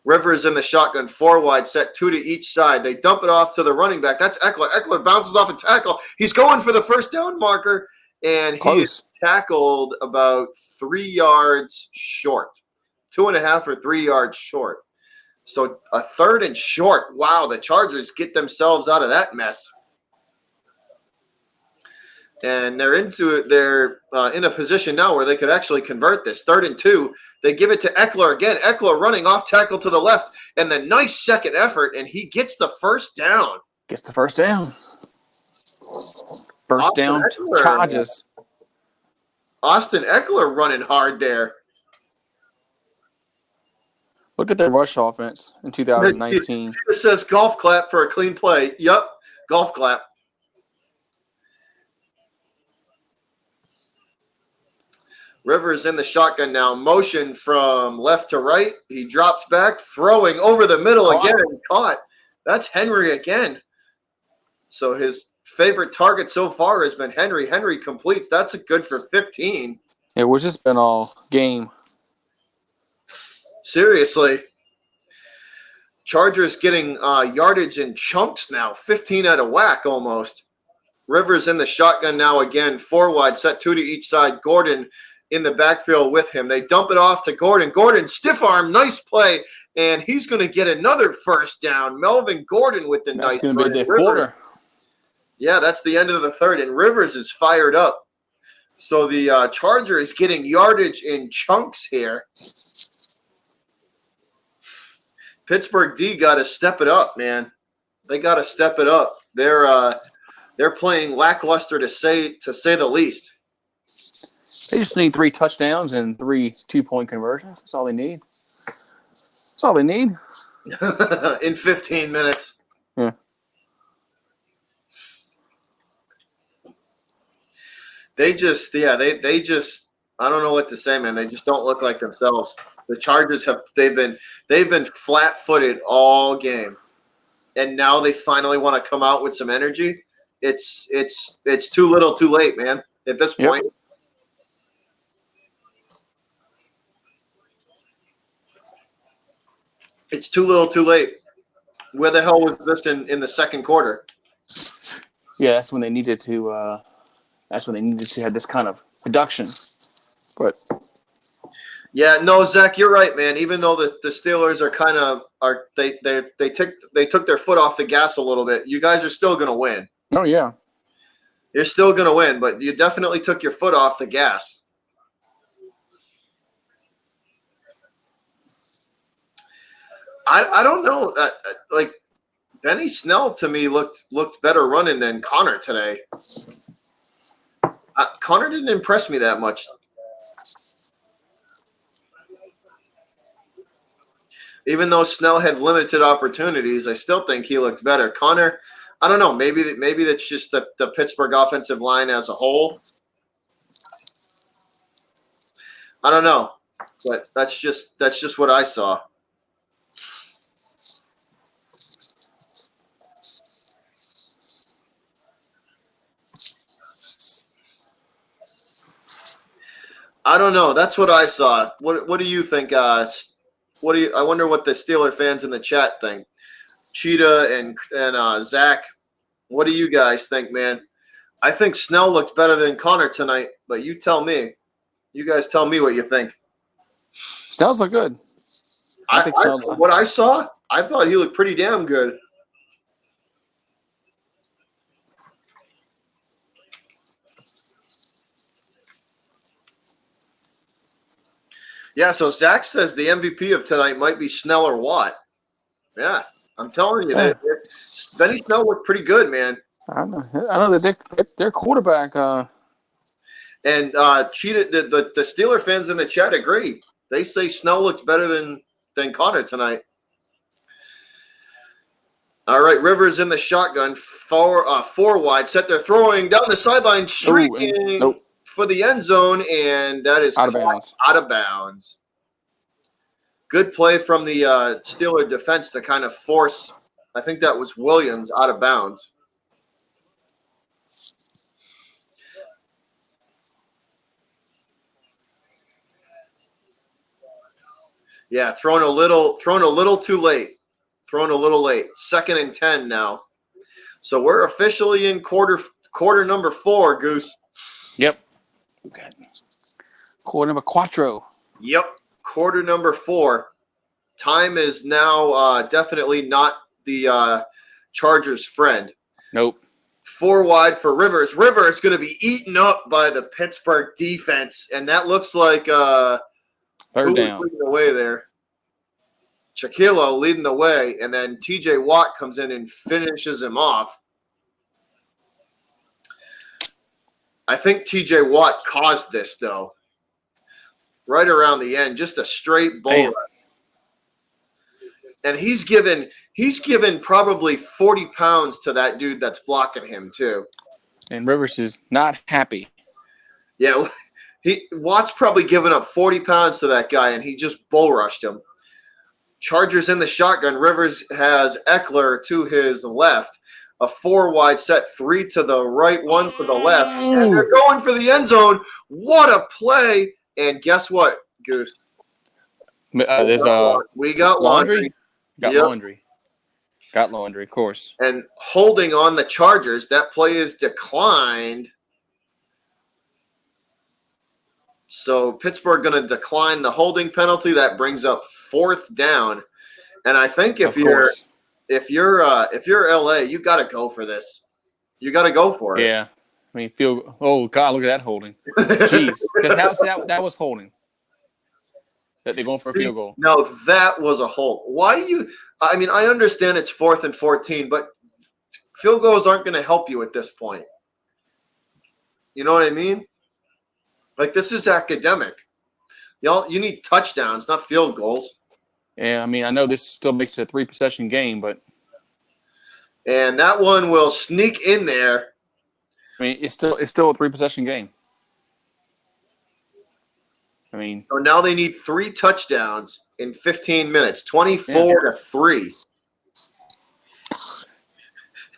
Rivers in the shotgun, 4 wide set, 2 to each side. They dump it off to the running back. That's Eckler. Eckler bounces off a tackle. He's going for the first down marker, and he is tackled about 3 yards short. 2.5 or 3 yards short. So a 3rd and short. Wow, the Chargers get themselves out of that mess. and they're in a position now where they could actually convert this. 3rd and 2. They give it to Eckler again. Eckler running off tackle to the left, and the nice second effort, and he gets the first down. Gets the first down. First Austin down Eckler. charges. Austin Eckler running hard there. Look at their rush offense in 2019. It says golf clap for a clean play. Yep, golf clap. Rivers in the shotgun now. Motion from left to right. He drops back, throwing over the middle again. Caught. That's Henry again. So his favorite target so far has been Henry. Henry completes. That's a good for 15. It was just been all game. Seriously. Chargers getting yardage in chunks now. 15 out of whack almost. Rivers in the shotgun now again. 4 wide, set 2 to each side. Gordon in the backfield with him. They dump it off to Gordon. Gordon, stiff arm, nice play, and he's going to get another first down. Melvin Gordon with the nice That's going to be the Rivers. quarter. Yeah, that's the end of the 3rd, and Rivers is fired up. So the Charger is getting yardage in chunks here. Pittsburgh D got to step it up, man. They got to step it up. They're playing lackluster to say the least. They just need 3 touchdowns and 3 2-point conversions. That's all they need. That's all they need. In 15 minutes. Yeah. They just I don't know what to say, man. They just don't look like themselves. The Chargers they've been flat-footed all game. And now they finally want to come out with some energy. It's too little, too late, man. At this point. Yep. It's too little, too late. Where the hell was this in the second quarter? Yeah, that's when they needed to. That's when they needed to have this kind of production. But yeah, no, Zach, you're right, man. Even though the Steelers they took their foot off the gas a little bit, you guys are still gonna win. Oh yeah, you're still gonna win, but you definitely took your foot off the gas. I don't know. Like Benny Snell to me looked better running than Connor today. Connor didn't impress me that much. Even though Snell had limited opportunities, I still think he looked better. Connor, I don't know. Maybe that's just the Pittsburgh offensive line as a whole. I don't know, but that's just what I saw. I don't know. That's what I saw. What do you think? I wonder what the Steeler fans in the chat think. Cheetah and Zach, what do you guys think, man? I think Snell looked better than Connor tonight, but you tell me. You guys tell me what you think. Snell's look good. What I saw, I thought he looked pretty damn good. Yeah, so Zach says the MVP of tonight might be Snell or Watt. Yeah, I'm telling you that Benny Snell looked pretty good, man. I know that their quarterback. And Cheetah, the Steeler fans in the chat agree. They say Snell looked better than Connor tonight. All right, Rivers in the shotgun, four wide, set there, throwing down the sideline, streaking for the end zone, and that is out of bounds. Good play from the Steeler defense to kind of force, I think that was Williams, out of bounds. Yeah, thrown a little too late. Thrown a little late. 2nd and 10 now. So we're officially in quarter number 4, Goose. Yep. Okay. Quarter number 4. Yep. Quarter number 4. Time is now definitely not the Chargers' friend. Nope. 4 wide for Rivers. Rivers going to be eaten up by the Pittsburgh defense, and that looks like Third who was down. leading the way there. Shaquille leading the way, and then T.J. Watt comes in and finishes him off. I think T.J. Watt caused this, though. Right around the end, just a straight bull Damn. run. And he's given probably 40 pounds to that dude that's blocking him, too. And Rivers is not happy. Yeah, Watt's probably given up 40 pounds to that guy, and he just bull rushed him. Chargers in the shotgun. Rivers has Eckler to his left. A 4 wide set, 3 to the right, 1 to the left. And they're going for the end zone. What a play. And guess what, Goose? There's we got laundry. Got Yep. laundry. Got laundry, of course. And holding on the Chargers, that play is declined. So Pittsburgh going to decline the holding penalty. That brings up 4th down. And I think if you're LA, you got to go for this. You got to go for it. Yeah. I mean, oh, God, look at that holding. Jeez. Because that was holding. That they're going for a field goal. No, that was a hold. I understand it's 4th and 14, but field goals aren't going to help you at this point. You know what I mean? Like, this is academic. You need touchdowns, not field goals. Yeah, I mean, I know this still makes it a 3-possession game, but And that one will sneak in there. I mean, it's still a 3-possession game. I mean, So now they need 3 touchdowns in 15 minutes, 24-3.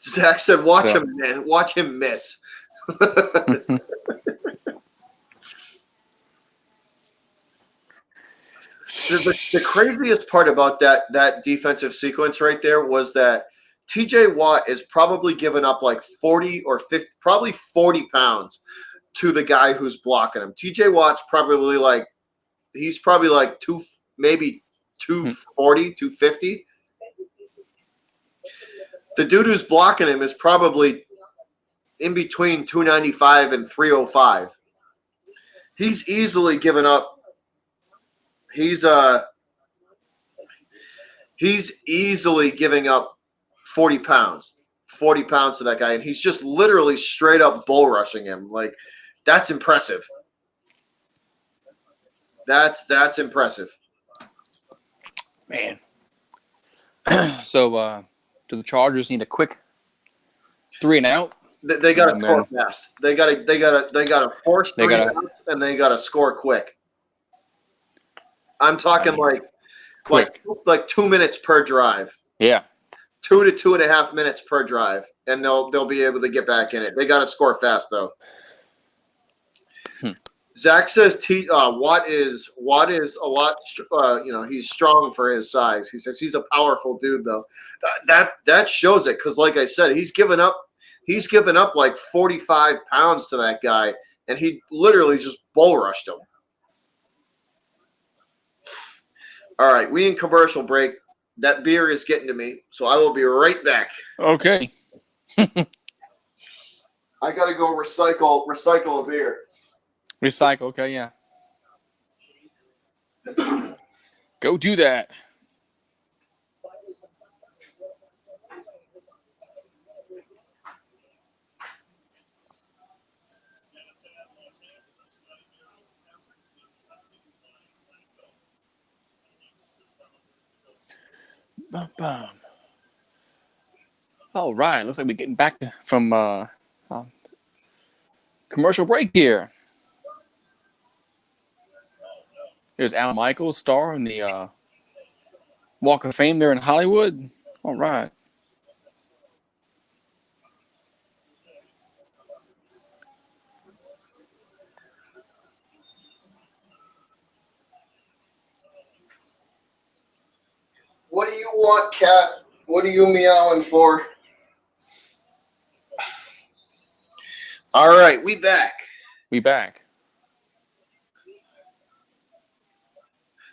Zach said, "Watch him miss." The craziest part about that defensive sequence right there was that T.J. Watt is probably giving up like 40 or 50, probably 40 pounds to the guy who's blocking him. T.J. Watt's probably like 240, 250. The dude who's blocking him is probably in between 295 and 305. He's easily given up. He's easily giving up 40 pounds to that guy, and he's just literally straight up bull rushing him. Like, that's impressive. That's impressive. man. So, do the Chargers need a quick 3 and out? They got to score fast. They got to force 3 outs, and they got to score quick. I'm talking quick. like 2 minutes per drive. Yeah. 2 to 2.5 minutes per drive, and they'll be able to get back in it. They got to score fast though. Zach says Watt is a lot. He's strong for his size. He says he's a powerful dude though. That shows it because, like I said, he's given up like 45 pounds to that guy, and he literally just bull rushed him. All right, we in commercial break. That beer is getting to me, so I will be right back. Okay. I got to go recycle a beer. Recycle. Okay, yeah. Go do that. Bum, bum. All right, looks like we're getting back from commercial break here. Here's Al Michaels, star in the Walk of Fame there in Hollywood. All right. What do you want, cat? What are you meowing for? All right, we back. We back.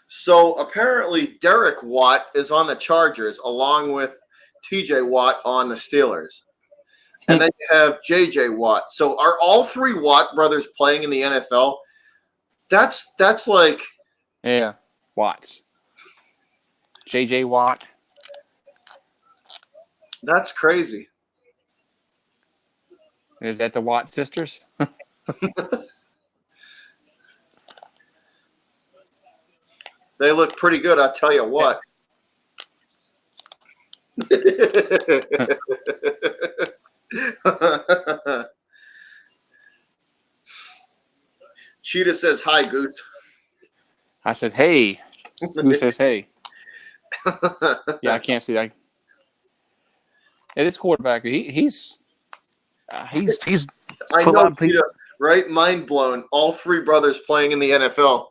So apparently Derek Watt is on the Chargers along with TJ Watt on the Steelers. and then you have J.J. Watt. So are all three Watt brothers playing in the NFL? That's like Yeah, Watts. J.J. Watt. that's crazy. Is that the Watt sisters? They look pretty good, I'll tell you what. Cheetah says hi, Goose. I said, hey. Who says hey? Yeah, I can't see that. It is quarterback. He's I put a lot know, of people- Cheetah, right? Mind blown. All three brothers playing in the NFL.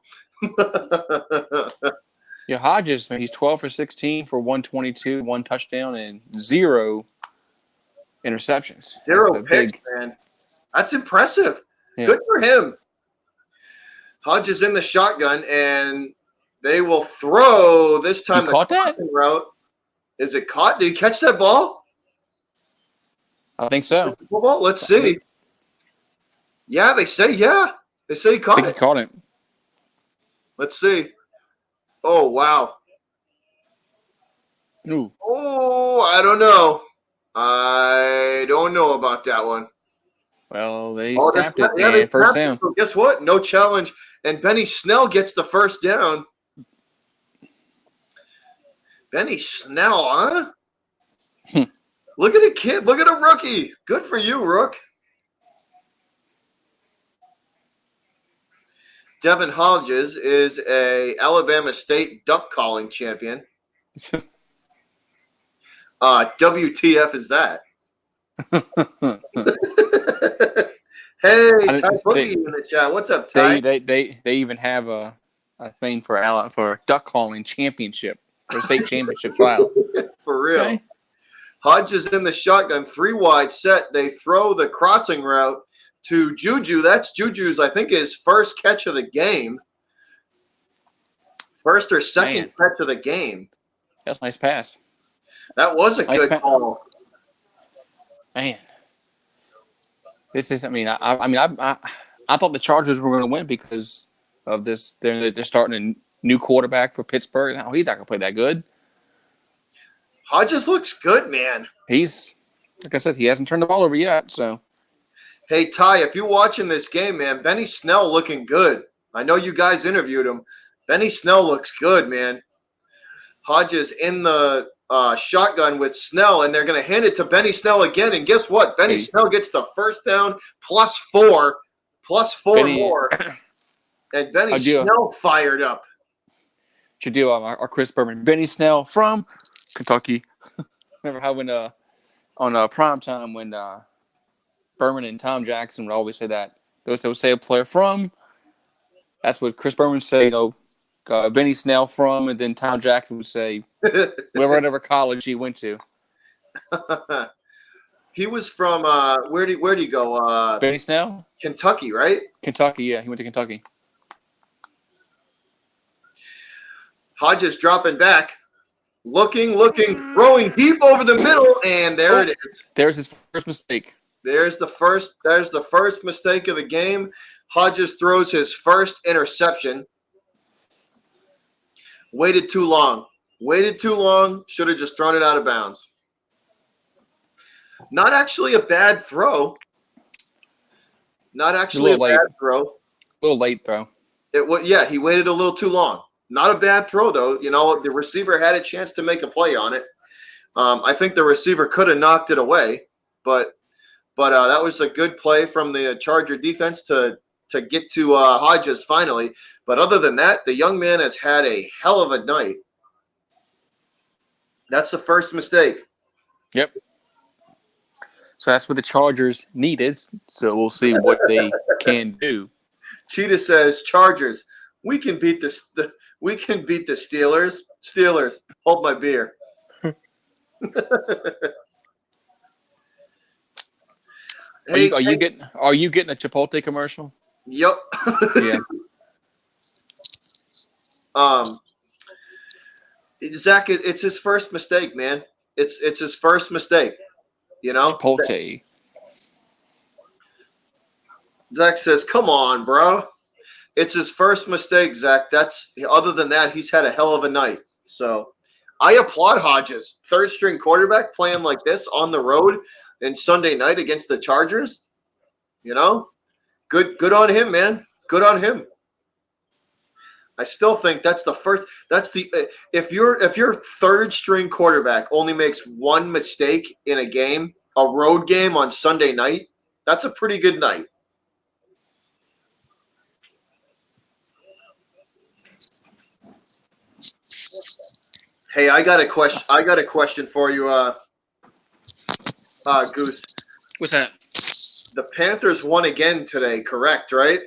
Yeah, Hodges, man, he's 12 for 16 for 122, 1 touchdown, and 0 interceptions. That's Zero the picks, big- man. That's impressive. Yeah. Good for him. Hodges in the shotgun, and they will throw this time. You caught that? Route. Is it caught? Did he catch that ball? I think so. Well, let's see. Yeah, they say yeah. They say he I caught think he it. caught it. Let's see. Oh, wow. Ooh. Oh, I don't know. I don't know about that one. Well, they Oh, snapped they it, yeah, they and first snapped it. down. So guess what? No challenge. And Benny Snell gets the first down. Benny Snell, huh? Look at the kid. Look at a rookie. Good for you, Rook. Devin Hodges is a Alabama State duck calling champion. WTF is that? Hey, Ty Boogie in the chat. What's up, Ty? They even have a thing for duck calling championship or state championship trial. For real. Okay. Hodges in the shotgun, 3 wide set. They throw the crossing route to Juju. That's Juju's, I think, his first catch of the game. First or second catch of the game. That's a nice pass. That was a good call. Man. This is. I thought the Chargers were going to win because of this. They're starting a new quarterback for Pittsburgh. Now he's not going to play that good. Hodges looks good, man. He's, like I said, he hasn't turned the ball over yet. So, hey, Ty, if you're watching this game, man, Benny Snell looking good. I know you guys interviewed him. Benny Snell looks good, man. Hodges in the shotgun with Snell, and they're going to hand it to Benny Snell again. And guess what? Benny Snell gets the first down +4 more. And Benny Snell fired up. Should do our Chris Berman. Benny Snell from Kentucky. Remember how when on prime time when Berman and Tom Jackson would always say that. They would say a player from. That's what Chris Berman would say, Benny Snell from, and then Tom Jackson would say whatever college he went to. He was from where'd he go? Benny Snell? Kentucky, right? Kentucky, yeah. He went to Kentucky. Hodges dropping back. Looking, throwing deep over the middle, and there it is. There's his first mistake. There's the first mistake of the game. Hodges throws his first interception. Waited too long. Should have just thrown it out of bounds. Not actually a bad throw. Not actually a bad throw. A little late throw. He waited a little too long. Not a bad throw, though. The receiver had a chance to make a play on it. I think the receiver could have knocked it away, but that was a good play from the Charger defense to get to Hodges finally. But other than that, the young man has had a hell of a night. That's the first mistake. Yep. So that's what the Chargers needed. So we'll see what they can do. Cheetah says, Chargers, we can beat the Steelers. Steelers, hold my beer. Are you getting a Chipotle commercial? Yep. Yeah. Zach, it's his first mistake, man. It's his first mistake. Chipotle. Zach says, "Come on, bro. It's his first mistake, Zach. That's other than that, he's had a hell of a night." So I applaud Hodges, third string quarterback, playing like this on the road and Sunday night against the Chargers. You know, good on him, man. Good on him. I still think that's the first. That's the if your third string quarterback only makes one mistake in a game, a road game on Sunday night, that's a pretty good night. Hey, I got a question. I got a question for you, Goose. What's that? The Panthers won again today, correct? Right?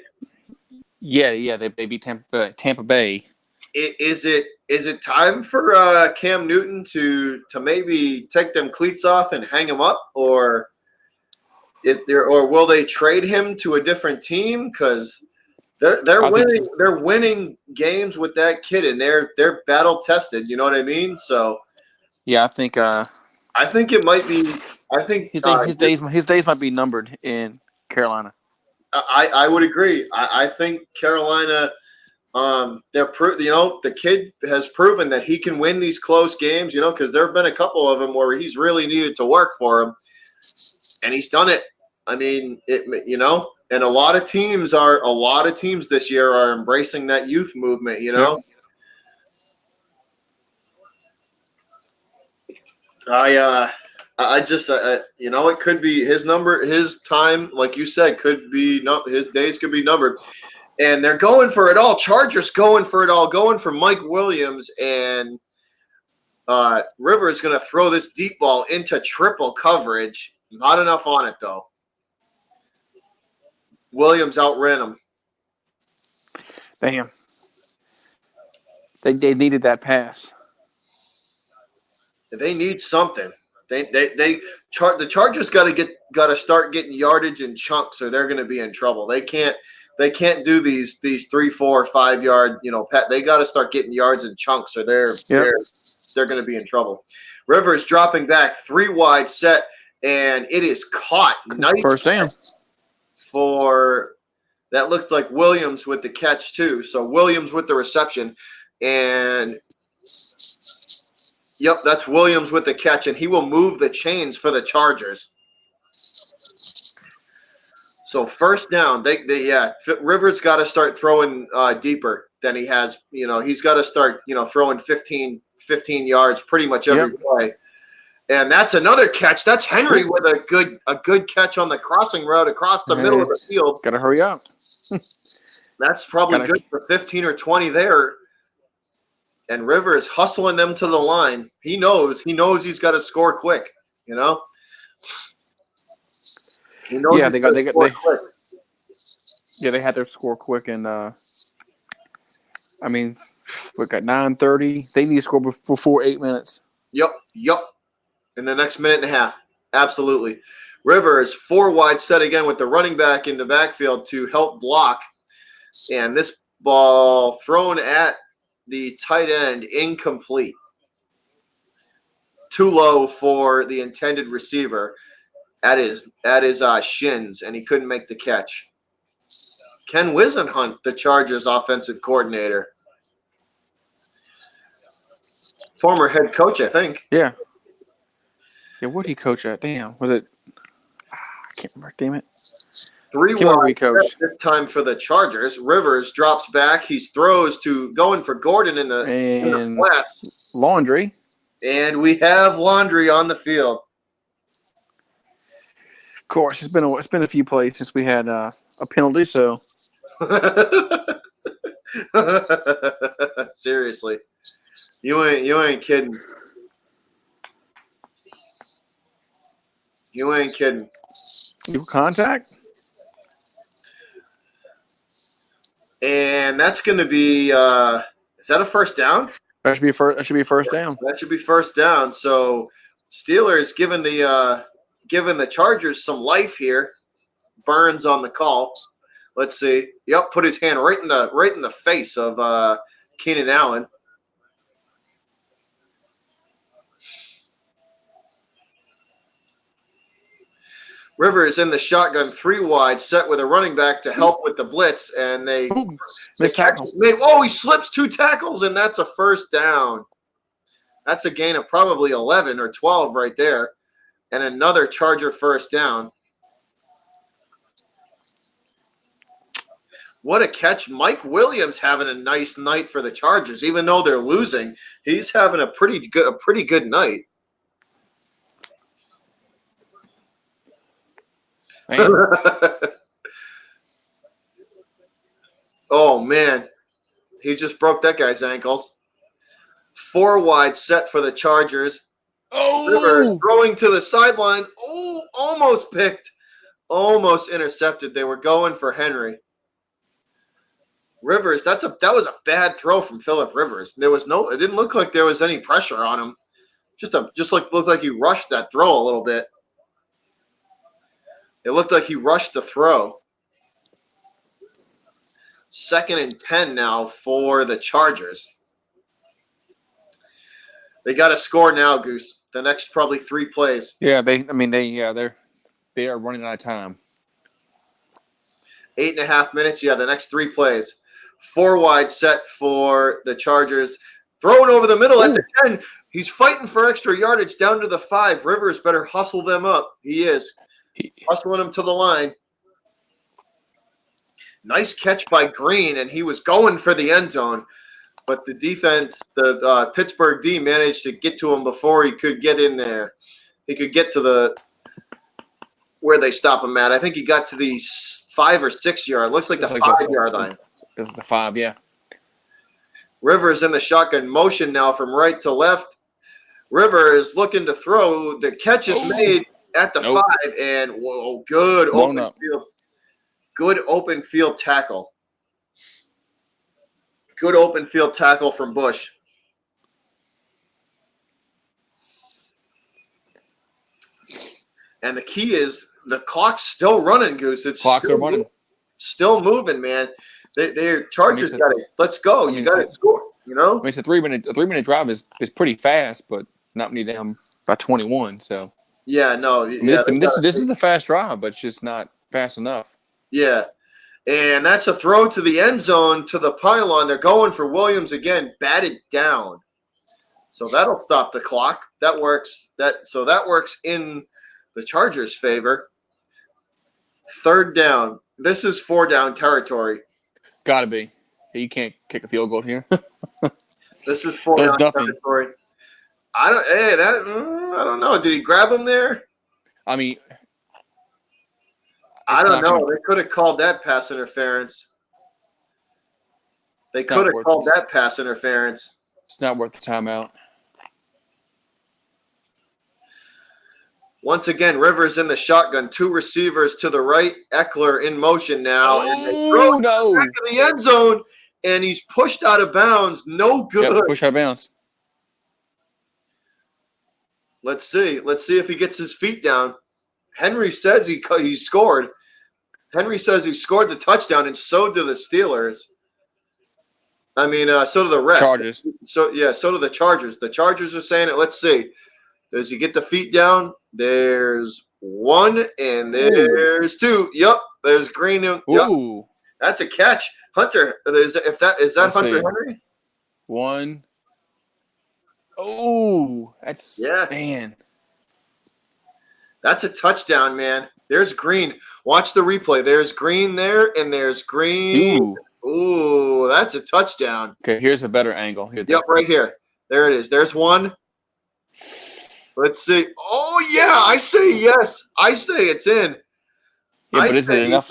Yeah, they beat Tampa Bay. Is it time for Cam Newton to maybe take them cleats off and hang him up, or will they trade him to a different team? Because they're winning. They're winning games with that kid, and they're battle tested. You know what I mean? So yeah, I think it might be. I think his days might be numbered in Carolina. I would agree. I think Carolina. The kid has proven that he can win these close games. Because there have been a couple of them where he's really needed to work for him, and he's done it. I mean, and a lot of teams this year are embracing that youth movement. Yeah. I just it could be his time, like you said, could be his days could be numbered. And they're going for it all. Chargers going for it all, going for Mike Williams, and River is going to throw this deep ball into triple coverage. Not enough on it, though. Williams outran him. Damn. They needed that pass. They need something. The Chargers got to start getting yardage in chunks, or they're going to be in trouble. They can't do these 3, 4, 5 yard. They got to start getting yards in chunks, or they're going to be in trouble. Rivers dropping back 3 wide set, and it is caught. Nice first down. For that looks like Williams with the catch too. So Williams with the reception, and yep, that's Williams with the catch, and he will move the chains for the Chargers. So first down, Rivers got to start throwing deeper than he has. He's got to start throwing 15 yards pretty much every play. And that's another catch. That's Henry with a good catch on the crossing route across the middle of the field. Got to hurry up. That's probably good for 15 or 20 there. And River is hustling them to the line. He knows he's got to score quick. He knows. They had their score quick, and we got 9:30. They need to score before 8 minutes. Yep. In the next minute and a half. Absolutely. River is 4 wide set again with the running back in the backfield to help block. And this ball thrown at the tight end, incomplete. Too low for the intended receiver at his shins, and he couldn't make the catch. Ken Wisenhunt, the Chargers offensive coordinator. Former head coach, I think. Yeah. Yeah, what did he coach at? Damn. Was it? I can't remember. Damn it. 3 wide this time for the Chargers. Rivers drops back. He throws to going for Gordon in the flats. Laundry. And we have Laundry on the field. Of course, it's been a few plays since we had a penalty. So. Seriously, you ain't kidding. You ain't kidding. Equal contact. And that's going to be is that a first down? That should be first down. That should be first down. So Steelers giving the Chargers some life here. Burns on the call. Let's see. Yep, put his hand right in the face of Keenan Allen. Rivers in the shotgun, 3 wide, set with a running back to help with the blitz, and they Ooh, the missed catch tackle. is made. Oh, he slips 2 tackles, and that's a first down. That's a gain of probably 11 or 12 right there, and another Charger first down. What a catch. Mike Williams having a nice night for the Chargers. Even though they're losing, he's having a pretty good night. Man, Oh, man. He just broke that guy's ankles. 4 wide set for the Chargers. Rivers oh, throwing to the sideline. Oh, almost picked. Almost intercepted. They were going for Henry. Rivers, that was a bad throw from Phillip Rivers. It didn't look like there was any pressure on him. Looked like he rushed that throw a little bit. It looked like he rushed the throw. 2nd and 10 now for the Chargers. They got to score now, Goose. The next probably 3 plays. yeah. They are running out of time. 8.5 minutes. Yeah, the next 3 plays. 4 wide set for the Chargers. Throwing over the middle at the 10. He's fighting for extra yardage down to the 5. Rivers better hustle them up. He is. Hustling him to the line. Nice catch by Green, and he was going for the end zone. But the defense, the Pittsburgh D, managed to get to him before he could get in there. He could get to where they stop him at. I think he got to the 5 or 6 yard. Looks like the 5-yard line. This is the 5, yeah. Rivers in the shotgun motion now from right to left. Rivers looking to throw. The catch is made at the 5, and whoa, good open field tackle. Good open field tackle from Bush. And the key is the clock's still running, Goose. Clocks are running. Still moving, man. Their Chargers got it. Let's go. You got to score. You know. I mean, it's a 3-minute drive is pretty fast, but not many down by 21. So yeah, no. this is a fast drive, but it's just not fast enough. Yeah. And that's a throw to the end zone to the pylon. They're going for Williams again, batted down. So that'll stop the clock. That works. That works in the Chargers' favor. 3rd down. This is 4-down territory. Gotta be. You can't kick a field goal here. This is 4-down territory. I don't know. Did he grab him there? I mean, I don't know. They could have called that pass interference. They could have called that pass interference. It's not worth the timeout. Once again, Rivers in the shotgun. 2 receivers to the right. Eckler in motion now. And they throw back in the end zone, and he's pushed out of bounds. No good. Yep, push out of bounds. Let's see. Let's see if he gets his feet down. Henry says he scored. Henry says he scored the touchdown, and so do the Steelers. I mean, so do the refs. Chargers. So do the Chargers. The Chargers are saying it. Let's see. Does he get the feet down? There's 1, and there's 2. Yep, there's Green. Yep. Ooh. That's a catch. Hunter, is that Hunter Henry? 1. Oh, that's man. That's a touchdown, man. There's Green. Watch the replay. There's Green there, and there's Green. Ooh, that's a touchdown. Okay, here's a better angle. Yep, right here. There it is. There's 1. Let's see. Oh, yeah, I say yes. I say it's in. Yeah, but is it enough?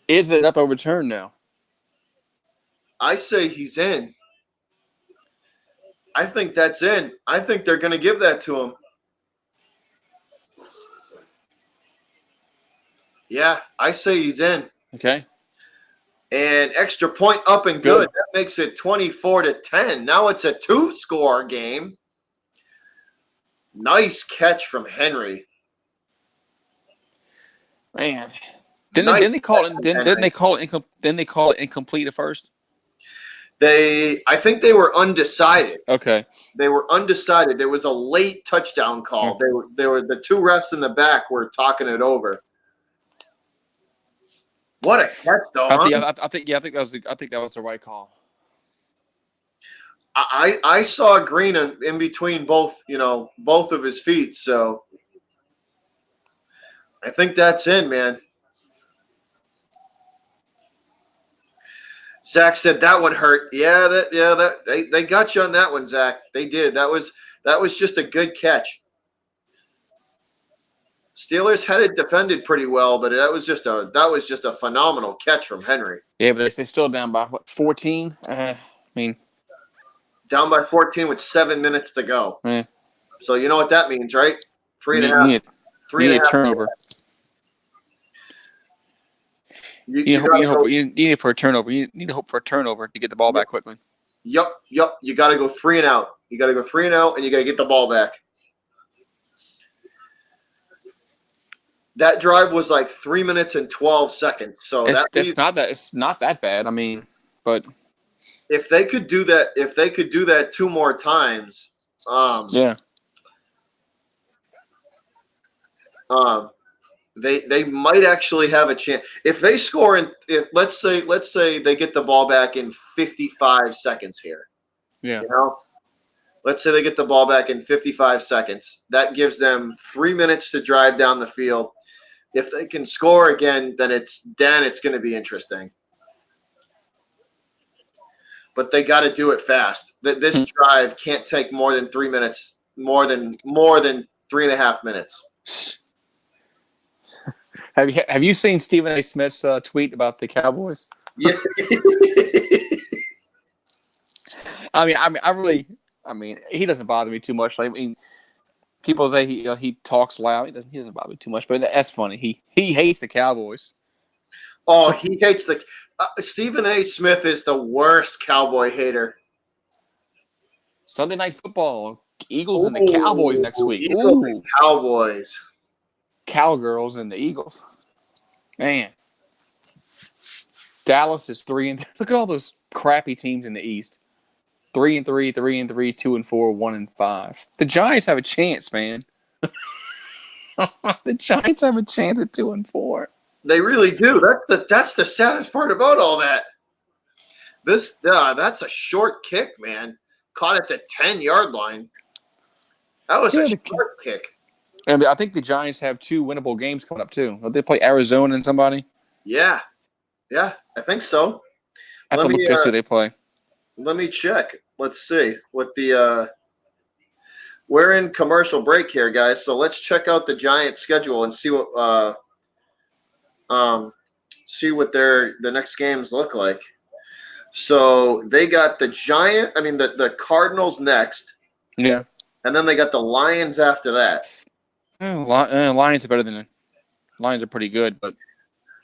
Is it enough to overturn now? I say he's in. I think that's in. I think they're going to give that to him. Yeah, I say he's in. Okay. And extra point up and good. That makes it 24-10. Now it's a 2-score game. Nice catch from Henry. Man, didn't they call it incomplete at first? I think they were undecided. Okay. They were undecided. There was a late touchdown call. They were the 2 refs in the back were talking it over. What a catch, though! I think, Huh? I think that was the right call. I saw Green in between both of his feet, so I think that's in, man. Zach said that would hurt. They got you on that one, Zach. They did. That was just a good catch. Steelers had it defended pretty well, but that was just a phenomenal catch from Henry. Yeah, but they're still down by what, 14? I mean, Down by 14 with 7 minutes to go. eh, So you know what that means, right? Three and a half. you need a turnover. You need it for a turnover. You need to hope for a turnover to get the ball back quickly. Yup. You got to go 3 and out. You got to go 3 and out, and you got to get the ball back. That drive was like 3 minutes and 12 seconds. So it's not that bad. I mean, but if they could do that 2 more times, yeah. They might actually have a chance if they score if let's say they get the ball back in 55 seconds here. Yeah. Let's say they get the ball back in 55 seconds. That gives them 3 minutes to drive down the field. If they can score again, then it's going to be interesting. But they got to do it fast. This drive can't take more than 3 minutes, more than 3.5 minutes. Have you seen Stephen A. Smith's tweet about the Cowboys? Yeah. I mean, he doesn't bother me too much. Like, I mean, people say he talks loud. He doesn't bother me too much, but that's funny. He hates the Cowboys. Oh, he hates Stephen A. Smith is the worst Cowboy hater. Sunday Night Football, Eagles and the Cowboys next week. Eagles and Cowboys. Cowgirls and the Eagles. Man. Dallas is 3-3. Look at all those crappy teams in the East. 3-3, 3-3, 2-4, 1-5. The Giants have a chance, man. The Giants have a chance at 2-4. They really do. That's the saddest part about all that. That's a short kick, man. Caught at the 10-yard line. That was a short kick. And I think the Giants have 2 winnable games coming up too. They play Arizona and somebody. Yeah, I think so. I have to look at who they play. Let me check. Let's see what the. We're in commercial break here, guys. So let's check out the Giants' schedule and see what their next games look like. So they got the Cardinals next. Yeah. And then they got the Lions after that. Lions are better than Lions are pretty good, but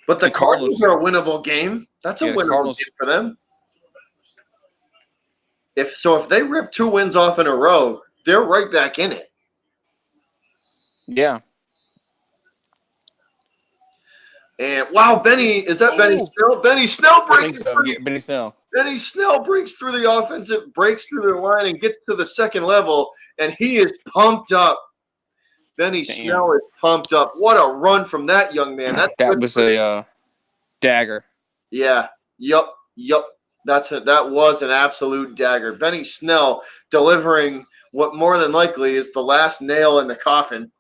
the Cardinals are a winnable game. That's a winnable game for them. If they rip 2 wins off in a row, they're right back in it. Yeah. And wow, Benny Snell? Benny Snell breaks through. Yeah, Benny Snell. Benny Snell breaks through the offensive, breaks through the line, and gets to the second level, and he is pumped up. Benny Snell is pumped up. What a run from that young man. That was a dagger. Yeah. Yup. That was an absolute dagger. Benny Snell delivering what more than likely is the last nail in the coffin.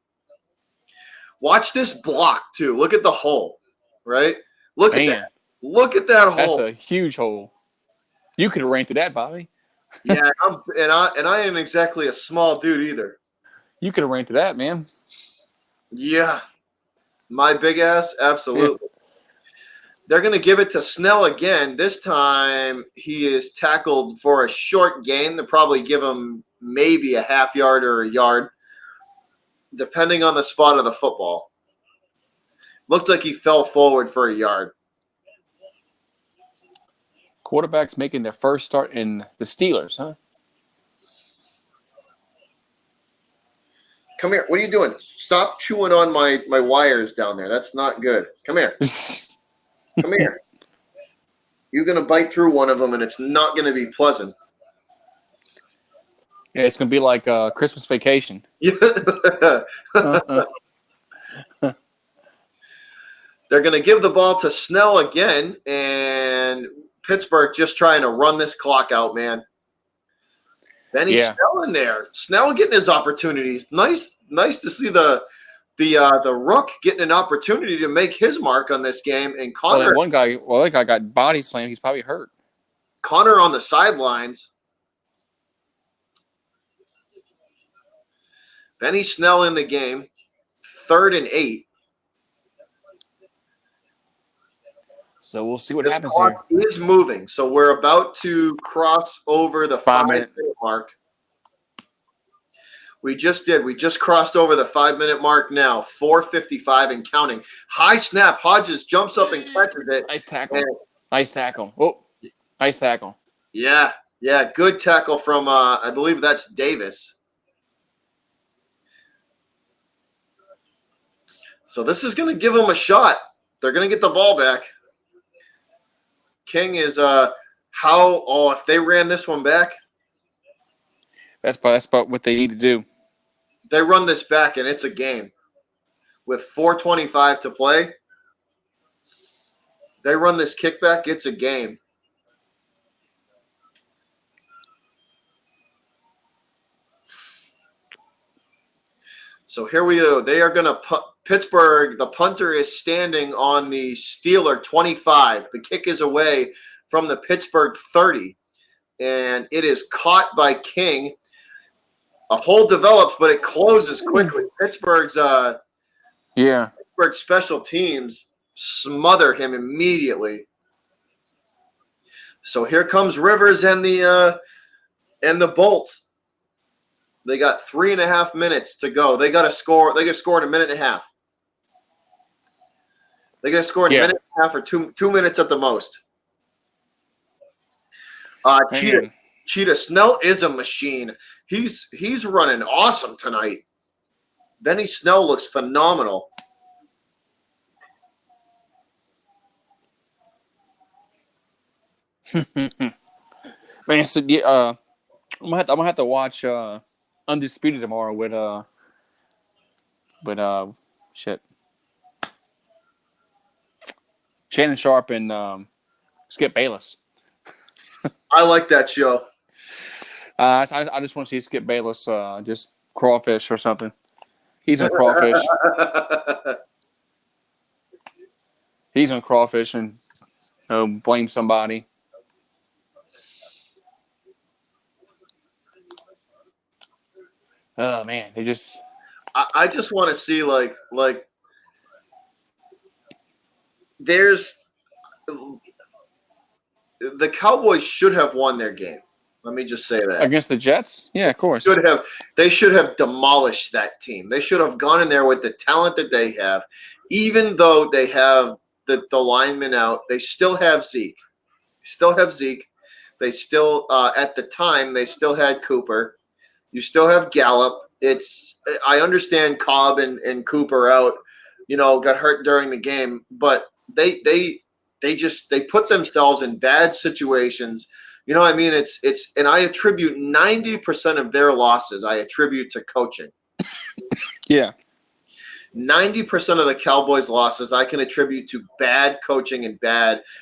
Watch this block, too. Look at the hole, right? Look at that. Look at that hole. That's a huge hole. You could have ran through that, Bobby. Yeah, I ain't exactly a small dude either. You could have ran through that, man. Yeah. My big ass, absolutely. Yeah. They're going to give it to Snell again. This time he is tackled for a short gain. They'll probably give him maybe a half yard or a yard, depending on the spot of the football. Looked like he fell forward for a yard. Quarterbacks making their first start in the Steelers, huh? Come here. What are you doing? Stop chewing on my wires down there. That's not good. Come here. Come here. You're going to bite through one of them, and it's not going to be pleasant. Yeah, it's going to be like Christmas Vacation. Yeah. They're going to give the ball to Snell again, and Pittsburgh just trying to run this clock out, man. Benny Snell in there. Snell getting his opportunities. Nice to see the Rook getting an opportunity to make his mark on this game. And Connor, that guy got body slammed. He's probably hurt. Connor on the sidelines. Benny Snell in the game. 3rd and 8. So we'll see what This happens clock here. is moving. So we're about to cross over the 5-minute mark. We just did. We just crossed over the 5-minute mark now. 4:55 and counting. High snap. Hodges jumps up and catches it. Nice tackle. Nice tackle. Oh, nice tackle. Yeah. Good tackle from, I believe that's Davis. So this is going to give them a shot. They're going to get the ball back. King is if they ran this one back. That's about what they need to do. They run this back and it's a game. With 4:25 to play, they run this kickback, it's a game. So here we go. They are going to Pittsburgh, the punter is standing on the Steeler 25. The kick is away from the Pittsburgh 30. And it is caught by King. A hole develops, but it closes quickly. Pittsburgh special teams smother him immediately. So here comes Rivers and the Bolts. They got 3.5 minutes to go. They got to score. They got to score in a minute and a half. They got to score in a minute and a half or 2 minutes at the most. Cheetah Snell is a machine. He's running awesome tonight. Benny Snell looks phenomenal. Man, so I'm gonna have to watch Undisputed tomorrow with Shannon Sharp and Skip Bayless. I like that show. I just want to see Skip Bayless just crawfish or something. He's on crawfish. He's on crawfish and blame somebody. Oh man, they just. I just want to see like there's the Cowboys should have won their game. Let me just say that. Against the Jets? Yeah, of course. They should have demolished that team. They should have gone in there with the talent that they have. Even though they have the linemen out, they still have Zeke. They still at the time they still had Cooper. You still have Gallup. I understand Cobb and Cooper out, got hurt during the game, but they put themselves in bad situations. You know what I mean? And I attribute 90% of their losses to coaching. Yeah. 90% of the Cowboys' losses I can attribute to bad coaching and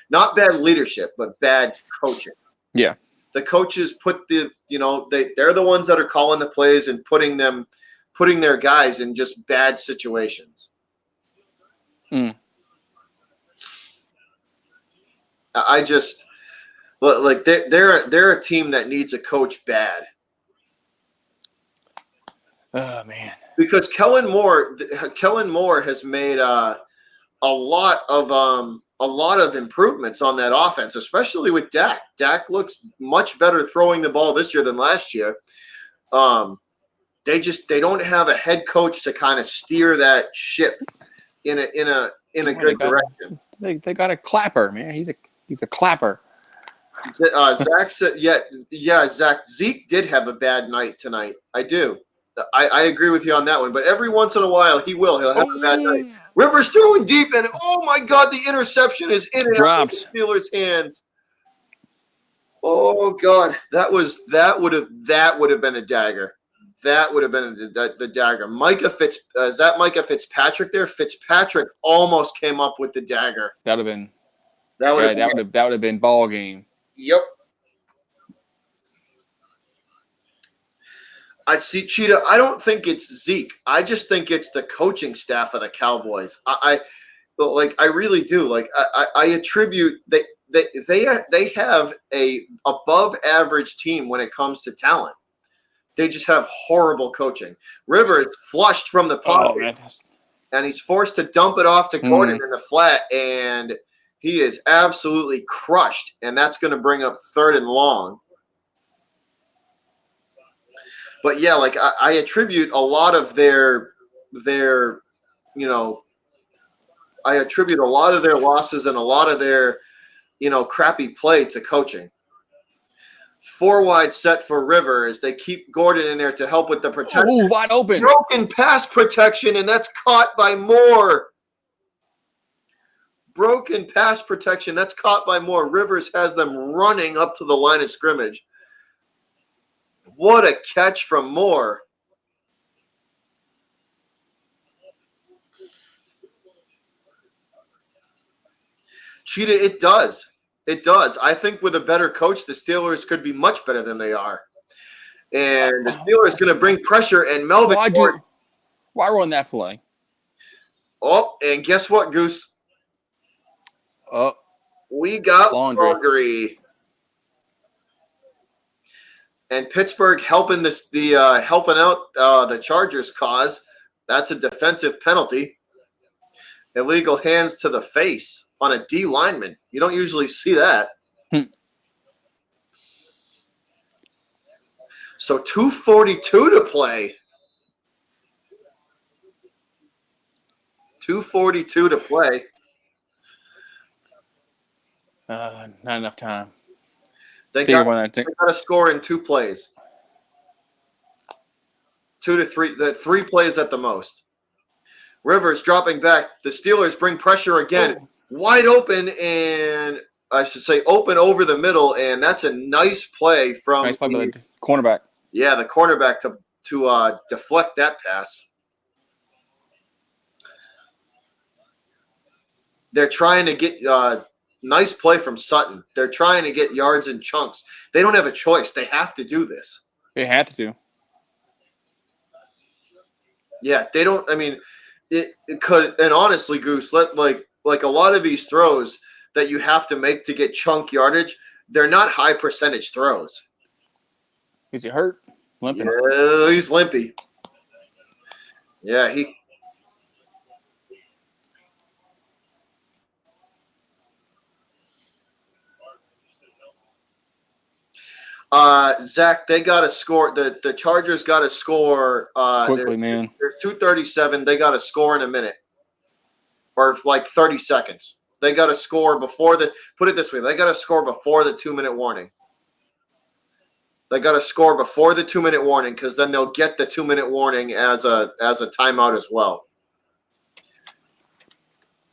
not bad leadership, but bad coaching. Yeah. The coaches put they're the ones that are calling the plays and putting their guys in just bad situations. I just like they're a team that needs a coach bad. Oh man. Because Kellen Moore has made a lot of improvements on that offense, especially with Dak. Dak looks much better throwing the ball this year than last year. They don't have a head coach to kind of steer that ship in a good direction. They got a clapper, man. He's a clapper. Zach said, Zach. Zeke did have a bad night tonight. I do. I agree with you on that one. But every once in a while, he'll have a bad night. Rivers throwing deep, and oh my God, the interception is in and out of the Steelers' hands. Oh God, that would have been a dagger. That would have been the dagger. Is that Micah Fitzpatrick there? Fitzpatrick almost came up with the dagger. That would have been That would have that would have been ball game. Yep. I see, Cheetah. I don't think it's Zeke. I just think it's the coaching staff of the Cowboys. I really do. Like I attribute they have a above average team when it comes to talent. They just have horrible coaching. Rivers flushed from the pocket, and he's forced to dump it off to Gordon in the flat, and he is absolutely crushed. And that's going to bring up 3rd and long. But yeah, like I attribute a lot of their I attribute a lot of their losses and a lot of their crappy play to coaching. 4 wide set for Rivers. They keep Gordon in there to help with the protection. Oh, wide open. Broken pass protection, and that's caught by Moore. Broken pass protection. That's caught by Moore. Rivers has them running up to the line of scrimmage. What a catch from Moore. Cheetah, it does. It does. I think with a better coach, the Steelers could be much better than they are. And the Steelers going to bring pressure, and Melvin. Why run that play? Oh, and guess what, Goose? Oh, we got laundry. And Pittsburgh helping out the Chargers cause. That's a defensive penalty. Illegal hands to the face on a D lineman. You don't usually see that. So 2:42 to play. 2:42 to play. Not enough time. They got to score in 2 plays. 2 to 3. The 3 plays at the most. Rivers dropping back. The Steelers bring pressure again. Oh. Wide open, and I should say open over the middle, and that's a nice play from by the cornerback. Yeah, the cornerback to deflect that pass. They're trying to get nice play from Sutton. They're trying to get yards in chunks. They don't have a choice. They have to do this. They have to do. Yeah, they don't. I mean, it could. And honestly, Goose, like a lot of these throws that you have to make to get chunk yardage, they're not high percentage throws. Is he hurt? Limping? Yeah, he's limpy. Yeah, he. Zach, they got to score. The Chargers got to score quickly, man. There's 2:37. They got to score in a minute, or like 30 seconds. They got to score before the. Put it this way: they got to score before the 2-minute warning. They got to score before the 2-minute warning because then they'll get the 2-minute warning as a timeout as well.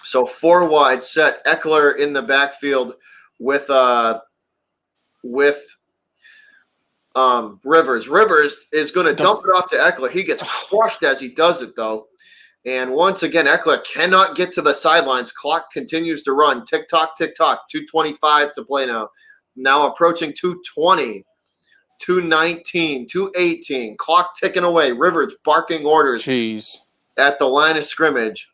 So 4 wide set. Eckler in the backfield with Rivers. Rivers is going to dump it off to Eckler. He gets crushed as he does it, though. And once again, Eckler cannot get to the sidelines. Clock continues to run. Tick-tock, tick-tock. 2:25 to play now. Now approaching 2:20. 2:19. 2:18. Clock ticking away. Rivers barking orders at the line of scrimmage.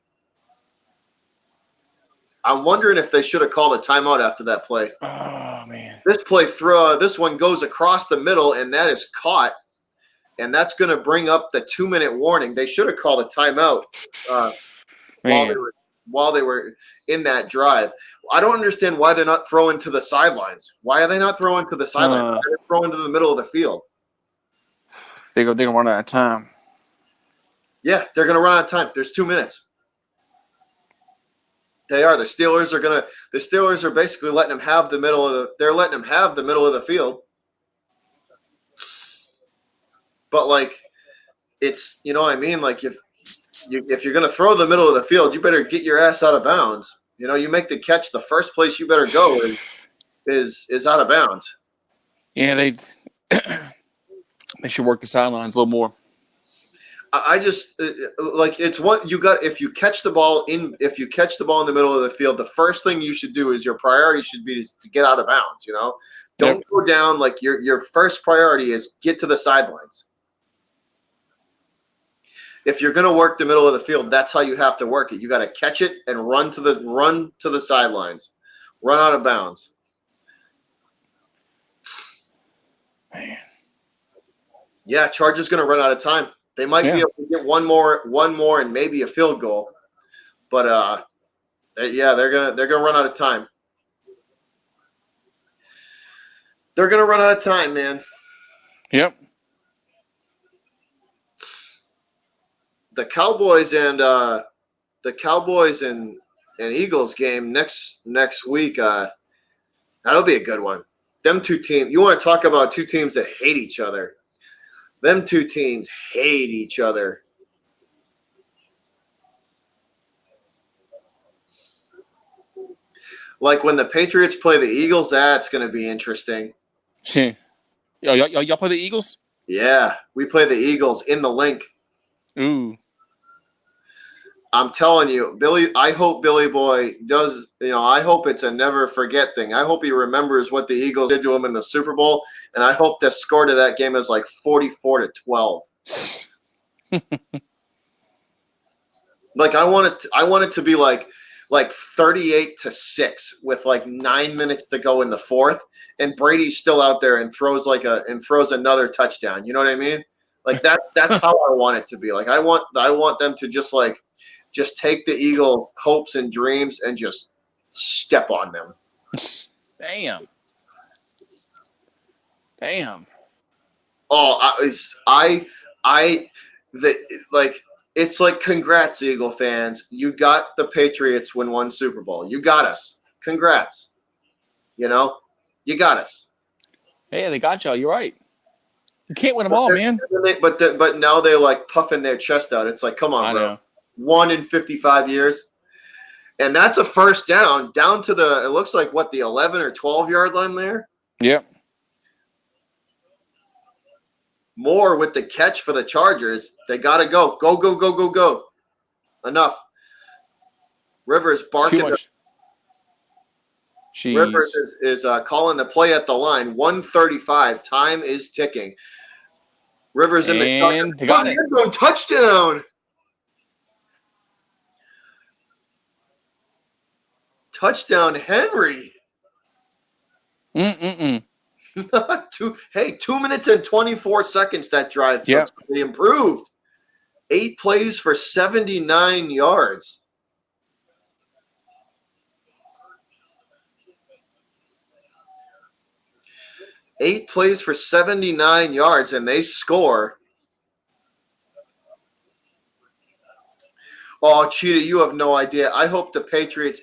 I'm wondering if they should have called a timeout after that play. Oh, man. This one goes across the middle, and that is caught. And that's going to bring up the 2-minute warning. They should have called a timeout while they were in that drive. I don't understand why they're not throwing to the sidelines. Why are they not throwing to the sidelines? They're throwing to the middle of the field. They're going to run out of time. Yeah, they're going to run out of time. There's 2 minutes. They are. The Steelers are basically letting them have the middle of the field. But like, it's, you know what I mean? Like if you're going to throw the middle of the field, you better get your ass out of bounds. You know, you make the catch, the first place you better go is out of bounds. Yeah, they should work the sidelines a little more. I just like it's what you got. If you catch the ball in the middle of the field, the first thing you should do is your priority should be to get out of bounds. Don't go down. Like your first priority is get to the sidelines. If you're going to work the middle of the field, that's how you have to work it. You got to catch it and run to the sidelines, run out of bounds. Man. Yeah, Chargers going to run out of time. They might be able to get one more, and maybe a field goal, but they're gonna run out of time. They're gonna run out of time, man. Yep. The Cowboys and Eagles game next week. That'll be a good one. Them two teams. You want to talk about two teams that hate each other? Them two teams hate each other. Like when the Patriots play the Eagles, that's going to be interesting. Y'all play the Eagles? Yeah, we play the Eagles in the link. Ooh. I'm telling you, Billy. I hope Billy Boy does. I hope it's a never forget thing. I hope he remembers what the Eagles did to him in the Super Bowl, and I hope the score to that game is like 44-12. Like I want it to be like 38-6 with like 9 minutes to go in the fourth, and Brady's still out there and throws another touchdown. You know what I mean? Like that's how I want it to be. Like I want them to just take the Eagles' hopes and dreams and just step on them. Damn. Oh, it's like congrats, Eagle fans. You got the Patriots win one Super Bowl. You got us. Congrats. You got us. Hey, they got y'all. You're right. You can't win them all, man. But now they're like puffing their chest out. It's like, come on, bro. Know. 1 in 55 years. And that's a first down to it looks like the 11 or 12 yard line there. Yep. More with the catch for the Chargers. They got to go. Go. Enough. Rivers barking. Too much. Rivers is calling the play at the line. 1:35. Time is ticking. Rivers in the they got it. Touchdown. Touchdown, Henry. 2 minutes and 24 seconds that drive took. Yep. They improved. 8 plays for 79 yards. Eight plays for 79 yards, and they score. Oh, Cheetah, you have no idea. I hope the Patriots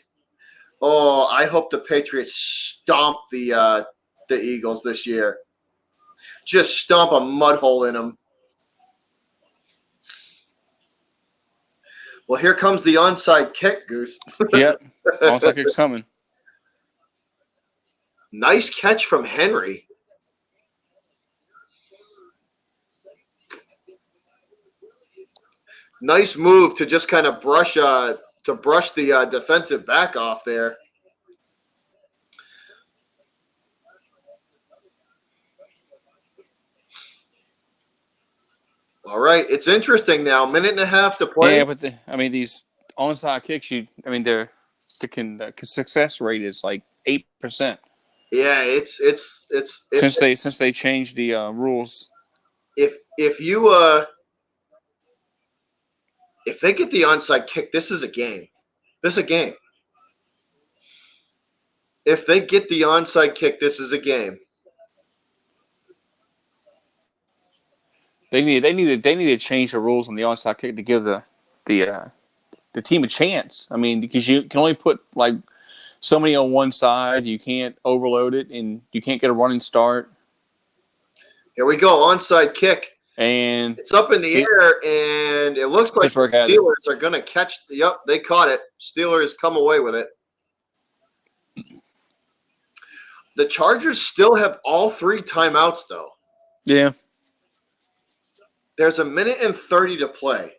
stomp the Eagles this year. Just stomp a mud hole in them. Well, here comes the onside kick, Goose. Yep. Onside kick's coming. Nice catch from Henry. Nice move to just kind of brush the defensive back off there. All right, it's interesting now. Minute and a half to play. Yeah, but these onside kicks, the success rate is like 8%. Yeah, it's since they changed the rules. If they get the onside kick, this is a game. This is a game. If they get the onside kick, this is a game. They need to change the rules on the onside kick to give the team a chance. I mean, because you can only put like so many on one side, you can't overload it, and you can't get a running start. Here we go, onside kick. And it's up in the air, and it looks like the Steelers are going to catch. Yep, they caught it. Steelers come away with it. The Chargers still have all 3 timeouts, though. Yeah. There's a minute and 30 to play.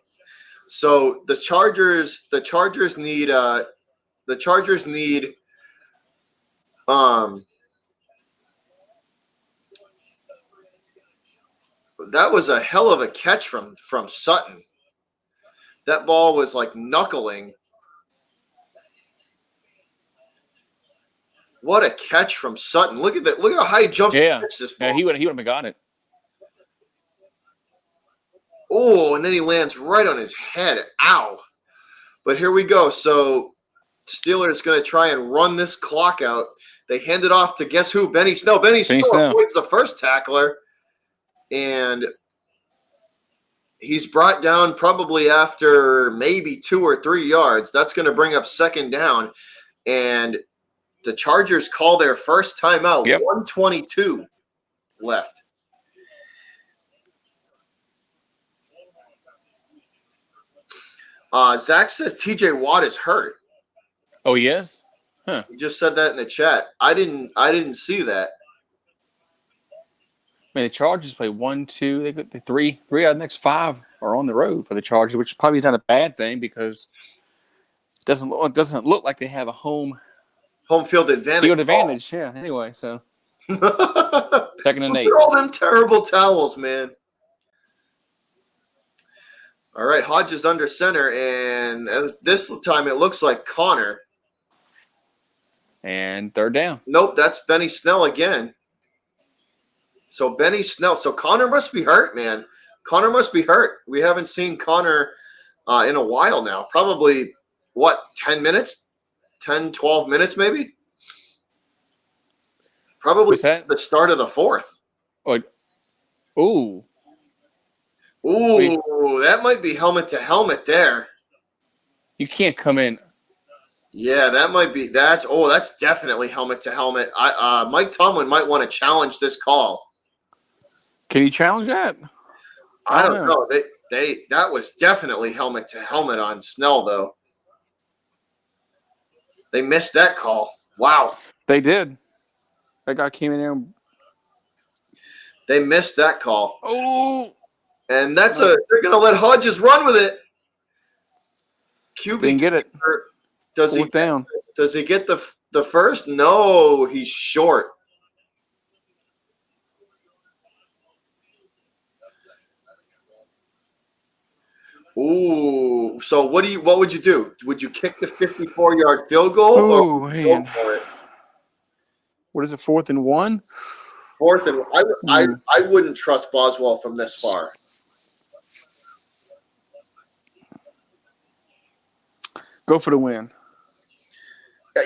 So the Chargers need that was a hell of a catch from Sutton. That ball was like knuckling. What a catch from Sutton. Look at that. Look at how high he jumps Yeah. to catch this ball. Yeah, he would have got it. Oh, and then he lands right on his head. Ow. But here we go. So Steelers going to try and run this clock out. They hand it off to guess who? Benny Snell. Benny Snell avoids the first tackler. And he's brought down probably after maybe 2 or 3 yards. That's going to bring up second down. And the Chargers call their first timeout. Yep. 1:22 left. Zach says TJ Watt is hurt. Oh, he is? Huh. He just said that in the chat. I didn't see that. I mean, the Chargers play 1, 2, they got the three out of the next 5 are on the road for the Chargers, which probably is not a bad thing because it doesn't look like they have a home field advantage. field advantage. Yeah. Anyway, so second and 8. Look at all them terrible towels, man. All right, Hodges under center, and this time it looks like Connor. And third down. Nope, that's Benny Snell again. So Benny Snell. So Connor must be hurt, man. Connor must be hurt. We haven't seen Connor in a while now. Probably, 10 minutes? 10, 12 minutes maybe? Probably the start of the fourth. Ooh. Ooh, that might be helmet to helmet there. You can't come in. Yeah, that might be. That's definitely helmet to helmet. Mike Tomlin might want to challenge this call. Can you challenge that? I don't know. That was definitely helmet to helmet on Snell though. They missed that call. Wow. They did. That guy came in there. They missed that call. Oh. And they're going to let Hodges run with it. QB Didn't get it. Does he down? Does he get the first? No, he's short. Ooh, so what would you do? Would you kick the 54-yard field goal or would you go for it? What is it, 4th and 1? 4th and I wouldn't trust Boswell from this far. Go for the win.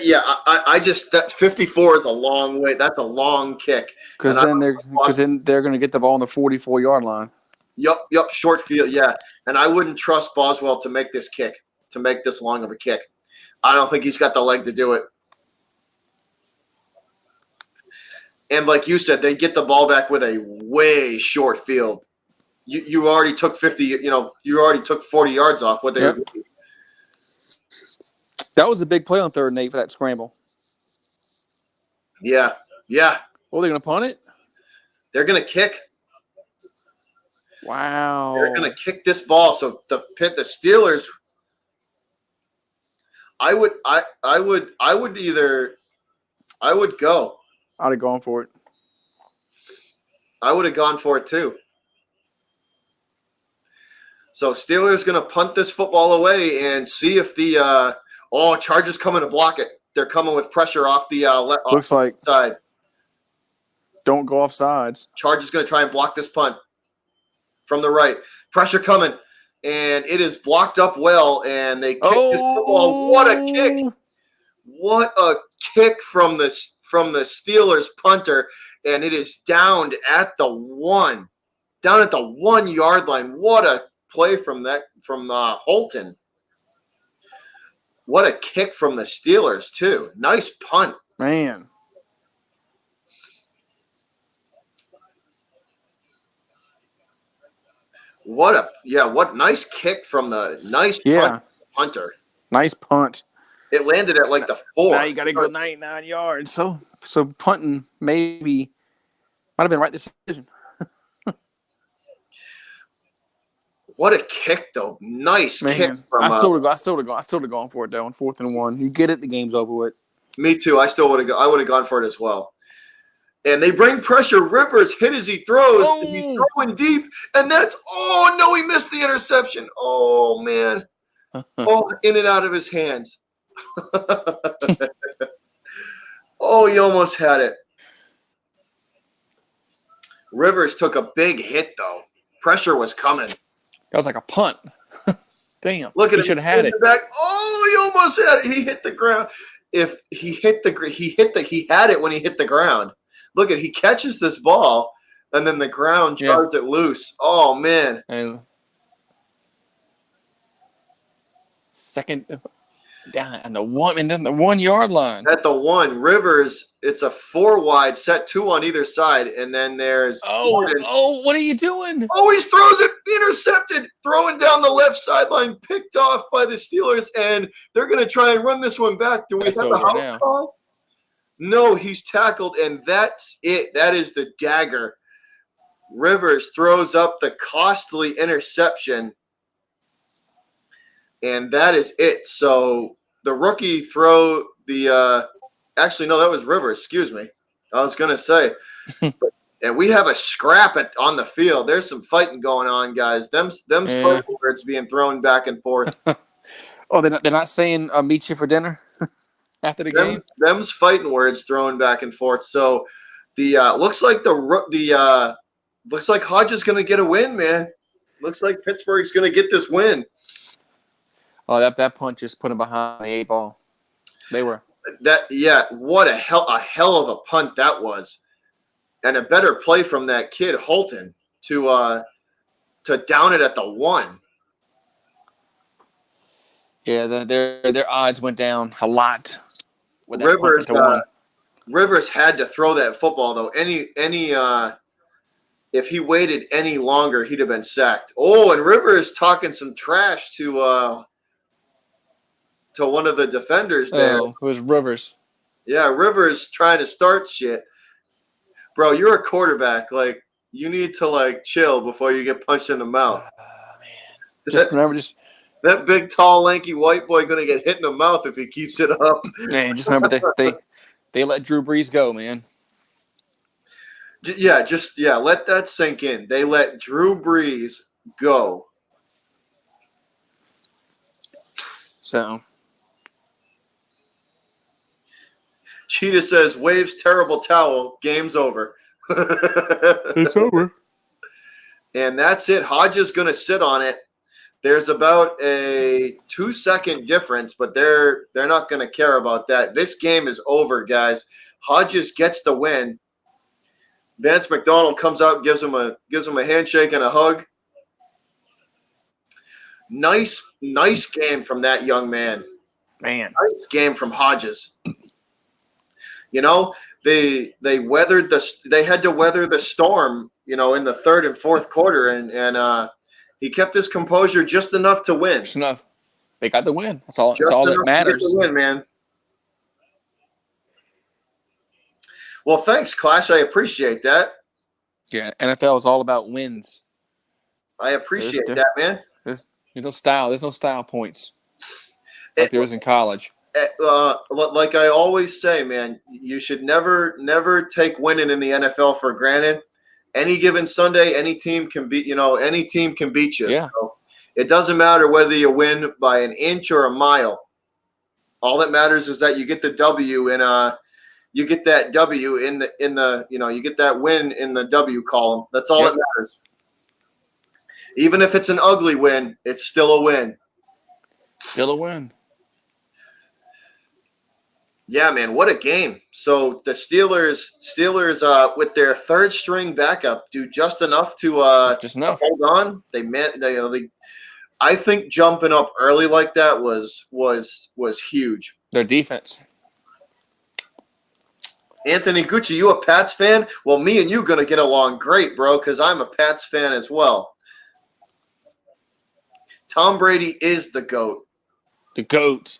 Yeah, I just that 54 is a long way. That's a long kick. Because then they're going to get the ball on the 44-yard line. Yep, short field. Yeah, and I wouldn't trust Boswell to make this kick, to make this long of a kick. I don't think he's got the leg to do it. And like you said, they get the ball back with a way short field. You already took 50. You already took 40 yards off what they were doing. That was a big play on 3rd and 8 for that scramble. Yeah. Oh, they're going to punt it? They're going to kick. Wow. They're going to kick this ball. So the Steelers. I would go. I'd have gone for it. I would have gone for it too. So Steelers going to punt this football away and see if the Chargers coming to block it. They're coming with pressure off the looks like side. Don't go off sides. Chargers going to try and block this punt from the right. Pressure coming, and it is blocked up well, and they kick this football. What a kick! What a kick from the Steelers punter, and it is down at the 1 yard line. What a play from Holton. What a kick from the Steelers too. Nice punt, man. What nice kick from the punter. Nice punt. It landed at like the 4. Now you got to go 99 yards. So punting maybe might have been the right decision. What a kick, though. Nice kick Man, from I still would have gone for it though on 4th and 1. You get it, the game's over with. me too. I would have gone for it as well. And they bring pressure. Rivers hit as he throws. Oh! And he's throwing deep. And that's no, he missed the interception. Oh man. Oh, in and out of his hands. Oh, he almost had it. Rivers took a big hit though. Pressure was coming. That was like a punt. Damn. Look at He him. should have had in it. the back. Oh, he almost had it. He hit the ground. If he hit he had it when he hit the ground. Look at, he catches this ball and then the ground jars it loose. Oh man. And second down and then the 1 yard line. At the 1, Rivers, it's a 4 wide set, 2 on either side, and then there's Gordon. What are you doing? Oh, he throws it, intercepted, throwing down the left sideline, picked off by the Steelers, and they're going to try and run this one back. Do we That's have a over house now. call? No, he's tackled, and that's it. That is the dagger. Rivers throws up the costly interception, and that is it. So the rookie throw the actually, no, that was Rivers. Excuse me. I was going to say. And we have a scrap on the field. There's some fighting going on, guys. Them's fighting words being thrown back and forth. Oh, they're not saying meet you for dinner after the game? Them's fighting words thrown back and forth. So the looks like looks like Hodge is going to get a win, man. Looks like Pittsburgh's going to get this win. Oh, that punt just put him behind the 8 ball. They were. What a hell of a punt that was. And a better play from that kid Holton to down it at the 1. Yeah, their odds went down a lot. With that Rivers punt at the 1. Rivers had to throw that football though. If he waited any longer, he'd have been sacked. Oh, and Rivers talking some trash to one of the defenders there. Oh, it was Rivers. Yeah, Rivers trying to start shit. Bro, you're a quarterback. Like, you need to like chill before you get punched in the mouth. Man. That big, tall, lanky white boy gonna get hit in the mouth if he keeps it up. Man, just remember they let Drew Brees go, man. Let that sink in. They let Drew Brees go. So Cheetah says, waves terrible towel, game's over. it's over. And that's it. Hodges going to sit on it. There's about a 2-second difference, but they're not going to care about that. This game is over, guys. Hodges gets the win. Vance McDonald comes out, gives him a handshake and a hug. Nice game from that young man. Man. Nice game from Hodges. You know, they had to weather the storm, you know, in the 3rd and 4th quarter, and he kept his composure just enough to win. Just enough. They got the win. That's all that matters. To win, man. Well, thanks, Clash. I appreciate that. Yeah, NFL is all about wins. I appreciate that, man. There's no style. There's no style points like there is in college. Like I always say, man, you should never take winning in the NFL for granted. Any given Sunday, any team can beat you. Yeah. So it doesn't matter whether you win by an inch or a mile. All that matters is that you get the W and you get that W in the you get that win in the W column. That's all that matters. Even if it's an ugly win, it's still a win. Still a win. Yeah, man, what a game. So the Steelers with their 3rd string backup do just enough to hold on. I think jumping up early like that was huge. Their defense. Anthony Gucci, you a Pats fan? Well, me and you going to get along great, bro, because I'm a Pats fan as well. Tom Brady is the GOAT. The GOAT.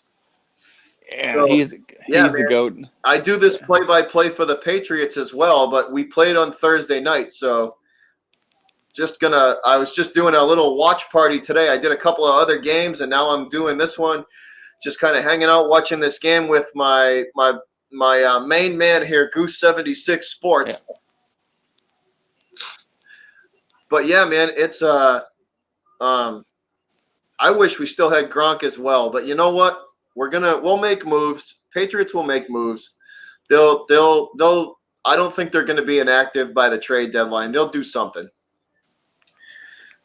Yeah, So, he's the GOAT. I do this play-by-play for the Patriots as well, but we played on Thursday night, so I was just doing a little watch party today. I did a couple of other games, and now I'm doing this one. Just kind of hanging out, watching this game with my main man here, Goose 76 Sports. Yeah. But yeah, man, it's I wish we still had Gronk as well, but you know what? We'll make moves. Patriots will make moves. They'll I don't think they're going to be inactive by the trade deadline. They'll do something.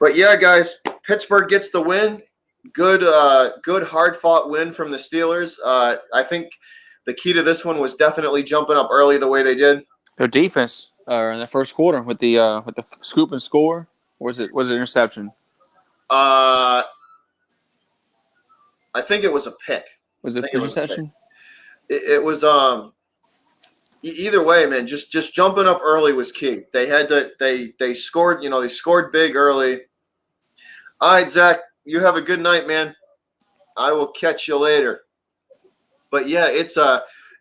But yeah, guys, Pittsburgh gets the win. Good hard-fought win from the Steelers. I think the key to this one was definitely jumping up early the way they did. Their defense in the first quarter with the scoop and score, or was it interception? I think it was a pick. Was it interception? It was either way, man. Just jumping up early was key. They had to they scored. They scored big early. All right, Zach, you have a good night, man. I will catch you later. But yeah, it's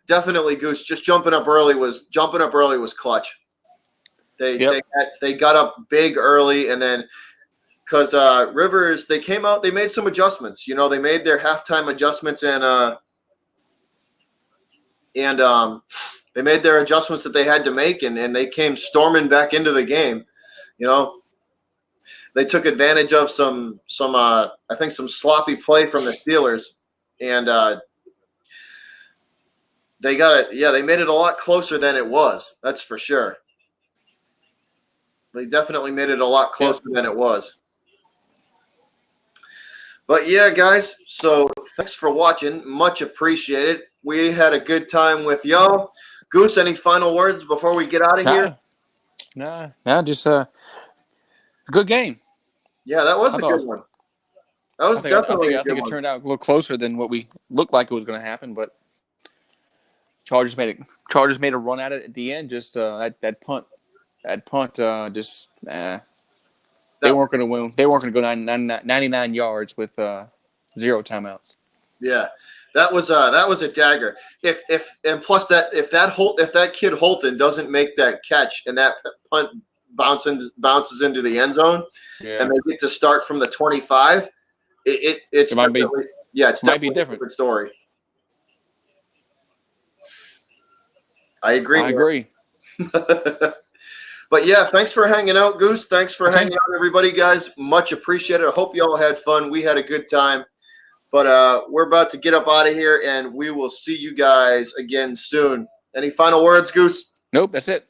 definitely Goose. Just jumping up early was clutch. They got up big early, and then because Rivers, they came out, they made some adjustments. They made their halftime adjustments, and they made their adjustments that they had to make, and they came storming back into the game. They took advantage of some I think some sloppy play from the Steelers, and they got it. Yeah, they made it a lot closer than it was. That's for sure. They definitely made it a lot closer than it was. But yeah, guys, so thanks for watching. Much appreciated. We had a good time with y'all. Goose, any final words before we get out of here? No, just a good game. Yeah, that was a good one. That was definitely a good one. I think it turned out a little closer than what we looked like it was going to happen, but Chargers made a run at it at the end. Just that punt, they weren't going to win. They weren't going to go 99 yards with 0 timeouts. Yeah, that was a dagger. If that kid Holton doesn't make that catch and that punt bounces into the end zone, and they get to start from the 25, it might be different story. I agree. But yeah, thanks for hanging out, Goose. Thanks for hanging out, everybody, guys. Much appreciated. I hope you all had fun. We had a good time. But we're about to get up out of here, and we will see you guys again soon. Any final words, Goose? Nope, that's it.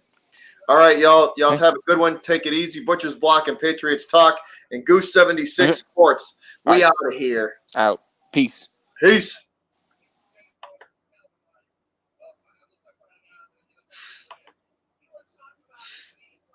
All right, y'all. Y'all have a good one. Take it easy. Butcher's Block and Patriots Talk and Goose 76 Sports. We out of here. Out. Peace. Peace.